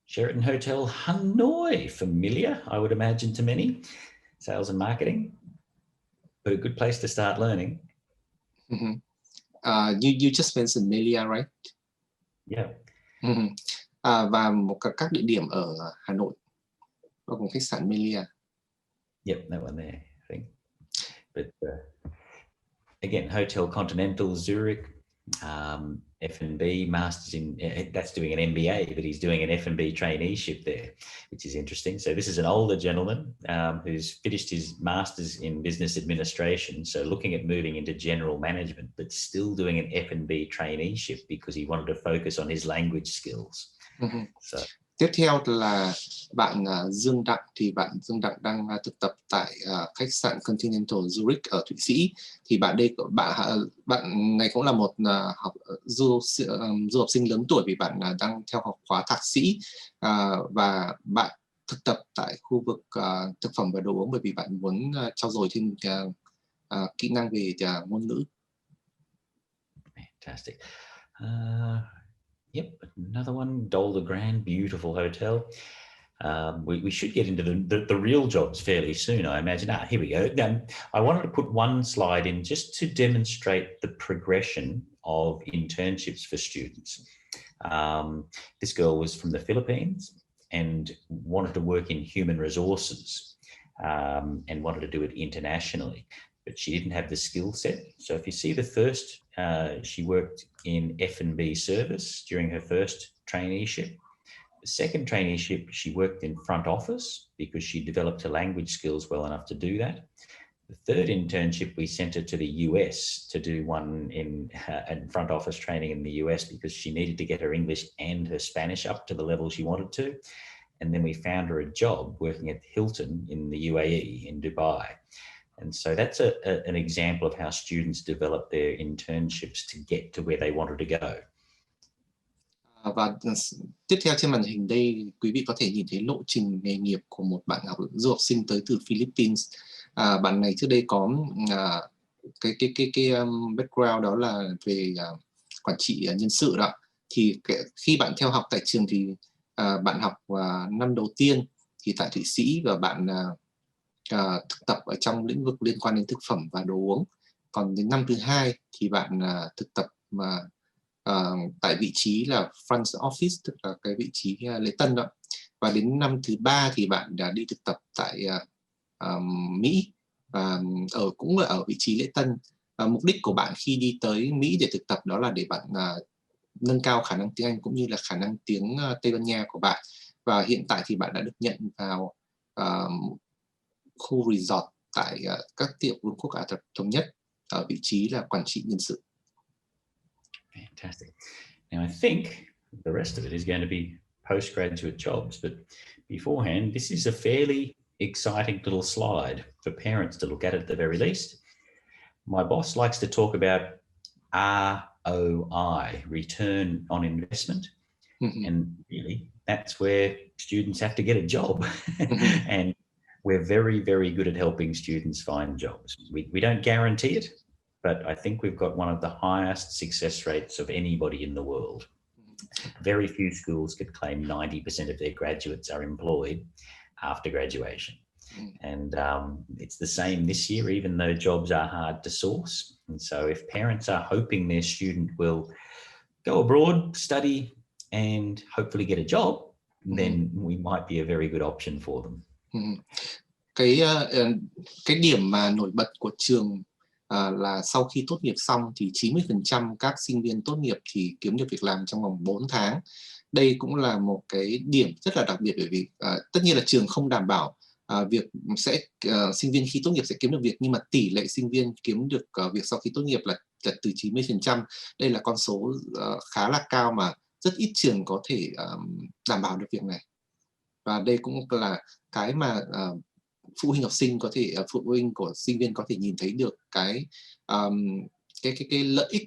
Sheraton Hotel Hanoi, familiar, I would imagine to many. Sales and marketing, but a good place to start learning. You just mentioned Melia, right? Yeah. và các địa điểm ở Hà Nội, bao gồm khách sạn Melia. Yep, that one there, I think. But again, Hotel Continental Zurich, F&B masters in, that's doing an MBA, but he's doing an F&B traineeship there, which is interesting. So this is an older gentleman who's finished his master's in business administration, so looking at moving into general management, but still doing an F&B traineeship because he wanted to focus on his language skills. So. Tiếp theo là bạn Dương Đặng, thì bạn Dương Đặng đang thực tập tại khách sạn Continental Zurich ở Thụy Sĩ. Thì bạn này cũng là một du học sinh lớn tuổi, vì bạn đang theo học khóa thạc sĩ và bạn thực tập tại khu vực thực phẩm và đồ uống, bởi vì bạn muốn trau dồi thêm kỹ năng về ngôn ngữ. Fantastic. Yep, another one, Dolder Grand, beautiful hotel. We should get into the real jobs fairly soon, I imagine. Here we go. I wanted to put one slide in just to demonstrate the progression of internships for students. This girl was from the Philippines and wanted to work in human resources and wanted to do it internationally, but she didn't have the skill set. So if you see the first, she worked in F&B service during her first traineeship. The second traineeship, she worked in front office because she developed her language skills well enough to do that. The third internship, we sent her to the US to do one in front office training in the US because she needed to get her English and her Spanish up to the level she wanted to. And then we found her a job working at Hilton in the UAE, in Dubai. And so that's an example of how students develop their internships to get to where they wanted to go. Và tiếp theo trên màn hình đây, quý vị có thể nhìn thấy lộ trình nghề nghiệp của một bạn du học sinh tới từ Philippines. Bạn này trước đây có cái background đó là về quản trị nhân sự đó. Thì khi bạn theo học tại trường thì bạn học năm đầu tiên thì tại Thụy Sĩ, và bạn thực tập ở trong lĩnh vực liên quan đến thực phẩm và đồ uống. Còn đến năm thứ hai thì bạn thực tập tại vị trí là front office, tức là cái vị trí lễ tân đó. Và đến năm thứ ba thì bạn đã đi thực tập tại Mỹ, và cũng ở vị trí lễ tân. Mục đích của bạn khi đi tới Mỹ để thực tập đó là để bạn nâng cao khả năng tiếng Anh cũng như là khả năng tiếng Tây Ban Nha của bạn. Và hiện tại thì bạn đã được nhận vào khu resort tại các tiểu vương quốc Ả Rập Thống Nhất ở vị trí là quản trị nhân sự. Fantastic. Now I think the rest of it is going to be postgraduate jobs, but beforehand, this is a fairly exciting little slide for parents to look at the very least. My boss likes to talk about ROI, return on investment, and really that's where students have to get a job. And we're very, very good at helping students find jobs. We don't guarantee it, but I think we've got one of the highest success rates of anybody in the world. Very few schools could claim 90% of their graduates are employed after graduation. And it's the same this year, even though jobs are hard to source. And so if parents are hoping their student will go abroad, study, and hopefully get a job, then we might be a very good option for them. Cái điểm mà nổi bật của trường là sau khi tốt nghiệp xong thì 90% các sinh viên tốt nghiệp thì kiếm được việc làm trong vòng 4 tháng. Đây cũng là một cái điểm rất là đặc biệt, bởi vì tất nhiên là trường không đảm bảo việc sinh viên khi tốt nghiệp sẽ kiếm được việc, nhưng mà tỷ lệ sinh viên kiếm được việc sau khi tốt nghiệp là từ 90%. Đây là con số khá là cao mà rất ít trường có thể đảm bảo được việc này. Và đây cũng là cái mà phụ huynh học sinh có thể, phụ huynh của sinh viên có thể nhìn thấy được cái lợi ích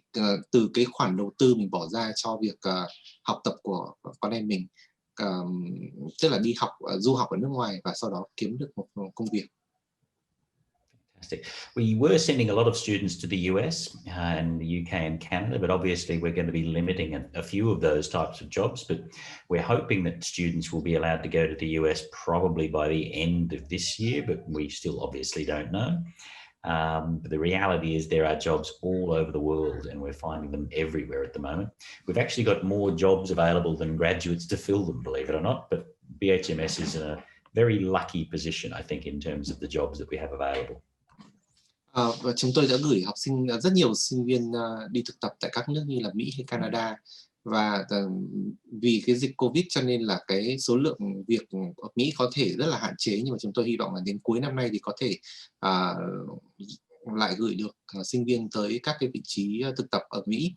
từ cái khoản đầu tư mình bỏ ra cho việc học tập của con em mình, tức là đi du học ở nước ngoài và sau đó kiếm được một công việc. We were sending a lot of students to the US and the UK and Canada, but obviously we're going to be limiting a few of those types of jobs, but we're hoping that students will be allowed to go to the US probably by the end of this year, but we still obviously don't know. But the reality is there are jobs all over the world, and we're finding them everywhere at the moment. We've actually got more jobs available than graduates to fill them, believe it or not, but BHMS is in a very lucky position, I think, in terms of the jobs that we have available. Và chúng tôi đã gửi học sinh, rất nhiều sinh viên đi thực tập tại các nước như là Mỹ hay Canada, và vì cái dịch Covid cho nên là cái số lượng việc ở Mỹ có thể rất là hạn chế, nhưng mà chúng tôi hy vọng là đến cuối năm nay thì có thể lại gửi được sinh viên tới các cái vị trí thực tập ở Mỹ.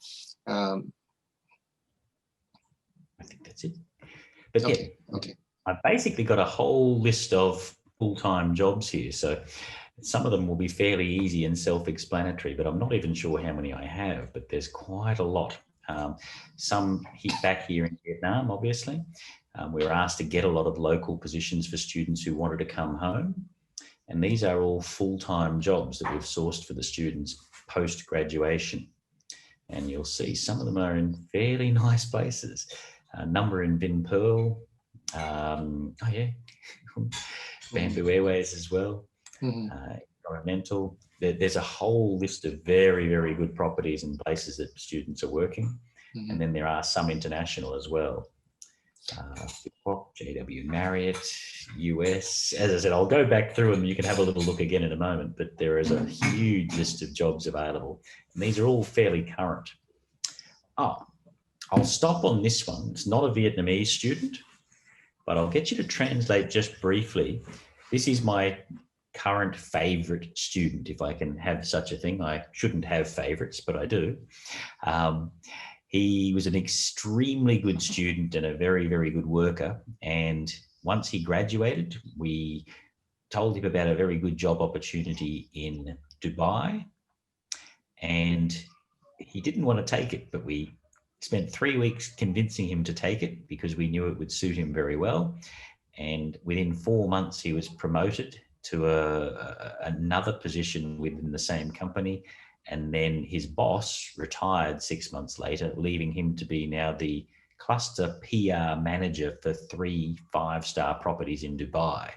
I think that's it. But yeah, I've basically got a whole list of full-time jobs here, so some of them will be fairly easy and self-explanatory, but I'm not even sure how many I have, but there's quite a lot. Some back here in Vietnam, obviously. We were asked to get a lot of local positions for students who wanted to come home. And these are all full-time jobs that we've sourced for the students post-graduation. And you'll see some of them are in fairly nice places. A number in Vin Pearl. Bamboo Airways as well. Environmental. There's a whole list of very, very good properties and places that students are working. And then there are some international as well. JW Marriott, US. As I said, I'll go back through them. You can have a little look again in a moment, but there is a huge list of jobs available. And these are all fairly current. I'll stop on this one. It's not a Vietnamese student, but I'll get you to translate just briefly. This is my current favorite student, if I can have such a thing. I shouldn't have favorites, but I do. He was an extremely good student and a very, very good worker. And once he graduated, we told him about a very good job opportunity in Dubai. And he didn't want to take it, but we spent 3 weeks convincing him to take it because we knew it would suit him very well. And within 4 months, he was promoted to another position within the same company. And then his boss retired 6 months later, leaving him to be now the cluster PR manager for 3 5-star properties in Dubai,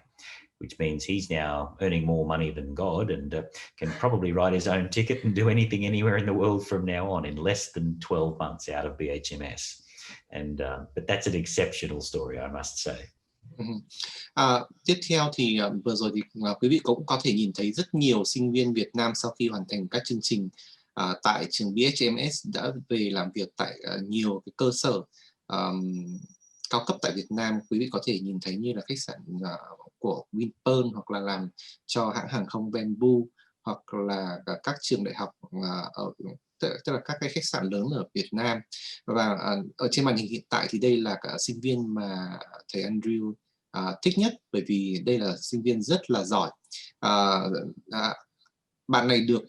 which means he's now earning more money than God and can probably write his own ticket and do anything anywhere in the world from now on in less than 12 months out of BHMS. And but that's an exceptional story, I must say. Tiếp theo thì vừa rồi thì quý vị cũng có thể nhìn thấy rất nhiều sinh viên Việt Nam sau khi hoàn thành các chương trình tại trường B.H.M.S đã về làm việc tại nhiều cái cơ sở cao cấp tại Việt Nam. Quý vị có thể nhìn thấy như là khách sạn của Vinpearl, hoặc là làm cho hãng hàng không Bamboo, hoặc là các trường đại học tức là các cái khách sạn lớn ở Việt Nam. Và ở trên màn hình hiện tại thì đây là cả sinh viên mà thầy Andrew thích nhất, bởi vì đây là sinh viên rất là giỏi. Bạn này được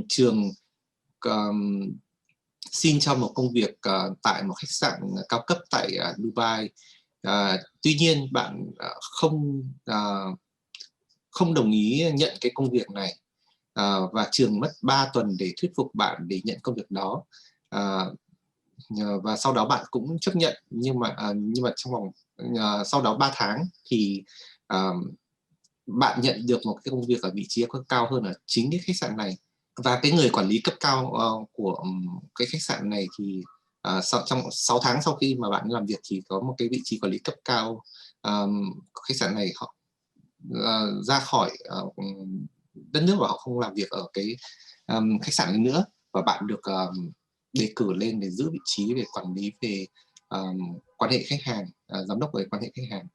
trường xin cho một công việc tại một khách sạn cao cấp tại Dubai. Tuy nhiên bạn không đồng ý nhận cái công việc này, và trường mất 3 tuần để thuyết phục bạn để nhận công việc đó. Và sau đó bạn cũng chấp nhận, nhưng mà trong vòng sau đó 3 tháng thì bạn nhận được một cái công việc ở vị trí cao hơn ở chính cái khách sạn này. Và cái người quản lý cấp cao của cái khách sạn này thì trong 6 tháng sau khi mà bạn làm việc thì có một cái vị trí quản lý cấp cao khách sạn này họ ra khỏi đất nước và họ không làm việc ở cái khách sạn này nữa, và bạn được đề cử lên để giữ vị trí về quản lý về quan hệ khách hàng, giám đốc về quan hệ khách hàng.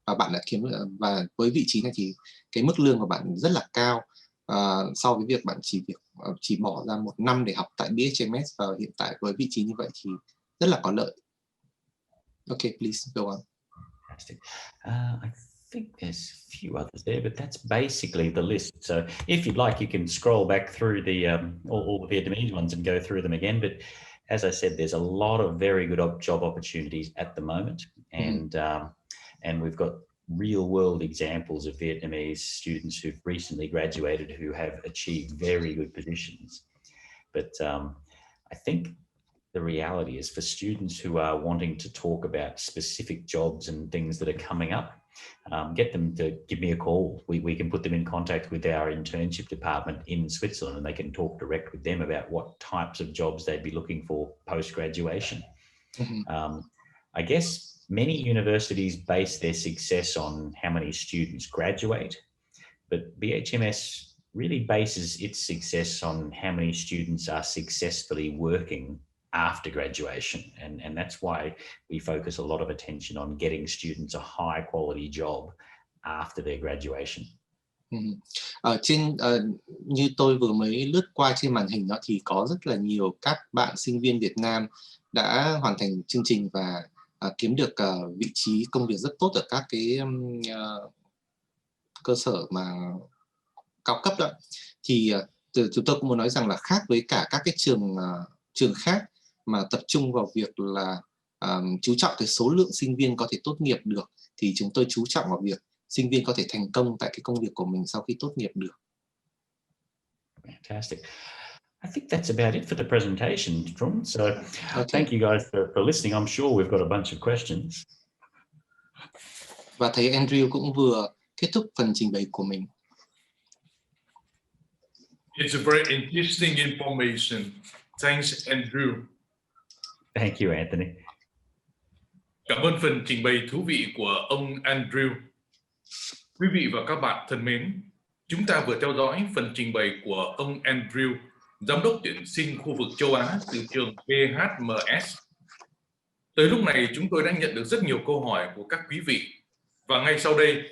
Và bạn đã và với vị trí này thì cái mức lương của bạn rất là cao so với việc bạn chỉ bỏ ra 1 năm để học tại B.H.M.S, và hiện tại với vị trí như vậy thì rất là có lợi. Okay, please go on. I think there's a few others there, but that's basically the list. So if you'd like, you can scroll back through the all the Vietnamese ones and go through them again. But as I said, there's a lot of very good job opportunities at the moment, and we've got real-world examples of Vietnamese students who've recently graduated who have achieved very good positions. But I think the reality is for students who are wanting to talk about specific jobs and things that are coming up, get them to give me a call. We can put them in contact with our internship department in Switzerland, and they can talk direct with them about what types of jobs they'd be looking for post-graduation. I guess many universities base their success on how many students graduate, but BHMS really bases its success on how many students are successfully working after graduation. And that's why we focus a lot of attention on getting students a high quality job after their graduation. Như tôi vừa mới lướt qua trên màn hình đó, thì có rất là nhiều các bạn sinh viên Việt Nam đã hoàn thành chương trình và kiếm được vị trí công việc rất tốt ở các cái cơ sở mà cao cấp đó. Thì chúng tôi cũng muốn nói rằng là khác với cả các cái trường khác mà tập trung vào việc là chú trọng tới số lượng sinh viên có thể tốt nghiệp được, thì chúng tôi chú trọng vào việc sinh viên có thể thành công tại cái công việc của mình sau khi tốt nghiệp được. Fantastic. I think that's about it for the presentation, Trung. So thank you guys for listening. I'm sure we've got a bunch of questions. Và thầy Andrew cũng vừa kết thúc phần trình bày của mình. It's a very interesting information. Thanks, Andrew. Thank you, Anthony. Cảm ơn phần trình bày thú vị của ông Andrew. Quý vị và các bạn thân mến, chúng ta vừa theo dõi phần trình bày của ông Andrew, Giám đốc tuyển sinh khu vực châu Á từ trường B.H.M.S. Tới lúc này chúng tôi đã nhận được rất nhiều câu hỏi của các quý vị. Và ngay sau đây,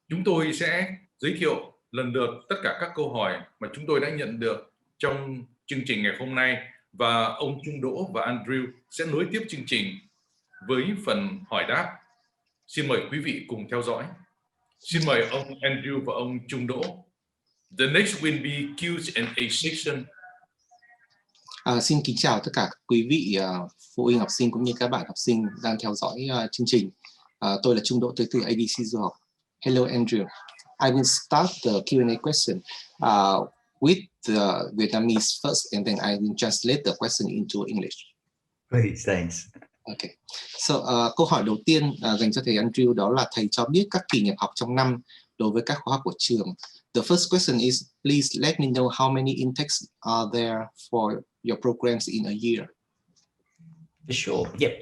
chúng tôi sẽ giới thiệu lần lượt tất cả các câu hỏi mà chúng tôi đã nhận được trong chương trình ngày hôm nay. Và ông Trung Đỗ và Andrew sẽ nối tiếp chương trình với phần hỏi đáp. Xin mời quý vị cùng theo dõi. Xin mời ông Andrew và ông Trung Đỗ. The next will be Q&A section. Xin kính chào tất cả các quý vị phụ huynh học sinh cũng như các bạn học sinh đang theo dõi chương trình. Tôi là Trung Đỗ tới từ ABC Du học. Hello Andrew. I will start the Q&A question with the Vietnamese first, and then I will translate the question into English. Please, thanks. Okay. So, câu hỏi đầu tiên dành cho thầy Andrew đó là thầy cho biết các kỳ nhập học trong năm đối với các khóa học của trường. The first question is, please let me know how many intakes are there for your programs in a year. For sure. Yep.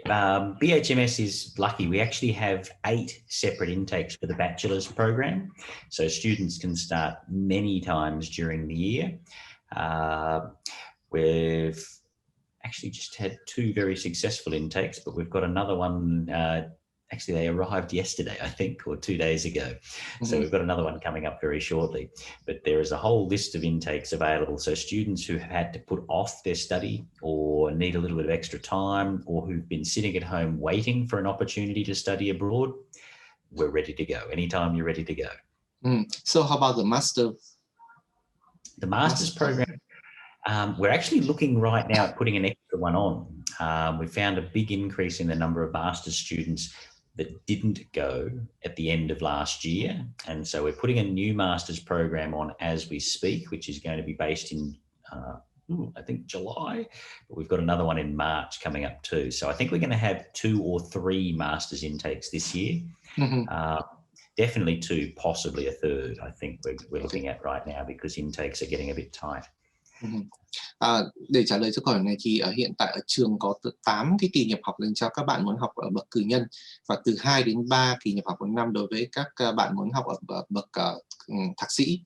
BHMS is lucky. We actually have 8 separate intakes for the bachelor's program. So students can start many times during the year. We've actually just had 2 very successful intakes, but we've got another one. Actually, they arrived yesterday, I think, or 2 days ago. So we've got another one coming up very shortly. But there is a whole list of intakes available. So students who have had to put off their study or need a little bit of extra time, or who've been sitting at home waiting for an opportunity to study abroad, we're ready to go. Anytime you're ready to go. So how about the master? The master's program, we're actually looking right now at putting an extra one on. We found a big increase in the number of master's students that didn't go at the end of last year. And so we're putting a new master's program on as we speak, which is going to be based in, I think July, but we've got another one in March coming up too. So I think we're going to have 2 or 3 master's intakes this year. Definitely 2, possibly a third, I think we're looking at right now, because intakes are getting a bit tight. Để trả lời cho câu hỏi này thì hiện tại ở trường có 8 cái kỳ nhập học dành cho các bạn muốn học ở bậc cử nhân, và từ 2 đến 3 kỳ nhập học một năm đối với các bạn muốn học ở bậc thạc sĩ.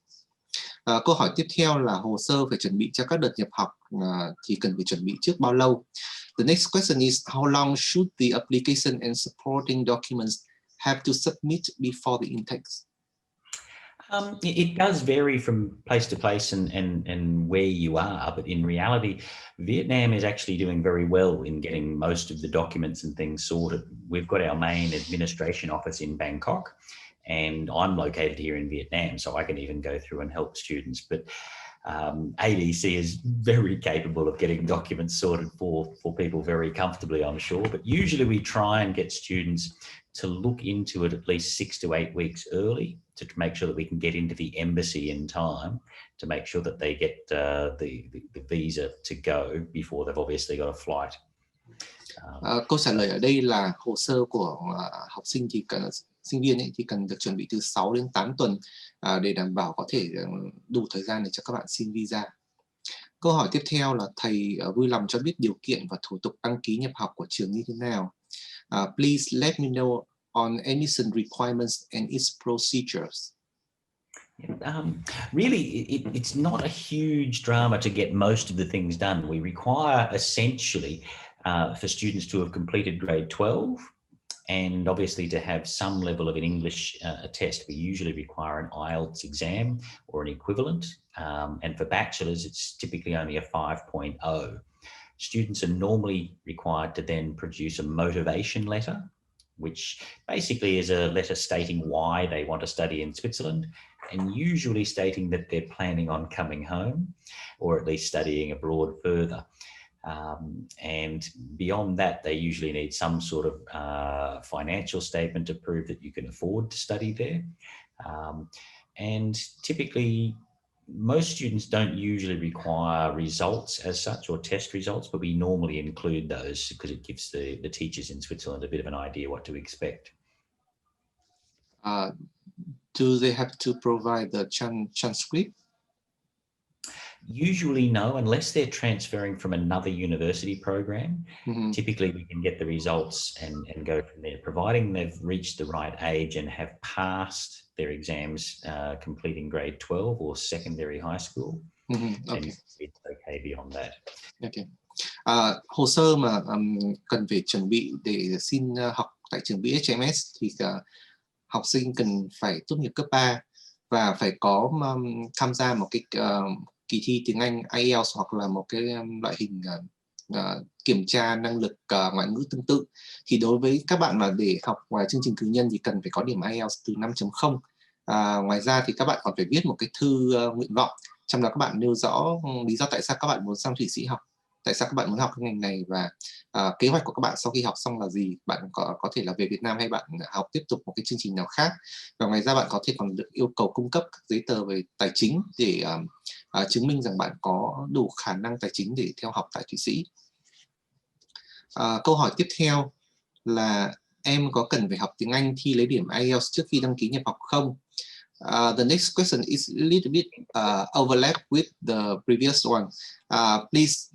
Câu hỏi tiếp theo là hồ sơ phải chuẩn bị cho các đợt nhập học thì cần phải chuẩn bị trước bao lâu? The next question is, how long should the application and supporting documents have to submit before the intakes? It does vary from place to place and where you are, but in reality, Vietnam is actually doing very well in getting most of the documents and things sorted. We've got our main administration office in Bangkok, and I'm located here in Vietnam, so I can even go through and help students. But ABC is very capable of getting documents sorted for people very comfortably, I'm sure. But usually we try and get students to look into it at least 6 to 8 weeks early to make sure that we can get into the embassy in time to make sure that they get the visa to go before they've obviously got a flight. Câu trả lời ở đây là hồ sơ của học sinh thì sinh viên thì cần được chuẩn bị từ 6 đến 8 tuần để đảm bảo có thể đủ thời gian để cho các bạn xin visa. Câu hỏi tiếp theo là thầy vui lòng cho biết điều kiện và thủ tục đăng ký nhập học của trường như thế nào. Please let me know on admission requirements and its procedures. Really, it's not a huge drama to get most of the things done. We require essentially for students to have completed grade 12 and obviously to have some level of an English test. We usually require an IELTS exam or an equivalent. And for bachelors, it's typically only a 5.0. Students are normally required to then produce a motivation letter, which basically is a letter stating why they want to study in Switzerland, and usually stating that they're planning on coming home or at least studying abroad further. And beyond that, they usually need some sort of financial statement to prove that you can afford to study there. And typically, most students don't usually require results as such or test results, but we normally include those because it gives the teachers in Switzerland a bit of an idea what to expect. Do they have to provide the transcript? Usually no, unless they're transferring from another university program. Typically we can get the results and go from there, providing they've reached the right age and have passed their exams completing grade 12 or secondary high school. Okay. It's okay beyond that. Okay. Hồ sơ mà cần phải chuẩn bị để xin học tại trường B.H.M.S thì học sinh cần phải tốt nghiệp cấp 3 và phải có tham gia một cái kỳ thi tiếng Anh IELTS hoặc là một cái loại hình kiểm tra năng lực ngoại ngữ tương tự. Thì đối với các bạn mà để học ngoài chương trình cử nhân thì cần phải có điểm IELTS từ 5.0. Ngoài ra thì các bạn còn phải viết một cái thư nguyện vọng, trong đó các bạn nêu rõ lý do tại sao các bạn muốn sang Thụy Sĩ học, tại sao các bạn muốn học cái ngành này và kế hoạch của các bạn sau khi học xong là gì. Bạn có thể là về Việt Nam hay bạn học tiếp tục một cái chương trình nào khác. Và ngoài ra bạn có thể còn được yêu cầu cung cấp các giấy tờ về tài chính để chứng minh rằng bạn có đủ khả năng tài chính để theo học tại Thụy Sĩ. Câu hỏi tiếp theo là em có cần phải học tiếng Anh thi lấy điểm IELTS trước khi đăng ký nhập học không? The next question is a little bit overlap with the previous one. Please,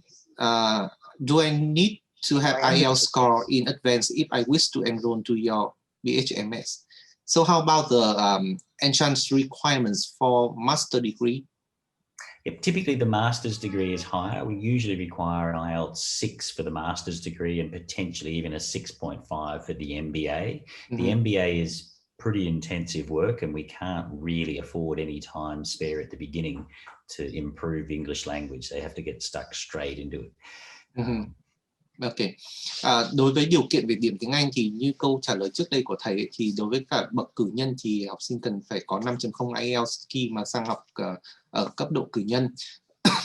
do I need to have IELTS score in advance if I wish to enroll to your B.H.M.S? So how about the entrance requirements for master degree? Typically the master's degree is higher. We usually require an IELTS 6 for the master's degree and potentially even a 6.5 for the MBA. The MBA is pretty intensive work and we can't really afford any time spare at the beginning to improve English language. They have to get stuck straight into it. Okay. Đối với điều kiện về điểm tiếng Anh thì như câu trả lời trước đây của thầy ấy, thì đối với cả bậc cử nhân thì học sinh cần phải có 5.0 IELTS khi mà sang học ở cấp độ cử nhân.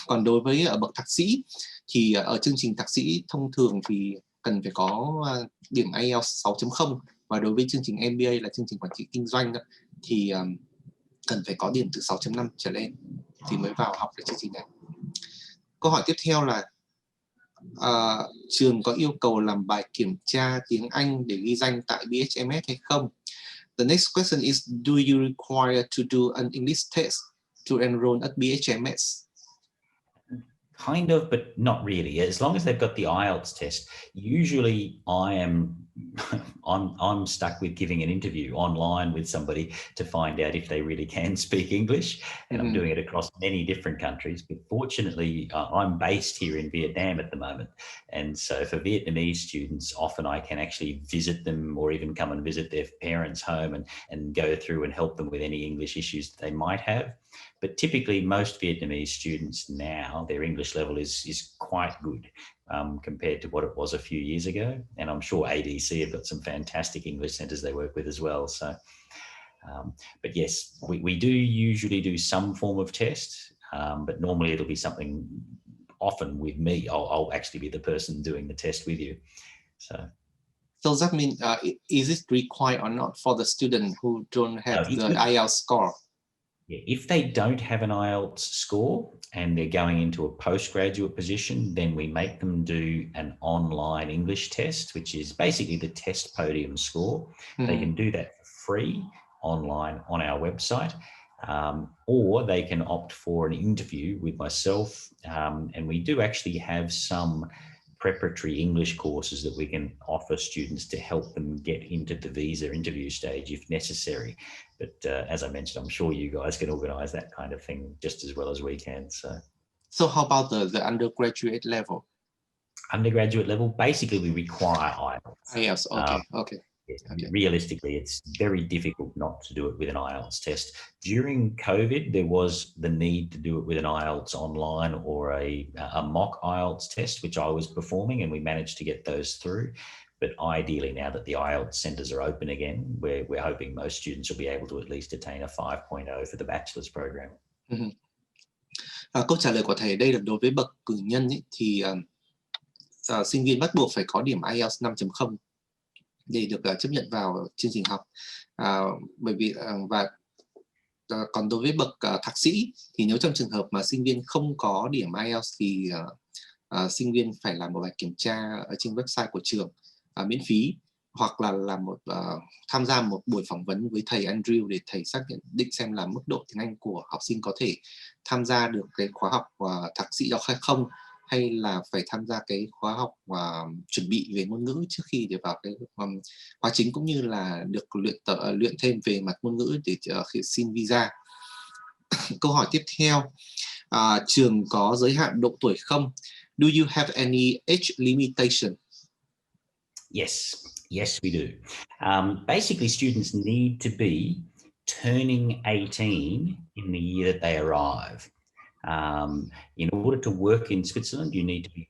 Còn đối với bậc thạc sĩ thì ở chương trình thạc sĩ thông thường thì cần phải có điểm IELTS 6.0 và đối với chương trình MBA là chương trình quản trị kinh doanh thì cần phải có điểm từ 6.5 trở lên thì mới vào học cái chương trình này. Câu hỏi tiếp theo là trường có yêu cầu làm bài kiểm tra tiếng Anh để ghi danh tại B.H.M.S hay không? The next question is, do you require to do an English test to enroll at B.H.M.S? Kind of, but not really. As long as they've got the IELTS test, usually I'm stuck with giving an interview online with somebody to find out if they really can speak English, and I'm doing it across many different countries. But fortunately, I'm based here in Vietnam at the moment, and so for Vietnamese students, often I can actually visit them or even come and visit their parents' home and go through and help them with any English issues that they might have. But typically, most Vietnamese students now, their English level is quite good compared to what it was a few years ago. And I'm sure ADC have got some fantastic English centres they work with as well. So, but yes, we do usually do some form of test, but normally it'll be something, often with me, I'll actually be the person doing the test with you. So does that mean, is it required or not for the student who don't have the IELTS score? If they don't have an IELTS score and they're going into a postgraduate position, then we make them do an online English test, which is basically the test podium score. They can do that for free online on our website, or they can opt for an interview with myself. And we do actually have some preparatory English courses that we can offer students to help them get into the visa interview stage if necessary. But as I mentioned, I'm sure you guys can organise that kind of thing just as well as we can. So how about the undergraduate level? Undergraduate level, basically we require IELTS. IELTS, okay. Realistically, it's very difficult not to do it with an IELTS test. During COVID, there was the need to do it with an IELTS online or a mock IELTS test, which I was performing, and we managed to get those through. But ideally, now that the IELTS centres are open again, we're hoping most students will be able to at least attain a 5.0 for the bachelor's program. Câu trả lời của thầy đây là đối với bậc cử nhân ấy, thì sinh viên bắt buộc phải có điểm IELTS 5.0 để được chấp nhận vào chương trình học. Bởi vì còn đối với bậc thạc sĩ thì nếu trong trường hợp mà sinh viên không có điểm IELTS thì sinh viên phải làm một bài kiểm tra ở trên website của trường miễn phí, hoặc là tham gia một buổi phỏng vấn với thầy Andrew để thầy xác định xem là mức độ tiếng Anh của học sinh có thể tham gia được cái khóa học thạc sĩ đó hay không, hay là phải tham gia cái khóa học chuẩn bị về ngôn ngữ trước khi để vào cái khóa chính, cũng như là được luyện thêm về mặt ngôn ngữ để xin visa. Câu hỏi tiếp theo, trường có giới hạn độ tuổi không? Do you have any age limitation? Yes, we do. Basically, students need to be turning 18 in the year that they arrive. In order to work in Switzerland, you need to be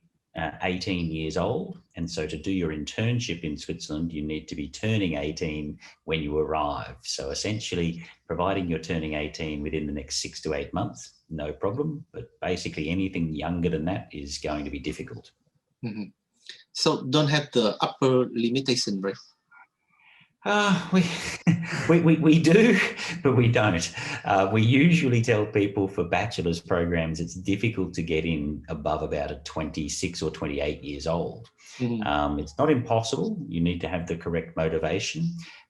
18 years old. And so to do your internship in Switzerland, you need to be turning 18 when you arrive. So essentially, providing you're turning 18 within the next 6 to 8 months, no problem. But basically anything younger than that is going to be difficult. So don't have the upper limitation, right? We do, but we don't. We usually tell people for bachelor's programs it's difficult to get in above about a 26 or 28 years old. It's not impossible. You need to have the correct motivation.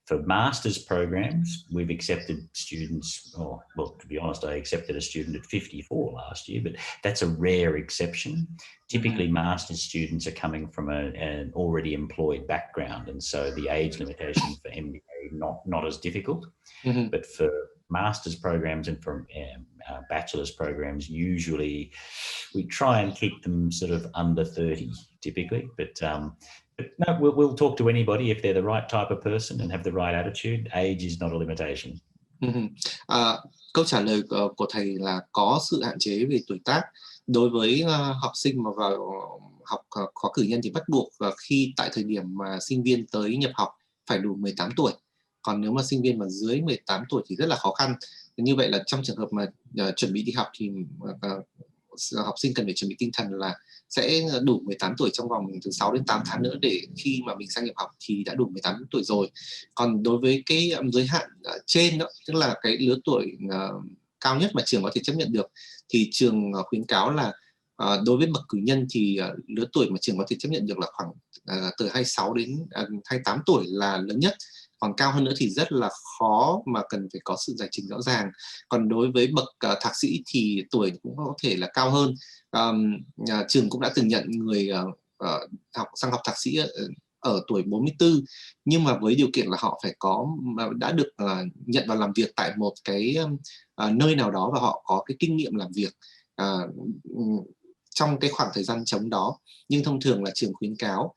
For master's programs, we've accepted students, well, to be honest, I accepted a student at 54 last year, but that's a rare exception. Typically, master's students are coming from an already employed background, and so the age limitation for MBA not as difficult. But for master's programs and for bachelor's programs, usually we try and keep them sort of under 30 typically, but no, we'll talk to anybody if they're the right type of person and have the right attitude. Age is not a limitation. Câu trả lời của thầy là có sự hạn chế về tuổi tác. Đối với học sinh mà vào học khóa cử nhân thì bắt buộc khi tại thời điểm mà sinh viên tới nhập học phải đủ 18 tuổi. Còn nếu mà sinh viên mà dưới 18 tuổi thì rất là khó khăn. Như vậy là trong trường hợp mà chuẩn bị đi học thì học sinh cần phải chuẩn bị tinh thần là sẽ đủ 18 tuổi trong vòng từ 6 đến 8 tháng nữa, để khi mà mình sang nhập học thì đã đủ 18 tuổi rồi. Còn đối với cái giới hạn trên đó, tức là cái lứa tuổi cao nhất mà trường có thể chấp nhận được, thì trường khuyến cáo là đối với bậc cử nhân thì lứa tuổi mà trường có thể chấp nhận được là khoảng từ 26 đến 28 tuổi là lớn nhất. Còn cao hơn nữa thì rất là khó, mà cần phải có sự giải trình rõ ràng. Còn đối với bậc thạc sĩ thì tuổi cũng có thể là cao hơn. Trường cũng đã từng nhận người sang học thạc sĩ ở tuổi 44, nhưng mà với điều kiện là họ phải đã được nhận vào làm việc tại một cái nơi nào đó và họ có cái kinh nghiệm làm việc trong cái khoảng thời gian trống đó. Nhưng thông thường là trường khuyến cáo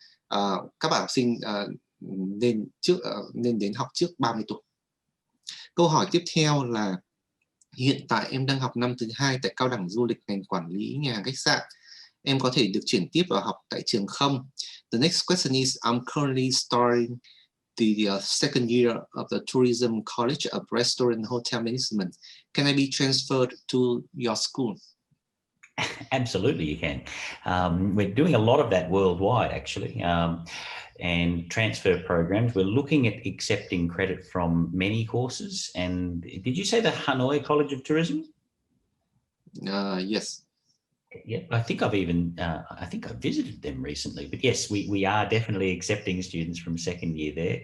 các bạn học sinh nên đến học trước 30 tuổi. Câu hỏi tiếp theo là hiện tại em đang học năm thứ 2 tại cao đẳng du lịch ngành quản lý nhà hàng khách sạn. Em có thể được chuyển tiếp vào học tại trường không? The next question is, I'm currently starting the second year of the Tourism College of Restaurant and Hotel Management. Can I be transferred to your school? Absolutely, you can. We're doing a lot of that worldwide, actually. and transfer programs. We're looking at accepting credit from many courses. And did you say the Hanoi College of Tourism? Yes. Yeah, I think I've visited them recently, but yes, we are definitely accepting students from second year there.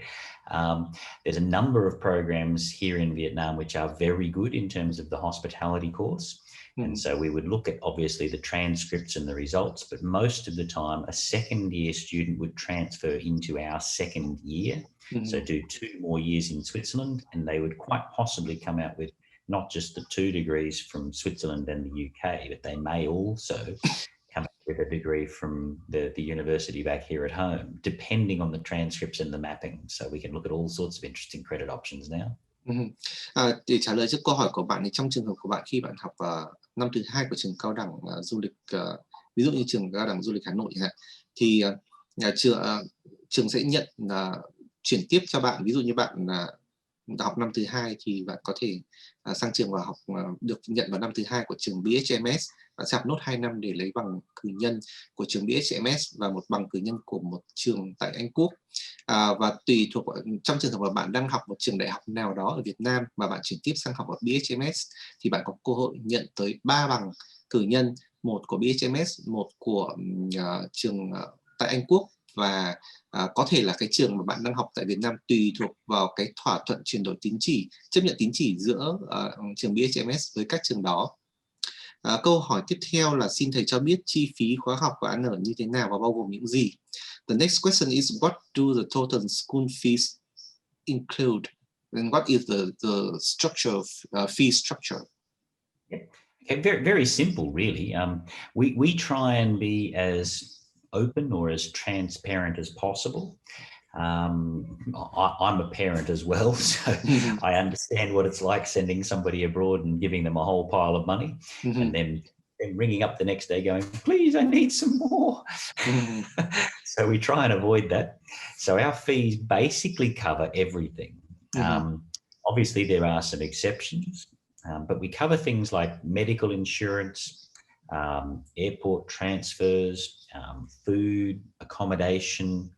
There's a number of programs here in Vietnam which are very good in terms of the hospitality course. And so we would look at obviously the transcripts and the results, but most of the time a second year student would transfer into our second year. So do 2 more years in Switzerland, and they would quite possibly come out with not just the 2 degrees from Switzerland and the UK, but they may also come up with a degree from the university back here at home, depending on the transcripts and the mapping. So we can look at all sorts of interesting credit options now. Để trả lời cho câu hỏi của bạn, thì trong trường hợp của bạn khi bạn học năm thứ 2 của trường cao đẳng du lịch, ví dụ như trường cao đẳng du lịch Hà Nội chẳng hạn, thì trường sẽ nhận chuyển tiếp cho bạn. Ví dụ như bạn học năm thứ 2 thì bạn có thể sang trường và học được nhận vào năm thứ 2 của trường B.H.M.S. Bạn sẽ học nốt 2 năm để lấy bằng cử nhân của trường B.H.M.S. và một bằng cử nhân của một trường tại Anh Quốc. Và tùy thuộc trong trường hợp mà bạn đang học một trường đại học nào đó ở Việt Nam mà bạn chuyển tiếp sang học ở B.H.M.S. thì bạn có cơ hội nhận tới 3 bằng cử nhân, một của B.H.M.S, một của trường tại Anh Quốc, và có thể là cái trường mà bạn đang học tại Việt Nam tùy thuộc vào cái thỏa thuận chuyển đổi tín chỉ, chấp nhận tín chỉ giữa trường B.H.M.S với các trường đó. Câu hỏi tiếp theo là xin thầy cho biết chi phí khóa học của AN như thế nào và bao gồm những gì? The next question is what do the total school fees include and what is the structure of fee structure? Okay, very, very simple really. We try and be as open or as transparent as possible. I'm a parent as well, so I understand what it's like sending somebody abroad and giving them a whole pile of money and then ringing up the next day going, please, I need some more. So we try and avoid that. So our fees basically cover everything. Obviously there are some exceptions, but we cover things like medical insurance, airport transfers, food, accommodation,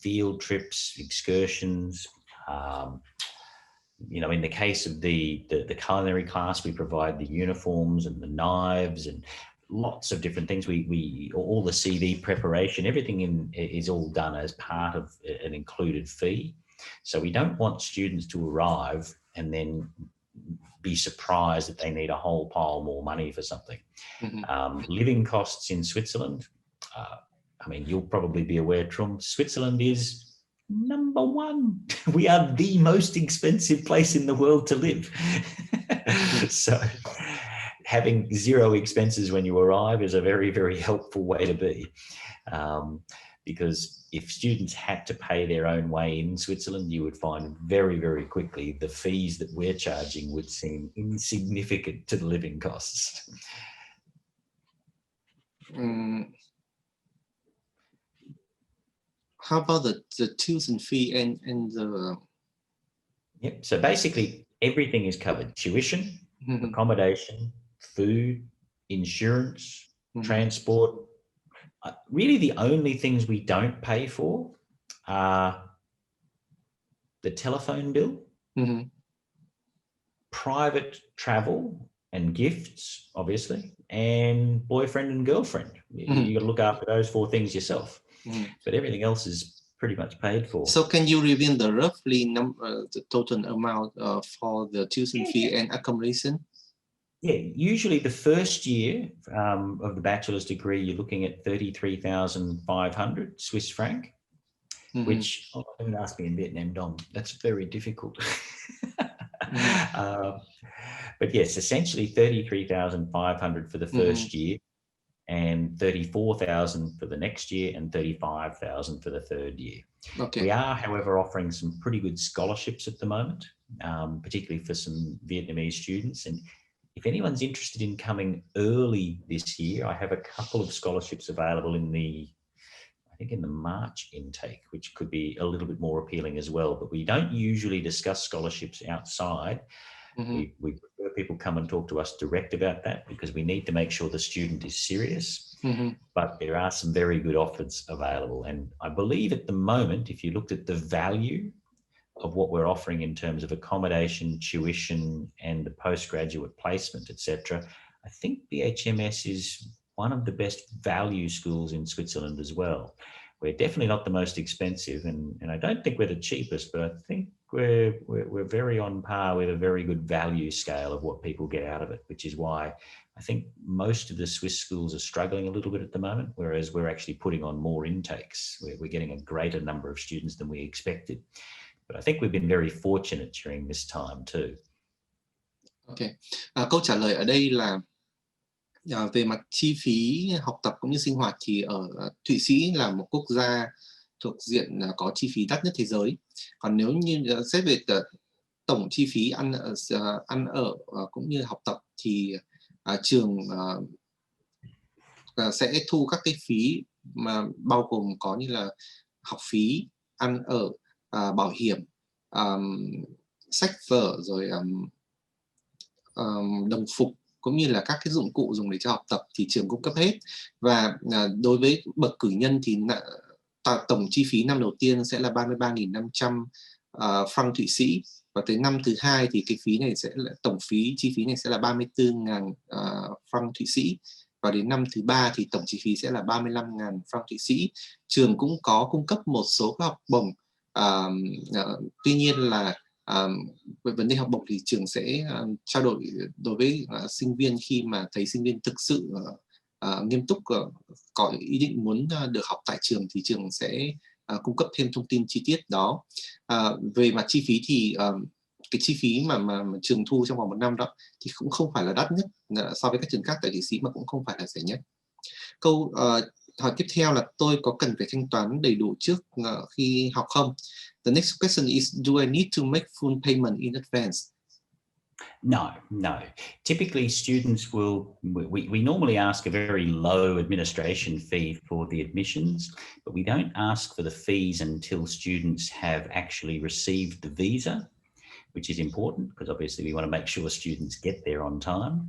field trips, excursions. You know, in the case of the culinary class, we provide the uniforms and the knives and lots of different things. We all the CV preparation, everything is all done as part of an included fee. So we don't want students to arrive and then be surprised that they need a whole pile more money for something. Living costs in Switzerland, I mean, you'll probably be aware, Trum, Switzerland is number 1. We are the most expensive place in the world to live. So having 0 expenses when you arrive is a very, very helpful way to be. Because if students had to pay their own way in Switzerland, you would find very, very quickly the fees that we're charging would seem insignificant to the living costs. How about the tuition fee and the... Yep. So basically everything is covered. Tuition, accommodation, food, insurance, transport. Really the only things we don't pay for are the telephone bill, private travel and gifts, obviously, and boyfriend and girlfriend. You got to look after those 4 things yourself. But everything else is pretty much paid for. So can you reveal the roughly the total amount for the tuition fee and accommodation? Yeah, usually the first year of the bachelor's degree, you're looking at 33,500 Swiss franc, which, don't ask me in Vietnam Dong, that's very difficult. But yes, essentially 33,500 for the first year, and 34,000 for the next year, and 35,000 for the third year. Okay. We are, however, offering some pretty good scholarships at the moment, particularly for some Vietnamese students. And if anyone's interested in coming early this year, I have a couple of scholarships available in the March intake, which could be a little bit more appealing as well. But we don't usually discuss scholarships outside. We prefer people come and talk to us direct about that, because we need to make sure the student is serious. But there are some very good offers available. And I believe at the moment, if you looked at the value of what we're offering in terms of accommodation, tuition, and the postgraduate placement, etc., I think BHMS is one of the best value schools in Switzerland as well. We're definitely not the most expensive, and I don't think we're the cheapest, but I think we're very on par with a very good value scale of what people get out of it, which is why I think most of the Swiss schools are struggling a little bit at the moment, whereas we're actually putting on more intakes. We're getting a greater number of students than we expected. But I think we've been very fortunate during this time too. Okay. Câu trả lời ở đây là về mặt chi phí học tập cũng như sinh hoạt thì ở Thụy Sĩ là một quốc gia thuộc diện có chi phí đắt nhất thế giới. Còn nếu như xét về tổng chi phí ăn ở cũng như học tập thì trường sẽ thu các cái phí mà bao gồm có như là học phí, ăn ở, bảo hiểm, sách vở, rồi đồng phục cũng như là các cái dụng cụ dùng để cho học tập thì trường cung cấp hết. Và đối với bậc cử nhân thì tổng chi phí năm đầu tiên sẽ là 33.500 franc Thụy Sĩ, và tới năm thứ hai thì cái phí này sẽ là tổng chi phí này sẽ là 34.000 franc Thụy Sĩ, và đến năm thứ ba thì tổng chi phí sẽ là 35.000 franc Thụy Sĩ. Trường cũng có cung cấp một số các học bổng, tuy nhiên là về vấn đề học bổng thì trường sẽ trao đổi đối với sinh viên khi mà thấy sinh viên thực sự nghiêm túc có ý định muốn được học tại trường thì trường sẽ cung cấp thêm thông tin chi tiết đó. Về mặt chi phí thì cái chi phí mà trường thu trong vòng 1 năm đó thì cũng không phải là đắt nhất so với các trường khác tại Thụy Sĩ, mà cũng không phải là rẻ nhất. Câu hỏi tiếp theo là tôi có cần phải thanh toán đầy đủ trước khi học không? The next question is, do I need to make full payment in advance? No. Typically, students we normally ask a very low administration fee for the admissions, but we don't ask for the fees until students have actually received the visa, which is important because obviously we want to make sure students get there on time.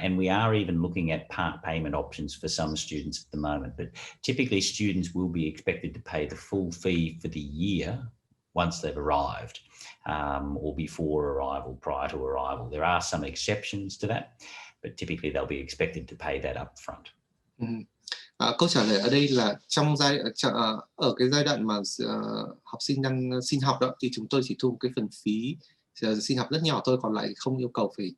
And we are even looking at part payment options for some students at the moment. But typically students will be expected to pay the full fee for the year once they've arrived, or before arrival, prior to arrival. There are some exceptions to that, but typically they'll be expected to pay that up front. Câu trả lời ở đây là ở cái giai đoạn mà học sinh đang xin học đó thì chúng tôi chỉ thu cái phần phí xin học rất nhỏ thôi, còn lại không yêu cầu phải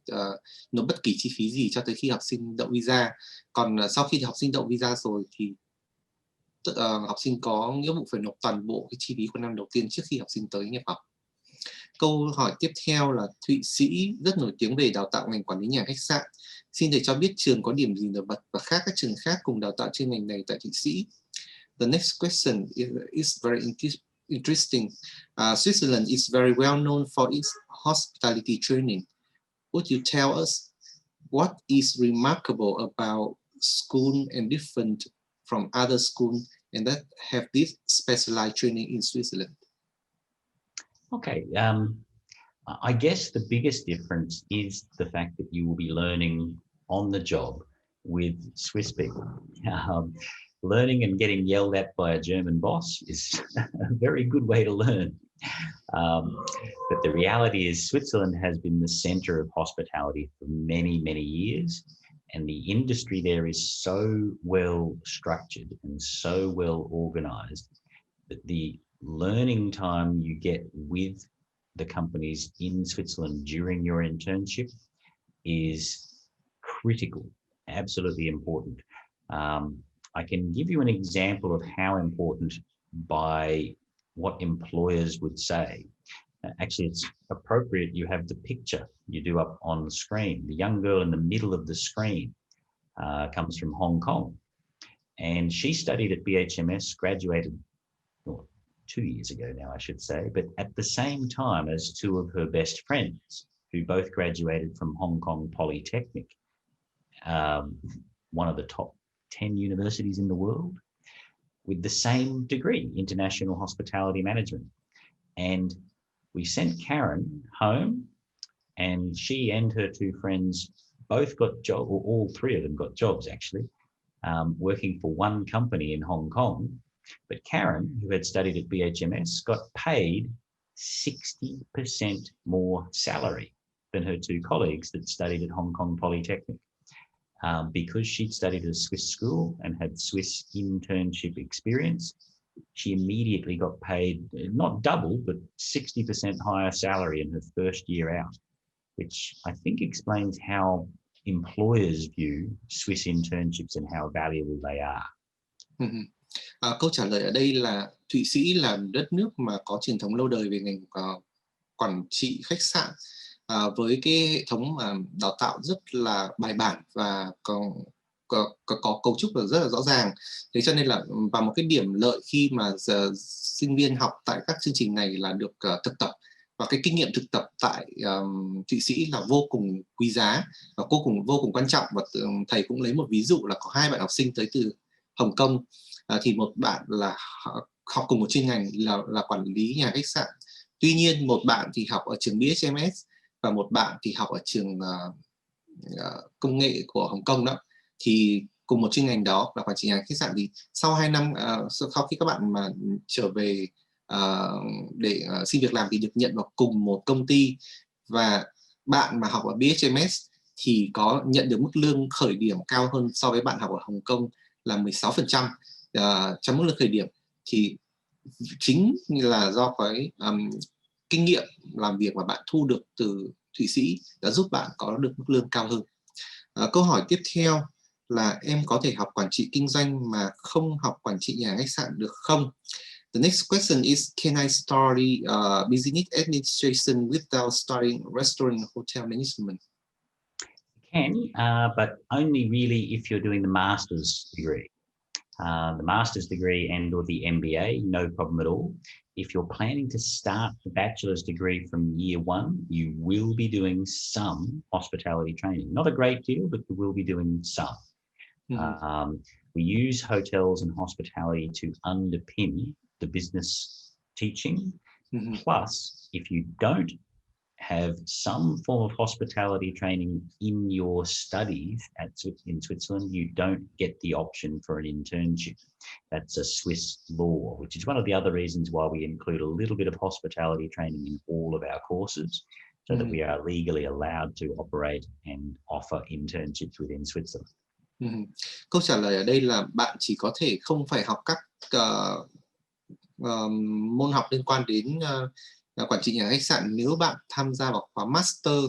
nộp bất kỳ chi phí gì cho tới khi học sinh đậu visa. Còn sau khi học sinh đậu visa rồi thì học sinh có nghĩa vụ phải nộp toàn bộ cái chi phí của năm đầu tiên trước khi học sinh tới nhập học. Câu hỏi tiếp theo là Thụy Sĩ rất nổi tiếng về đào tạo ngành quản lý nhà khách sạn. Xin thầy cho biết trường có điểm gì nổi bật và khác các trường khác cùng đào tạo chuyên ngành này tại Thụy Sĩ. The next question is very interesting. Switzerland is very well known for its hospitality training. Would you tell us what is remarkable about school and different from other schools and that have this specialized training in Switzerland? Okay, I guess the biggest difference is the fact that you will be learning on the job with Swiss people. Learning and getting yelled at by a German boss is a very good way to learn. But the reality is Switzerland has been the center of hospitality for many, many years. And the industry there is so well structured and so well organized that the learning time you get with the companies in Switzerland during your internship is critical, absolutely important. I can give you an example of how important by what employers would say. Actually, it's appropriate you have the picture you do up on the screen. The young girl in the middle of the screen comes from Hong Kong, and she studied at BHMS, graduated 2 years ago now, I should say, but at the same time as 2 of her best friends who both graduated from Hong Kong Polytechnic, one of the top 10 universities in the world, with the same degree, International Hospitality Management. And we sent Karen home, and she and her 2 friends both got jobs, or all 3 of them got jobs actually, working for one company in Hong Kong. But Karen, who had studied at B.H.M.S, got paid 60% more salary than her two colleagues that studied at Hong Kong Polytechnic. Because she'd studied at a Swiss school and had Swiss internship experience, she immediately got paid not double, but 60% higher salary in her first year out, which I think explains how employers view Swiss internships and how valuable they are. Câu trả lời ở đây là Thụy Sĩ là đất nước mà có truyền thống lâu đời về ngành quản trị khách sạn, với cái hệ thống đào tạo rất là bài bản và có cấu trúc rất là rõ ràng. Thế cho nên là và một cái điểm lợi khi mà sinh viên học tại các chương trình này là được thực tập, và cái kinh nghiệm thực tập tại Thụy Sĩ là vô cùng quý giá và vô cùng quan trọng. Và thầy cũng lấy một ví dụ là có 2 bạn học sinh tới từ Hồng Kông, thì một bạn là học cùng một chuyên ngành là quản lý nhà khách sạn. Tuy nhiên một bạn thì học ở trường B.H.M.S và một bạn thì học ở trường công nghệ của Hồng Kông đó, thì cùng một chuyên ngành đó là quản trị nhà khách sạn. Thì sau 2 năm sau khi các bạn mà trở về để xin việc làm thì được nhận vào cùng một công ty, và bạn mà học ở B.H.M.S thì có nhận được mức lương khởi điểm cao hơn so với bạn học ở Hồng Kông là 16% trong mức lương khởi điểm. Thì chính là do cái kinh nghiệm làm việc mà bạn thu được từ Thụy Sĩ đã giúp bạn có được mức lương cao hơn. Câu hỏi tiếp theo là em có thể học quản trị kinh doanh mà không học quản trị nhà khách sạn được không? The next question is, can I study business administration without studying restaurant and hotel management? Can, but only really if you're doing the master's degree. The master's degree and or the MBA, no problem at all. If you're planning to start the bachelor's degree from year 1, you will be doing some hospitality training. Not a great deal, but you will be doing some. We use hotels and hospitality to underpin the business teaching. Plus, if you don't have some form of hospitality training in your studies in Switzerland, you don't get the option for an internship. That's a Swiss law, which is one of the other reasons why we include a little bit of hospitality training in all of our courses, so that we are legally allowed to operate and offer internships within Switzerland. Câu trả lời ở đây là bạn chỉ có thể không phải học các môn học liên quan đến quản trị nhà khách sạn nếu bạn tham gia vào khóa master,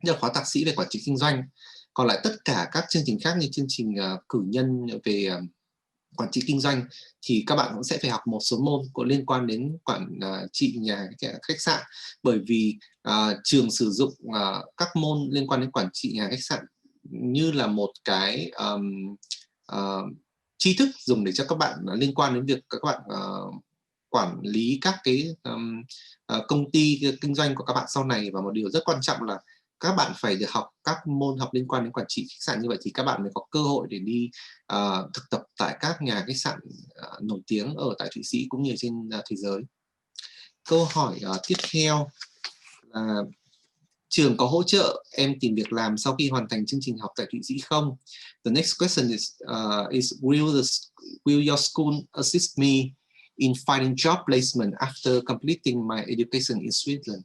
như là khóa thạc sĩ về quản trị kinh doanh. Còn lại tất cả các chương trình khác như chương trình cử nhân về quản trị kinh doanh thì các bạn cũng sẽ phải học một số môn có liên quan đến quản trị nhà khách sạn, bởi vì trường sử dụng các môn liên quan đến quản trị nhà khách sạn như là một cái tri thức dùng để cho các bạn liên quan đến việc các bạn quản lý các cái công ty kinh doanh của các bạn sau này. Và một điều rất quan trọng là các bạn phải được học các môn học liên quan đến quản trị khách sạn, như vậy thì các bạn mới có cơ hội để đi thực tập tại các nhà khách sạn nổi tiếng ở tại Thụy Sĩ cũng như trên thế giới. Câu hỏi tiếp theo là trường có hỗ trợ em tìm việc làm sau khi hoàn thành chương trình học tại Thụy Sĩ không? The next question is will your school assist me in finding job placement after completing my education in Switzerland?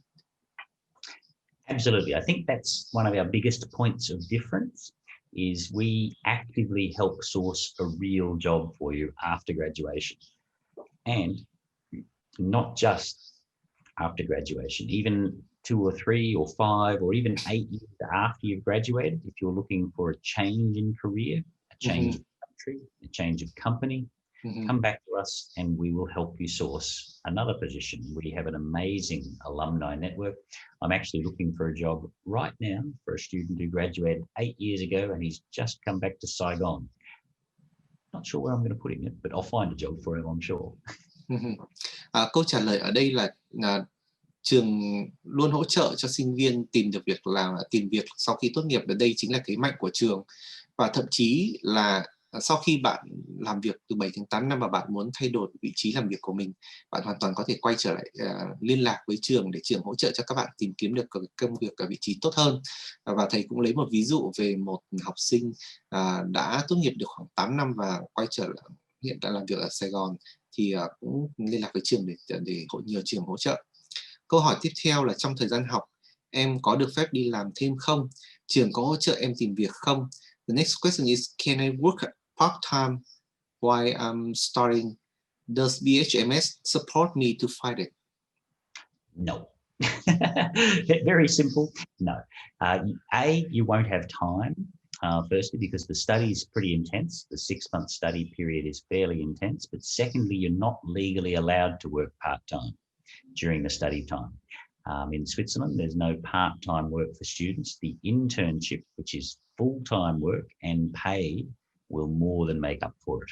Absolutely. I think that's one of our biggest points of difference, is we actively help source a real job for you after graduation. And not just after graduation, even 2 or 3 or 5 or even 8 years after you've graduated, if you're looking for a change in career, a change of country, a change of company, come back to us and we will help you source another position. We have an amazing alumni network. I'm actually looking for a job right now for a student who graduated 8 years ago and he's just come back to Saigon. Not sure where I'm going to put him yet, but I'll find a job for him, I'm sure. Câu trả lời ở đây là trường luôn hỗ trợ cho sinh viên tìm được việc làm, tìm việc sau khi tốt nghiệp. Ở đây chính là thế mạnh của trường, và thậm chí là sau khi bạn làm việc từ 7 đến 8 năm và bạn muốn thay đổi vị trí làm việc của mình, bạn hoàn toàn có thể quay trở lại liên lạc với trường để trường hỗ trợ cho các bạn tìm kiếm được công việc ở vị trí tốt hơn. Và thầy cũng lấy một ví dụ về một học sinh đã tốt nghiệp được khoảng 8 năm và quay trở lại, hiện tại làm việc ở Sài Gòn, thì cũng liên lạc với trường để nhờ trường hỗ trợ. Câu hỏi tiếp theo là trong thời gian học em có được phép đi làm thêm không? Trường có hỗ trợ em tìm việc không? The next question is, can I work part-time while I'm studying? Does B.H.M.S. support me to find it? No. Very simple. No. You won't have time. Firstly, because the study is pretty intense. The 6-month study period is fairly intense. But secondly, you're not legally allowed to work part-time during the study time. In Switzerland, there's no part-time work for students. The internship, which is full-time work and paid, will more than make up for it.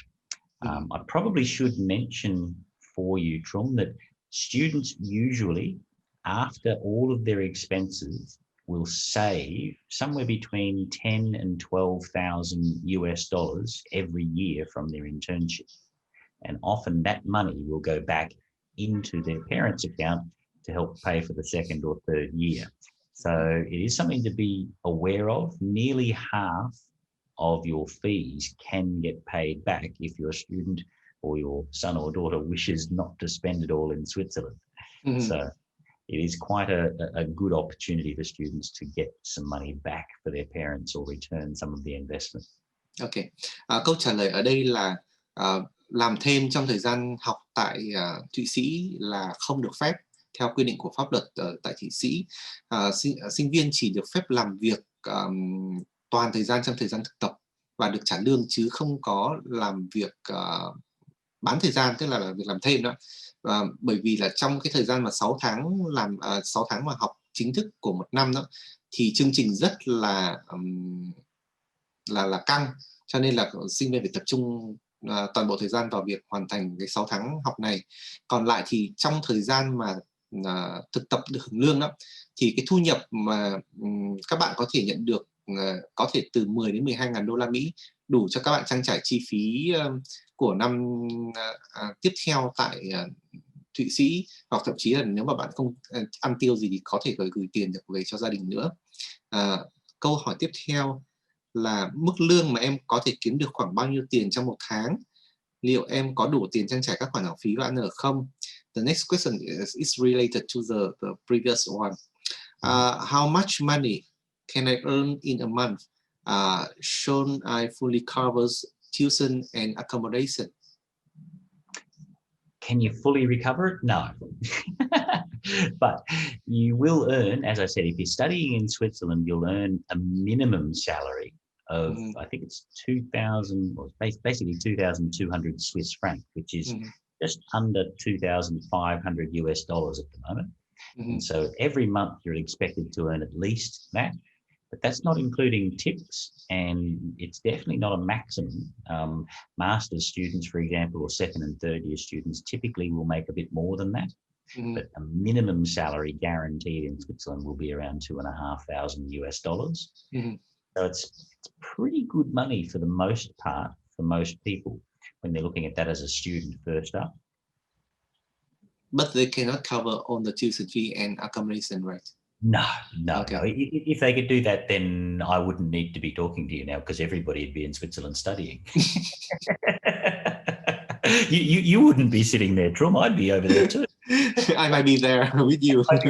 I probably should mention for you, Trum, that students usually, after all of their expenses, will save somewhere between $10,000 and $12,000 every year from their internship. And often that money will go back into their parents' account to help pay for the second or third year. So it is something to be aware of. Nearly half of your fees can get paid back if your student or your son or daughter wishes not to spend it all in Switzerland. So it is quite a good opportunity for students to get some money back for their parents or return some of the investment. Okay. Câu trả lời ở đây là làm thêm trong thời gian học tại Thụy Sĩ là không được phép theo quy định của pháp luật tại Thụy Sĩ. Sinh viên chỉ được phép làm việc toàn thời gian trong thời gian thực tập và được trả lương, chứ không có làm việc bán thời gian, tức là việc làm thêm đó. Bởi vì là trong cái thời gian mà 6 tháng mà học chính thức của một năm đó, thì chương trình rất là căng, cho nên là sinh viên phải tập trung toàn bộ thời gian vào việc hoàn thành cái 6 tháng học này. Còn lại thì trong thời gian mà thực tập được hưởng lương đó, thì cái thu nhập mà các bạn có thể nhận được có thể từ 10 đến 12.000 đô la Mỹ, đủ cho các bạn trang trải chi phí của năm tiếp theo tại Thụy Sĩ, hoặc thậm chí là nếu mà bạn không ăn tiêu gì thì có thể gửi tiền được về cho gia đình nữa. Câu hỏi tiếp theo là mức lương mà em có thể kiếm được khoảng bao nhiêu tiền trong một tháng? Liệu em có đủ tiền trang trải các khoản học phí và ăn ở không? The next question is related to the previous one. How much money can I earn in a month? Should I fully covers tuition and accommodation? Can you fully recover it? No. But you will earn, as I said, if you're studying in Switzerland, you'll earn a minimum salary of, I think it's 2,000, or basically 2,200 Swiss franc, which is just under $2,500 US at the moment. And so every month you're expected to earn at least that. But that's not including tips, and it's definitely not a maximum. Master's students, for example, or second and third year students typically will make a bit more than that. But a minimum salary guaranteed in Switzerland will be around $2,500 US. So it's pretty good money for the most part, for most people, when they're looking at that as a student first up. But they cannot cover all the tuition fee and accommodation, right? No. Okay. No. If they could do that, then I wouldn't need to be talking to you now, because everybody would be in Switzerland studying. you wouldn't be sitting there, Trum. I'd be over there too. I might be there with you. I'd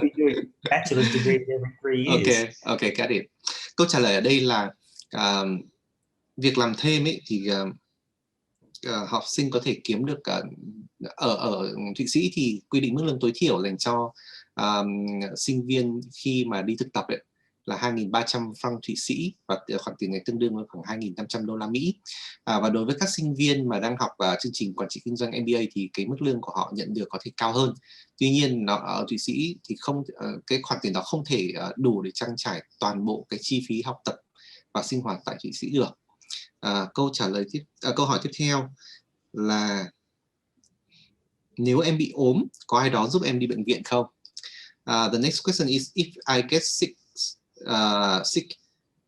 be doing bachelor's degree every 3 years. Okay, got it. Câu trả lời ở đây là việc làm thêm ấy thì học sinh có thể kiếm được ở Thụy Sĩ thì quy định mức lương tối thiểu dành cho sinh viên khi mà đi thực tập ấy là 2.300 franc Thụy Sĩ, và khoản tiền này tương đương với khoảng 2.500 đô la Mỹ. Và đối với các sinh viên mà đang học chương trình quản trị kinh doanh MBA thì cái mức lương của họ nhận được có thể cao hơn. Tuy nhiên ở Thụy Sĩ thì cái khoản tiền đó không thể đủ để trang trải toàn bộ cái chi phí học tập và sinh hoạt tại Thụy Sĩ được. Câu hỏi tiếp theo là nếu em bị ốm, có ai đó giúp em đi bệnh viện không? The next question is, if I get sick,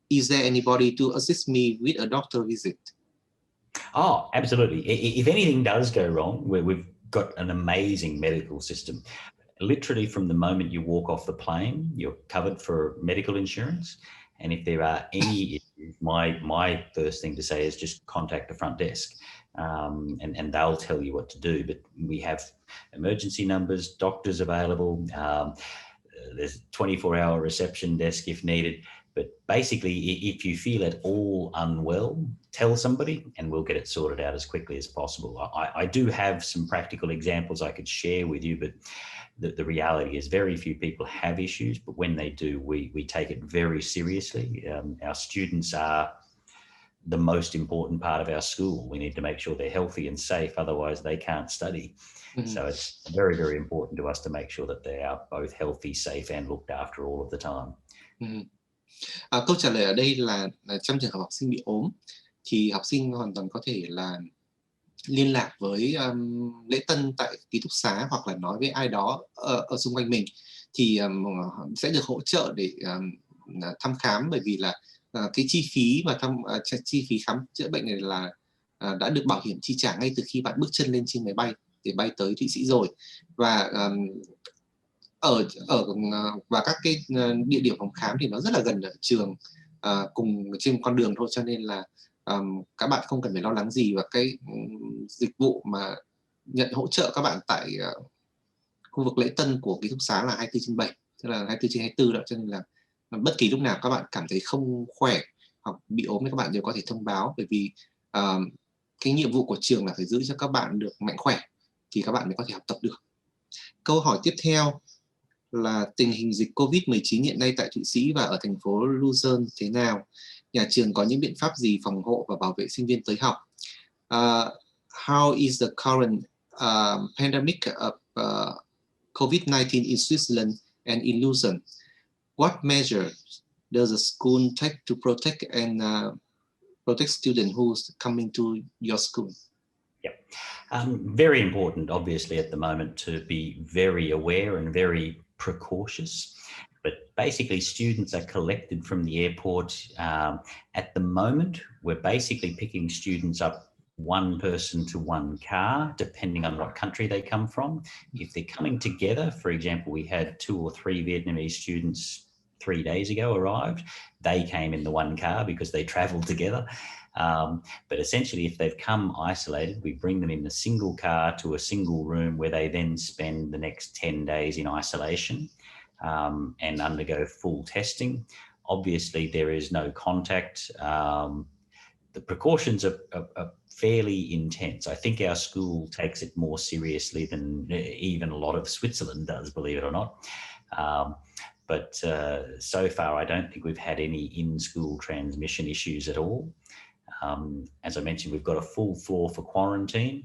is there anybody to assist me with a doctor visit? Oh, absolutely. If anything does go wrong, we've got an amazing medical system. Literally from the moment you walk off the plane, you're covered for medical insurance. And if there are any issues, my first thing to say is just contact the front desk, and they'll tell you what to do. But we have emergency numbers, doctors available. There's a 24-hour reception desk if needed. But basically, if you feel at all unwell, tell somebody and we'll get it sorted out as quickly as possible. I do have some practical examples I could share with you, but the reality is very few people have issues, but when they do, we take it very seriously. Our students are the most important part of our school. We need to make sure they're healthy and safe, otherwise they can't study. So it's very, very important to us to make sure that they are both healthy, safe and looked after all of the time. Câu trả lời ở đây là trong trường hợp học sinh bị ốm thì học sinh hoàn toàn có thể là liên lạc với lễ tân tại ký túc xá hoặc là nói với ai đó ở xung quanh mình thì sẽ được hỗ trợ để thăm khám, bởi vì là cái chi phí mà chi phí khám chữa bệnh này là đã được bảo hiểm chi trả ngay từ khi bạn bước chân lên trên máy bay để bay tới Thụy Sĩ rồi. Và và các cái địa điểm phòng khám thì nó rất là gần ở trường, cùng trên con đường thôi, cho nên là các bạn không cần phải lo lắng gì. Và cái dịch vụ mà nhận hỗ trợ các bạn tại khu vực lễ tân của ký túc xá là 24/7, tức là 24/24 đó, cho nên là bất kỳ lúc nào các bạn cảm thấy không khỏe hoặc bị ốm thì các bạn đều có thể thông báo, bởi vì cái nhiệm vụ của trường là phải giữ cho các bạn được mạnh khỏe thì các bạn mới có thể học tập được. Câu hỏi tiếp theo là tình hình dịch Covid-19 hiện nay tại Thụy Sĩ và ở thành phố Luzern thế nào? Nhà trường có những biện pháp gì phòng hộ và bảo vệ sinh viên tới học? How is the current pandemic of COVID-19 in Switzerland and in Luzern? What measures does the school take to protect and protect students who's coming to your school? Yep. Very important, obviously, at the moment to be very aware and very precautious. But basically, students are collected from the airport. At the moment, we're basically picking students up one person to one car, depending on what country they come from. If they're coming together, for example, we had 2 or 3 Vietnamese students 3 days ago arrived. They came in the one car because they traveled together. But essentially, if they've come isolated, we bring them in a single car to a single room where they then spend the next 10 days in isolation and undergo full testing. Obviously, there is no contact. The precautions are fairly intense. I think our school takes it more seriously than even a lot of Switzerland does, believe it or not. But so far, I don't think we've had any in-school transmission issues at all. As I mentioned, we've got a full floor for quarantine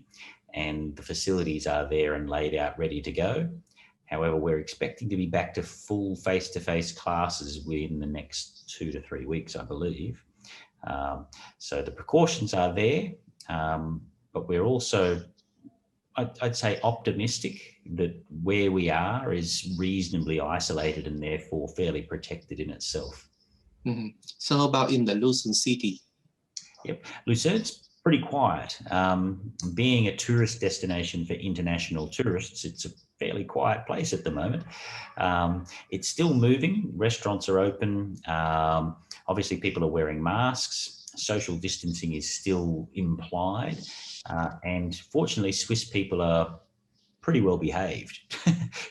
and the facilities are there and laid out ready to go. However, we're expecting to be back to full face-to-face classes within the next 2 to 3 weeks, I believe. So the precautions are there, but we're also, I'd say, optimistic that where we are is reasonably isolated and therefore fairly protected in itself. So about in the Luzern city? Yep, Luzern's pretty quiet. Being a tourist destination for international tourists, it's a fairly quiet place at the moment. It's still moving. Restaurants are open. Obviously, people are wearing masks. Social distancing is still implied. And fortunately, Swiss people are pretty well behaved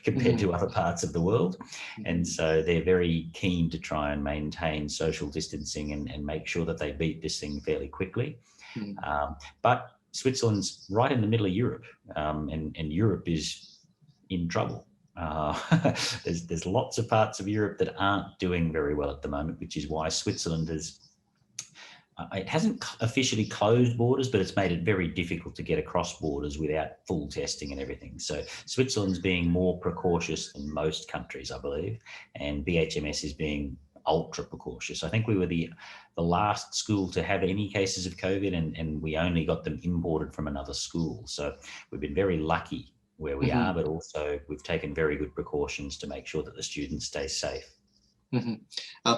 compared to other parts of the world. And so they're very keen to try and maintain social distancing and make sure that they beat this thing fairly quickly. But Switzerland's right in the middle of Europe, and Europe is in trouble. There's lots of parts of Europe that aren't doing very well at the moment, which is why Switzerland is, it hasn't officially closed borders, but it's made it very difficult to get across borders without full testing and everything. So Switzerland's being more precautious than most countries, I believe, and B.H.M.S is being ultra precautious. I think we were the last school to have any cases of COVID, and we only got them imported from another school. So we've been very lucky where we are, but also we've taken very good precautions to make sure that the students stay safe.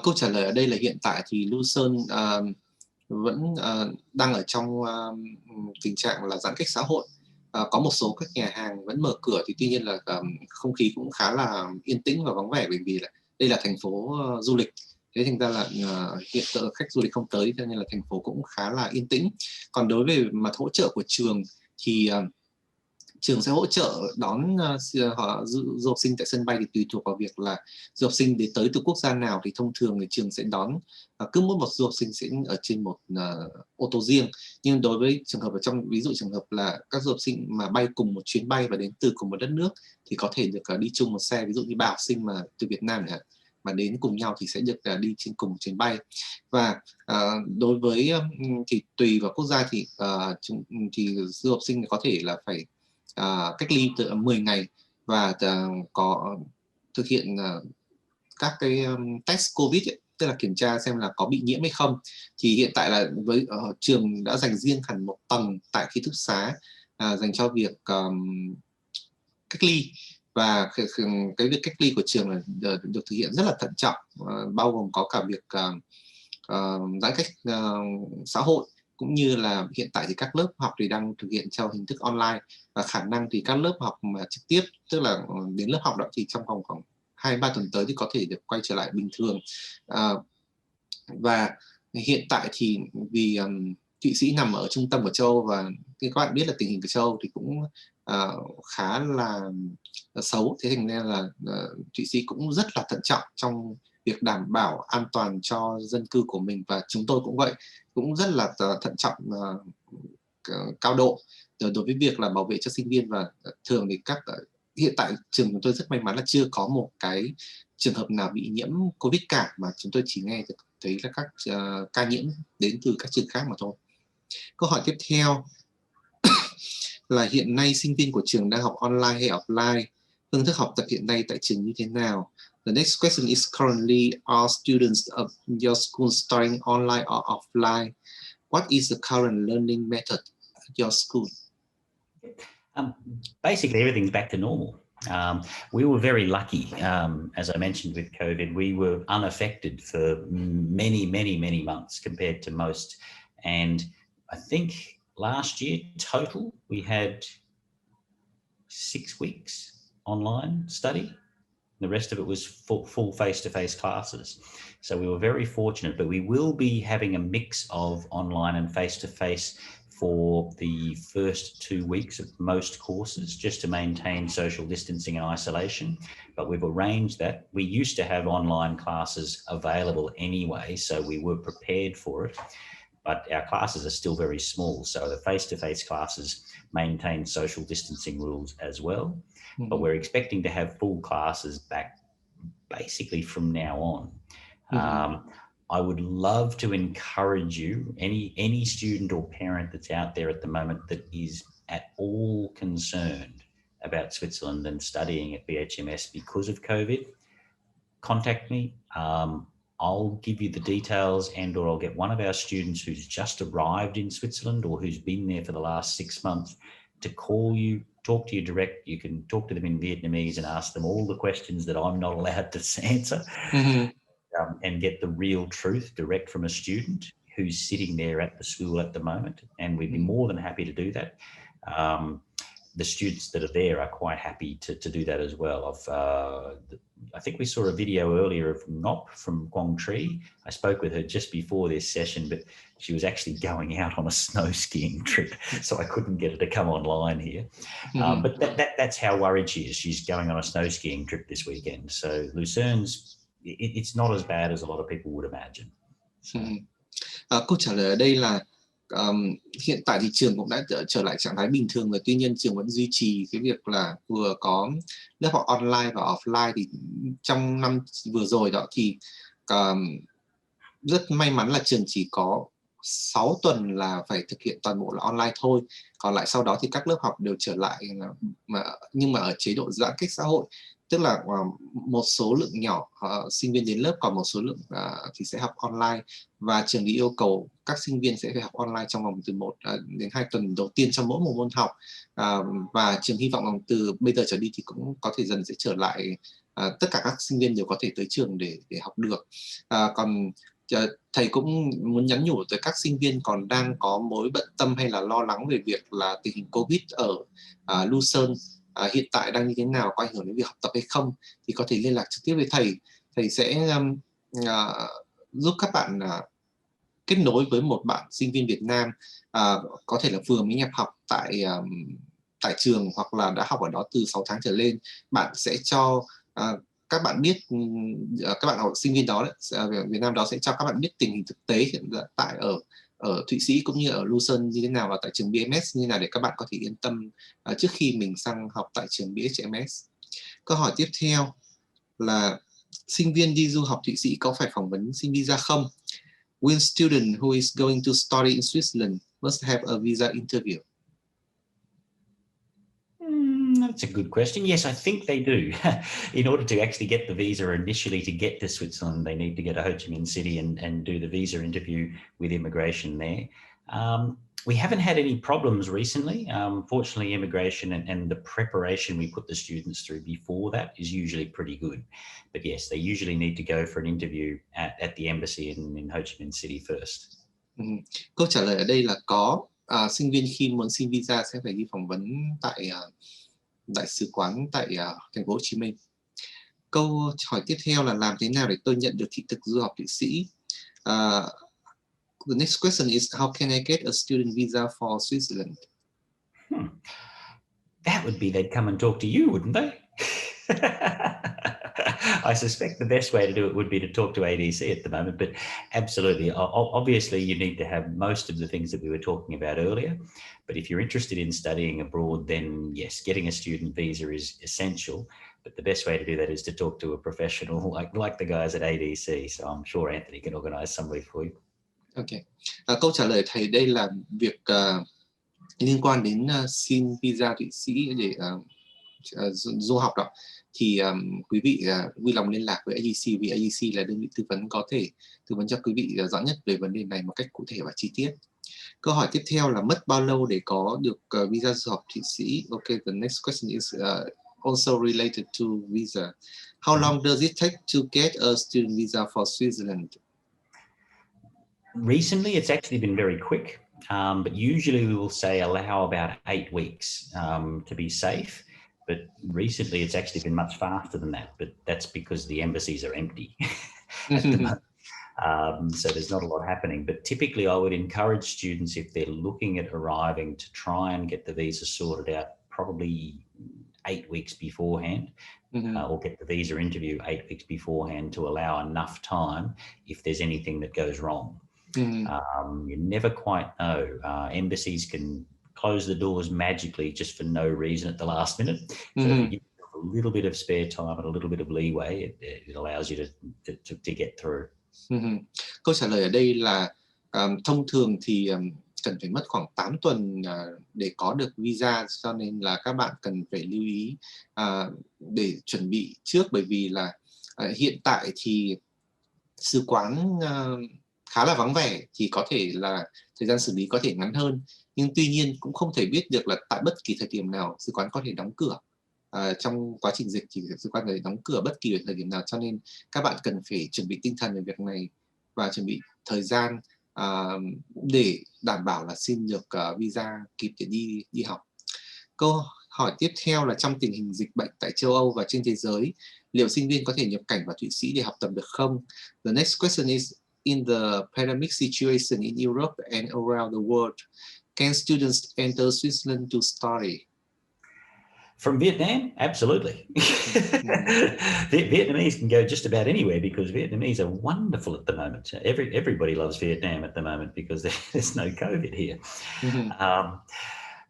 Câu trả lời ở đây là hiện tại thì Luzern vẫn đang ở trong tình trạng là giãn cách xã hội. Có một số các nhà hàng vẫn mở cửa, thì tuy nhiên là không khí cũng khá là yên tĩnh và vắng vẻ, bởi vì là đây là thành phố du lịch. Thế thành ra là hiện tượng khách du lịch không tới, cho nên là thành phố cũng khá là yên tĩnh. Còn đối với mặt hỗ trợ của trường thì trường sẽ hỗ trợ đón du học sinh tại sân bay, thì tùy thuộc vào việc là du học sinh đến tới từ quốc gia nào, thì thông thường thì trường sẽ đón cứ mỗi một du học sinh sẽ ở trên một ô tô riêng. Nhưng đối với trường hợp ở trong ví dụ trường hợp là các du học sinh mà bay cùng một chuyến bay và đến từ cùng một đất nước, thì có thể được đi chung một xe. Ví dụ như 3 học sinh mà từ Việt Nam mà đến cùng nhau thì sẽ được đi trên cùng một chuyến bay. Và đối với thì tùy vào quốc gia thì du học sinh có thể là phải cách ly từ 10 ngày và có thực hiện các cái test COVID ấy, tức là kiểm tra xem là có bị nhiễm hay không. Thì hiện tại là với trường đã dành riêng hẳn một tầng tại ký túc xá dành cho việc cách ly. Và cái việc cách ly của trường là được thực hiện rất là thận trọng, bao gồm có cả việc giãn cách xã hội, cũng như là hiện tại thì các lớp học thì đang thực hiện theo hình thức online, và khả năng thì các lớp học mà trực tiếp, tức là đến lớp học đó, thì trong vòng khoảng 2-3 tuần tới thì có thể được quay trở lại bình thường. Và hiện tại thì vì Thụy Sĩ nằm ở trung tâm của châu Âu, và như các bạn biết là tình hình của châu Âu thì cũng khá là xấu. Thế thành ra là Thụy Sĩ cũng rất là thận trọng trong việc đảm bảo an toàn cho dân cư của mình, và chúng tôi cũng vậy, cũng rất là thận trọng cao độ đối với việc là bảo vệ cho sinh viên. Và thường thì hiện tại trường chúng tôi rất may mắn là chưa có một cái trường hợp nào bị nhiễm Covid cả, mà chúng tôi chỉ nghe thấy là các ca nhiễm đến từ các trường khác mà thôi. Câu hỏi tiếp theo là hiện nay sinh viên của trường đang học online hay offline? Phương thức học tập hiện nay tại trường như thế nào? The next question is currently are students of your school studying online or offline? What is the current learning method at your school? Basically, everything's back to normal. We were very lucky. As I mentioned with COVID, we were unaffected for many months compared to most. And I think last year total, we had 6 weeks online study. The rest of it was full face-to-face classes. So we were very fortunate, but we will be having a mix of online and face-to-face for the first 2 weeks of most courses, just to maintain social distancing and isolation. But we've arranged that. We used to have online classes available anyway, so we were prepared for it. But our classes are still very small, so the face-to-face classes maintain social distancing rules as well. But we're expecting to have full classes back basically from now on. I would love to encourage you, any student or parent that's out there at the moment that is at all concerned about Switzerland and studying at B.H.M.S because of COVID, contact me. I'll give you the details, or I'll get one of our students who's just arrived in Switzerland or who's been there for the last 6 months to call you, talk to you direct. You can talk to them in Vietnamese and ask them all the questions that I'm not allowed to answer. And get the real truth direct from a student who's sitting there at the school at the moment. And we'd be more than happy to do that. The students that are there are quite happy to do that as well. I think we saw a video earlier of Ngop from Quang Tri. I spoke with her just before this session, but she was actually going out on a snow skiing trip, so I couldn't get her to come online here. But that's how worried she is. She's going on a snow skiing trip this weekend. So Lucerne's, it's not as bad as a lot of people would imagine. Câu trả lời ở đây là hiện tại thì trường cũng đã trở lại trạng thái bình thường rồi. Tuy nhiên trường vẫn duy trì cái việc là vừa có lớp học online và offline. Thì trong năm vừa rồi đó thì rất may mắn là trường chỉ có 6 tuần là phải thực hiện toàn bộ là online thôi. Còn lại sau đó thì các lớp học đều trở lại, nhưng mà ở chế độ giãn cách xã hội. Tức là một số lượng nhỏ sinh viên đến lớp, còn một số lượng thì sẽ học online. Và trường thì yêu cầu các sinh viên sẽ phải học online trong vòng từ 1 đến 2 tuần đầu tiên cho mỗi một môn học. Và trường hy vọng từ bây giờ trở đi thì cũng có thể dần sẽ trở lại, tất cả các sinh viên đều có thể tới trường để học được. Còn thầy cũng muốn nhắn nhủ tới các sinh viên còn đang có mối bận tâm hay là lo lắng về việc là tình hình Covid ở Luzern hiện tại đang như thế nào, có ảnh hưởng đến việc học tập hay không, thì có thể liên lạc trực tiếp với thầy. Thầy sẽ giúp các bạn kết nối với một bạn sinh viên Việt Nam có thể là vừa mới nhập học tại trường hoặc là đã học ở đó từ 6 tháng trở lên. Bạn sẽ cho các bạn biết, các bạn học sinh viên đó Việt Nam đó sẽ cho các bạn biết tình hình thực tế hiện tại ở Thụy Sĩ cũng như ở Luzern như thế nào và tại trường B.H.M.S như thế nào để các bạn có thể yên tâm trước khi mình sang học tại trường B.H.M.S. Câu hỏi tiếp theo là sinh viên đi du học Thụy Sĩ có phải phỏng vấn xin visa không? Will student who is going to study in Switzerland must have a visa interview? That's a good question. Yes, I think they do. In order to actually get the visa initially to get to Switzerland, they need to get to Ho Chi Minh City and do the visa interview with immigration there. We haven't had any problems recently. Fortunately, immigration and the preparation we put the students through before that is usually pretty good. But yes, they usually need to go for an interview at the embassy in Ho Chi Minh City first. Câu trả lời ở đây là có. Sinh viên khi muốn xin visa sẽ phải đi phỏng vấn tại đại sứ quán tại thành phố Hồ Chí Minh. Câu hỏi tiếp theo là làm thế nào để tôi nhận được thị thực du học Thụy Sĩ? The next question is, how can I get a student visa for Switzerland? That would be they'd come and talk to you, wouldn't they? I suspect the best way to do it would be to talk to ADC at the moment, but absolutely. Obviously, you need to have most of the things that we were talking about earlier. But if you're interested in studying abroad, then yes, getting a student visa is essential. But the best way to do that is to talk to a professional like the guys at ADC. So I'm sure Anthony can organize somebody for you. Okay. Câu trả lời thầy đây là việc liên quan đến xin visa Thụy Sĩ để du học đó. Thì quý vị vui lòng liên lạc với ADC vì ADC là đơn vị tư vấn có thể tư vấn cho quý vị rõ nhất về vấn đề này một cách cụ thể và chi tiết. Câu hỏi tiếp theo là mất bao lâu để có được visa du học Thụy Sĩ? Okay, the next question is also related to visa. How long does it take to get a student visa for Switzerland? Recently, it's actually been very quick, but usually we will say allow about 8 weeks to be safe. But recently, it's actually been much faster than that. But that's because the embassies are empty at the moment. So there's not a lot happening. But typically, I would encourage students, if they're looking at arriving, to try and get the visa sorted out probably 8 weeks beforehand, or get the visa interview 8 weeks beforehand to allow enough time if there's anything that goes wrong. You never quite know. Embassies can close the doors magically just for no reason at the last minute. So if you give a little bit of spare time and a little bit of leeway, it allows you to get through. Câu trả lời ở đây là thông thường thì cần phải mất khoảng 8 tuần để có được visa, cho nên là các bạn cần phải lưu ý để chuẩn bị trước, bởi vì là hiện tại thì sứ quán khá là vắng vẻ, thì có thể là thời gian xử lý có thể ngắn hơn, nhưng tuy nhiên cũng không thể biết được là tại bất kỳ thời điểm nào sứ quán có thể đóng cửa. Trong quá trình dịch thì sứ quán có thể đóng cửa bất kỳ thời điểm nào, cho nên các bạn cần phải chuẩn bị tinh thần về việc này và chuẩn bị thời gian để đảm bảo là xin được visa kịp để đi học. Câu hỏi tiếp theo là trong tình hình dịch bệnh tại châu Âu và trên thế giới, liệu sinh viên có thể nhập cảnh vào Thụy Sĩ để học tập được không? The next question is, in the pandemic situation in Europe and around the world, can students enter Switzerland to study? From Vietnam, absolutely. Vietnamese can go just about anywhere because Vietnamese are wonderful at the moment. Everybody loves Vietnam at the moment because there's no COVID here.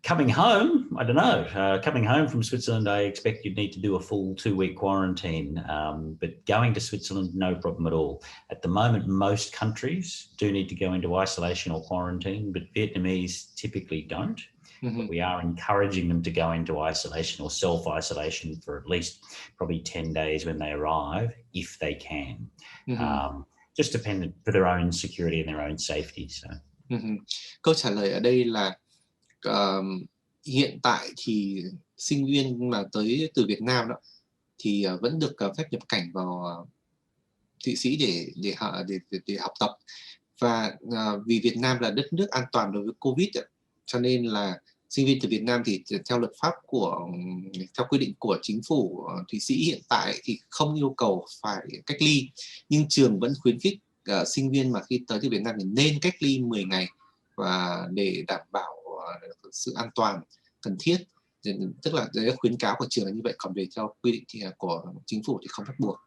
Coming home, I don't know. Coming home from Switzerland, I expect you'd need to do a full 2-week quarantine. But going to Switzerland, no problem at all. At the moment, most countries do need to go into isolation or quarantine, but Vietnamese typically don't. But we are encouraging them to go into isolation or self-isolation for at least probably 10 days when they arrive, if they can. Just dependent for their own security and their own safety. So. Câu trả lời ở đây là hiện tại thì sinh viên mà tới từ Việt Nam đó thì vẫn được phép nhập cảnh vào Thụy Sĩ để học tập. Và vì Việt Nam là đất nước an toàn đối với Covid, cho nên là sinh viên từ Việt Nam thì theo luật pháp theo quy định của chính phủ Thụy Sĩ hiện tại thì không yêu cầu phải cách ly, nhưng trường vẫn khuyến khích sinh viên mà khi tới từ Việt Nam thì nên cách ly 10 ngày và để đảm bảo sự an toàn cần thiết. Tức là đấy là khuyến cáo của trường là như vậy, còn về theo quy định thì của chính phủ thì không bắt buộc.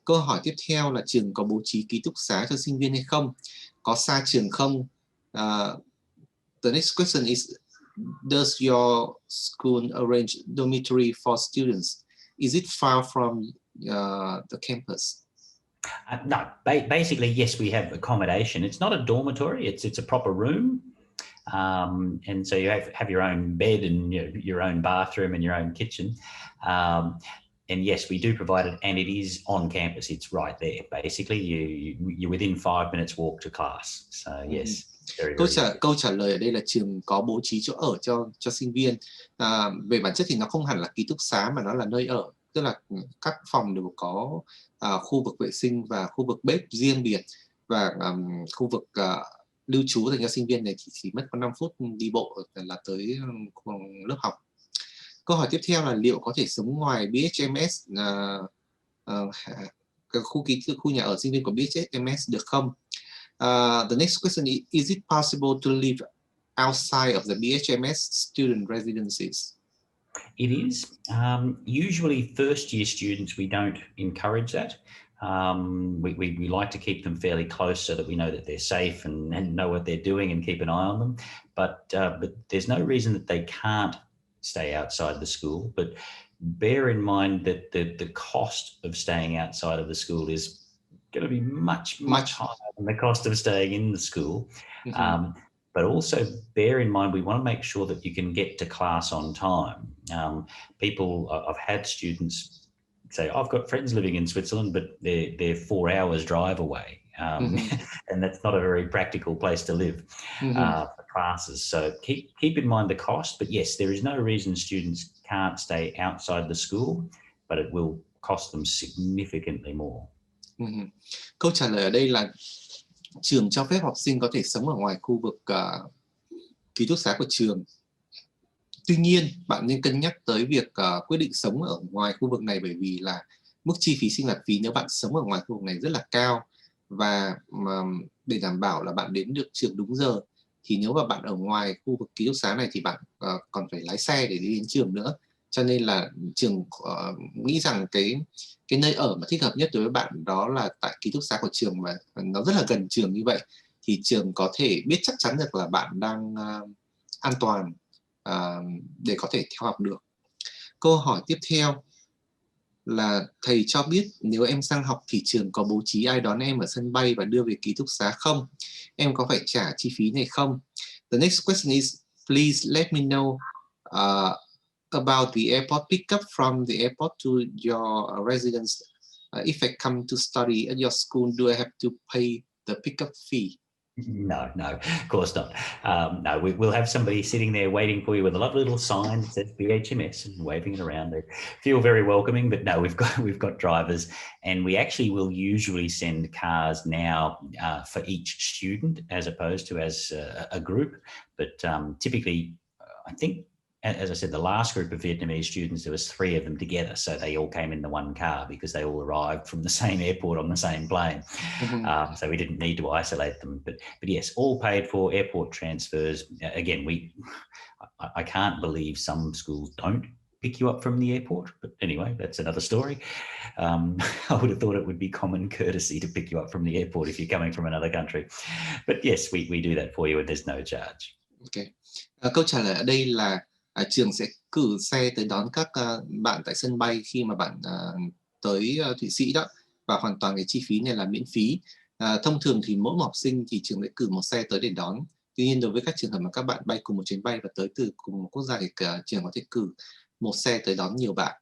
Câu hỏi tiếp theo là trường có bố trí ký túc xá cho sinh viên hay không? Có xa trường không? The next question is, does your school arrange dormitory for students? Is it far from the campus? No, basically, yes, we have accommodation. It's not a dormitory, it's a proper room. And so you have your own bed and your own bathroom and your own kitchen. And yes, we do provide it, and it is on campus. It's right there. Basically, you're within 5 minutes walk to class. So yes. Câu trả lời ở đây là trường có bố trí chỗ ở cho sinh viên. Về bản chất thì nó không hẳn là ký túc xá mà nó là nơi ở. Tức là các phòng đều có khu vực vệ sinh và khu vực bếp riêng biệt, và khu vực lưu trú dành cho sinh viên này thì chỉ mất có 5 phút đi bộ là tới lớp học. Câu hỏi tiếp theo là liệu có thể sống ngoài B.H.M.S, khu nhà ở sinh viên của B.H.M.S được không? The next question is it possible to live outside of the B.H.M.S student residences? It is. Usually first year students, we don't encourage that. We like to keep them fairly close so that we know that they're safe and know what they're doing and keep an eye on them. But there's no reason that they can't stay outside the school. But bear in mind that the cost of staying outside of the school is going to be much higher than the cost of staying in the school. But also bear in mind, we want to make sure that you can get to class on time. I've had students say, I've got friends living in Switzerland, but they're 4 hours drive away. And that's not a very practical place to live for classes. So keep in mind the cost, but yes, there is no reason students can't stay outside the school, but it will cost them significantly more. Câu trả lời ở đây là trường cho phép học sinh có thể sống ở ngoài khu vực ký túc xá của trường. Tuy nhiên, bạn nên cân nhắc tới việc quyết định sống ở ngoài khu vực này, bởi vì là mức chi phí sinh hoạt phí nếu bạn sống ở ngoài khu vực này rất là cao, và để đảm bảo là bạn đến được trường đúng giờ thì nếu mà bạn ở ngoài khu vực ký túc xá này thì bạn còn phải lái xe để đi đến trường nữa. Cho nên là trường nghĩ rằng cái nơi ở mà thích hợp nhất đối với bạn đó là tại ký túc xá của trường, mà nó rất là gần trường như vậy thì trường có thể biết chắc chắn được là bạn đang an toàn để có thể theo học được. Câu hỏi tiếp theo là thầy cho biết nếu em sang học thì trường có bố trí ai đón em ở sân bay và đưa về ký túc xá không? Em có phải trả chi phí này không? The next question is, please let me know about the airport pickup from the airport to your residence. If I come to study at your school, do I have to pay the pickup fee? No, of course not. No, we'll have somebody sitting there waiting for you with a lovely little sign that says B.H.M.S and waving it around. They feel very welcoming, but no, we've got drivers, and we actually will usually send cars now for each student as opposed to as a group. But typically, I think, as I said, the last group of Vietnamese students, there was 3 of them together. So they all came in the one car because they all arrived from the same airport on the same plane. So we didn't need to isolate them. But yes, all paid for, airport transfers. Again, I can't believe some schools don't pick you up from the airport. But anyway, that's another story. I would have thought it would be common courtesy to pick you up from the airport if you're coming from another country. But yes, we do that for you and there's no charge. Okay. Câu trả lời ở đây là trường sẽ cử xe tới đón các bạn tại sân bay khi mà bạn tới Thụy Sĩ đó, và hoàn toàn cái chi phí này là miễn phí. Thông thường thì mỗi một học sinh thì trường sẽ cử một xe tới để đón. Tuy nhiên đối với các trường hợp mà các bạn bay cùng một chuyến bay và tới từ cùng một quốc gia thì trường có thể cử một xe tới đón nhiều bạn.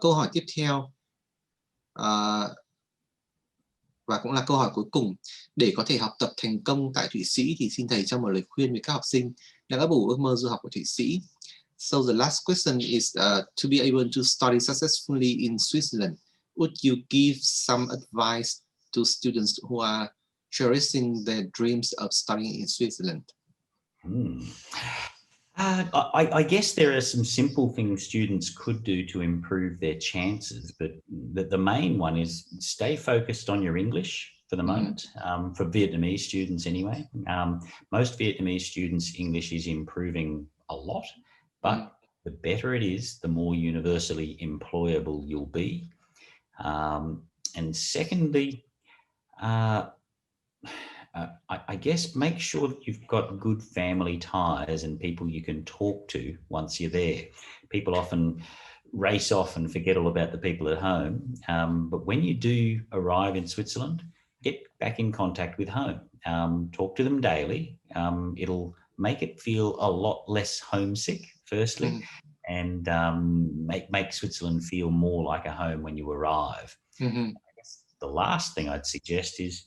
Câu hỏi tiếp theo và cũng là câu hỏi cuối cùng, để có thể học tập thành công tại Thụy Sĩ thì xin thầy cho một lời khuyên với các học sinh đang ấp ủ ước mơ du học của Thụy Sĩ. So the last question is to be able to study successfully in Switzerland. would you give some advice to students who are cherishing their dreams of studying in Switzerland? I guess there are some simple things students could do to improve their chances, but the main one is stay focused on your English for the moment, for Vietnamese students anyway. Most Vietnamese students' English is improving a lot, but the better it is, the more universally employable you'll be. And secondly, I guess make sure that you've got good family ties and people you can talk to once you're there. People often race off and forget all about the people at home. But when you do arrive in Switzerland, get back in contact with home. Talk to them daily. It'll make it feel a lot less homesick, firstly, and make Switzerland feel more like a home when you arrive. I guess the last thing I'd suggest is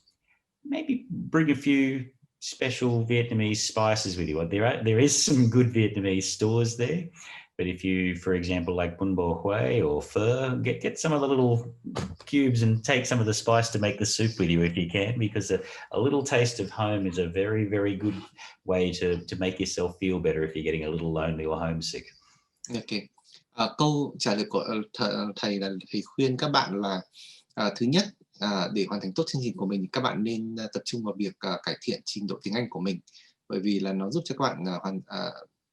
maybe bring a few special Vietnamese spices with you. There is some good Vietnamese stores there, but if you, for example, like bún bò Huế or phở, get some of the little cubes and take some of the spice to make the soup with you if you can, because a little taste of home is a very, very good way to make yourself feel better if you're getting a little lonely or homesick. Okay. Câu trả lời của thầy là thầy khuyên các bạn là thứ nhất, để hoàn thành tốt chương trình của mình, các bạn nên tập trung vào việc cải thiện trình độ tiếng Anh của mình, bởi vì là nó giúp cho các bạn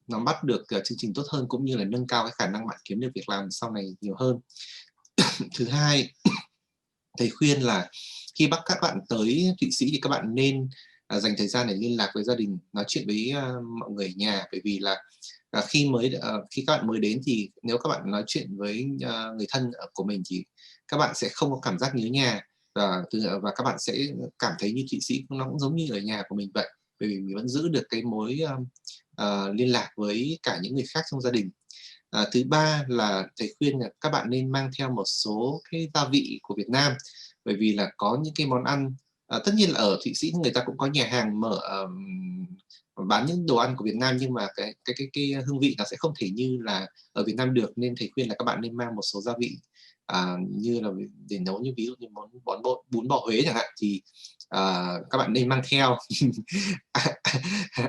nắm bắt được chương trình tốt hơn, cũng như là nâng cao cái khả năng bạn kiếm được việc làm sau này nhiều hơn. Thứ hai, thầy khuyên là khi các bạn tới Thụy Sĩ thì các bạn nên dành thời gian để liên lạc với gia đình, nói chuyện với mọi người nhà, bởi vì là khi các bạn mới đến thì nếu các bạn nói chuyện với người thân của mình thì các bạn sẽ không có cảm giác nhớ nhà, và các bạn sẽ cảm thấy như Thụy Sĩ nó cũng giống như ở nhà của mình vậy, bởi vì mình vẫn giữ được cái mối liên lạc với cả những người khác trong gia đình. Thứ ba là thầy khuyên là các bạn nên mang theo một số cái gia vị của Việt Nam, bởi vì là có những cái món ăn, tất nhiên là ở Thụy Sĩ người ta cũng có nhà hàng mở bán những đồ ăn của Việt Nam, nhưng mà cái hương vị nó sẽ không thể như là ở Việt Nam được, nên thầy khuyên là các bạn nên mang một số gia vị như là để nấu, như ví dụ như bún bò Huế chẳng hạn, thì các bạn nên mang theo.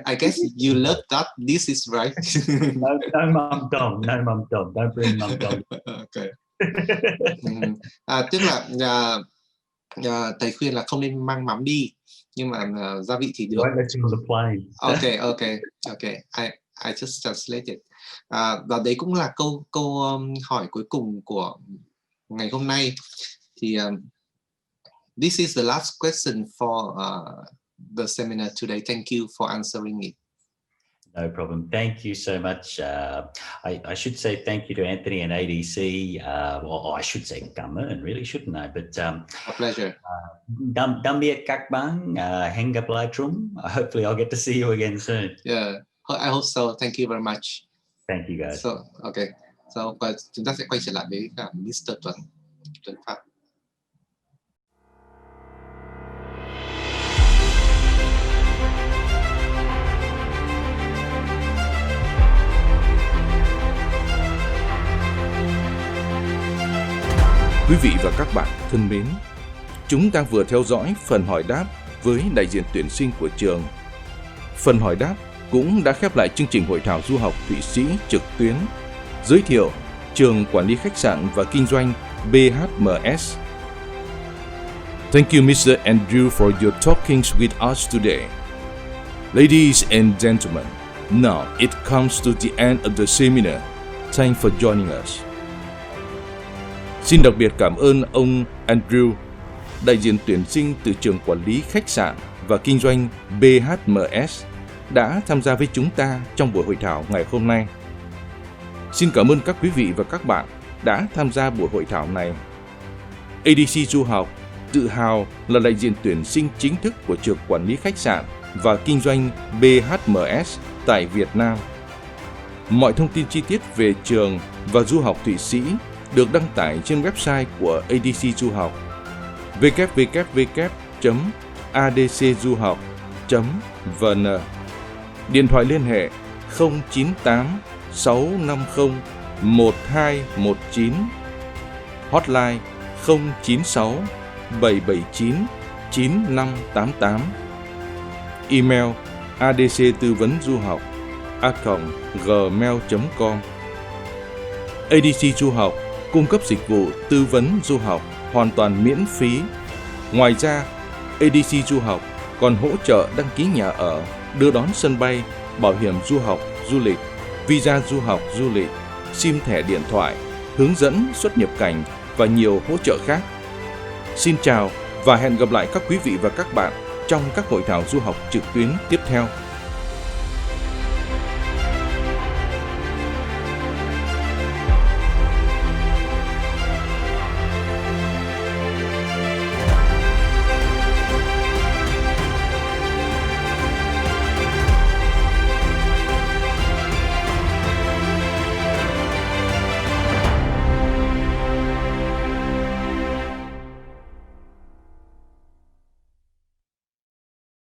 I guess you love that dishes, right? No mum dom, don't bring mum dom. Okay. Tức là thầy khuyên là không nên mang mắm đi, nhưng mà gia vị thì được. Won't let you on the plane. Okay. I just translated. Và đấy cũng là câu hỏi cuối cùng của ngày hôm nay. Thì this is the last question for the seminar today. Thank you for answering it. No problem. Thank you so much. I should say thank you to Anthony and ADC. Or I should say cảm ơn, really, shouldn't I? But a pleasure. Tạm biệt các bạn. Hẹn gặp lại chúng. Hopefully I'll get to see you again soon. Yeah, I hope so. Thank you very much. Thank you guys. So chúng ta sẽ quay trở lại với cả Mr. Tuấn Phạm. Quý vị và các bạn thân mến, chúng ta vừa theo dõi phần hỏi đáp với đại diện tuyển sinh của trường. Phần hỏi đáp cũng đã khép lại chương trình hội thảo du học Thụy Sĩ trực tuyến, giới thiệu Trường Quản lý Khách sạn và Kinh doanh B.H.M.S. Thank you, Mr. Andrew, for your talkings with us today. Ladies and gentlemen, now it comes to the end of the seminar. Thanks for joining us. Xin đặc biệt cảm ơn ông Andrew, đại diện tuyển sinh từ Trường Quản lý Khách sạn và Kinh doanh B.H.M.S. đã tham gia với chúng ta trong buổi hội thảo ngày hôm nay. Xin cảm ơn các quý vị và các bạn đã tham gia buổi hội thảo này. ADC Du học tự hào là đại diện tuyển sinh chính thức của Trường Quản lý Khách sạn và Kinh doanh B.H.M.S. tại Việt Nam. Mọi thông tin chi tiết về trường và du học Thụy Sĩ được đăng tải trên website của ADC Du học www.adcduhoc.vn. Điện thoại liên hệ 098 650 1219, hotline 096 779 9588. Email adctuvấnduhoc@gmail.com. ADC Du học cung cấp dịch vụ tư vấn du học hoàn toàn miễn phí. Ngoài ra, ADC Du học còn hỗ trợ đăng ký nhà ở, đưa đón sân bay, bảo hiểm du học, du lịch, visa du học, du lịch, SIM thẻ điện thoại, hướng dẫn xuất nhập cảnh và nhiều hỗ trợ khác. Xin chào và hẹn gặp lại các quý vị và các bạn trong các hội thảo du học trực tuyến tiếp theo.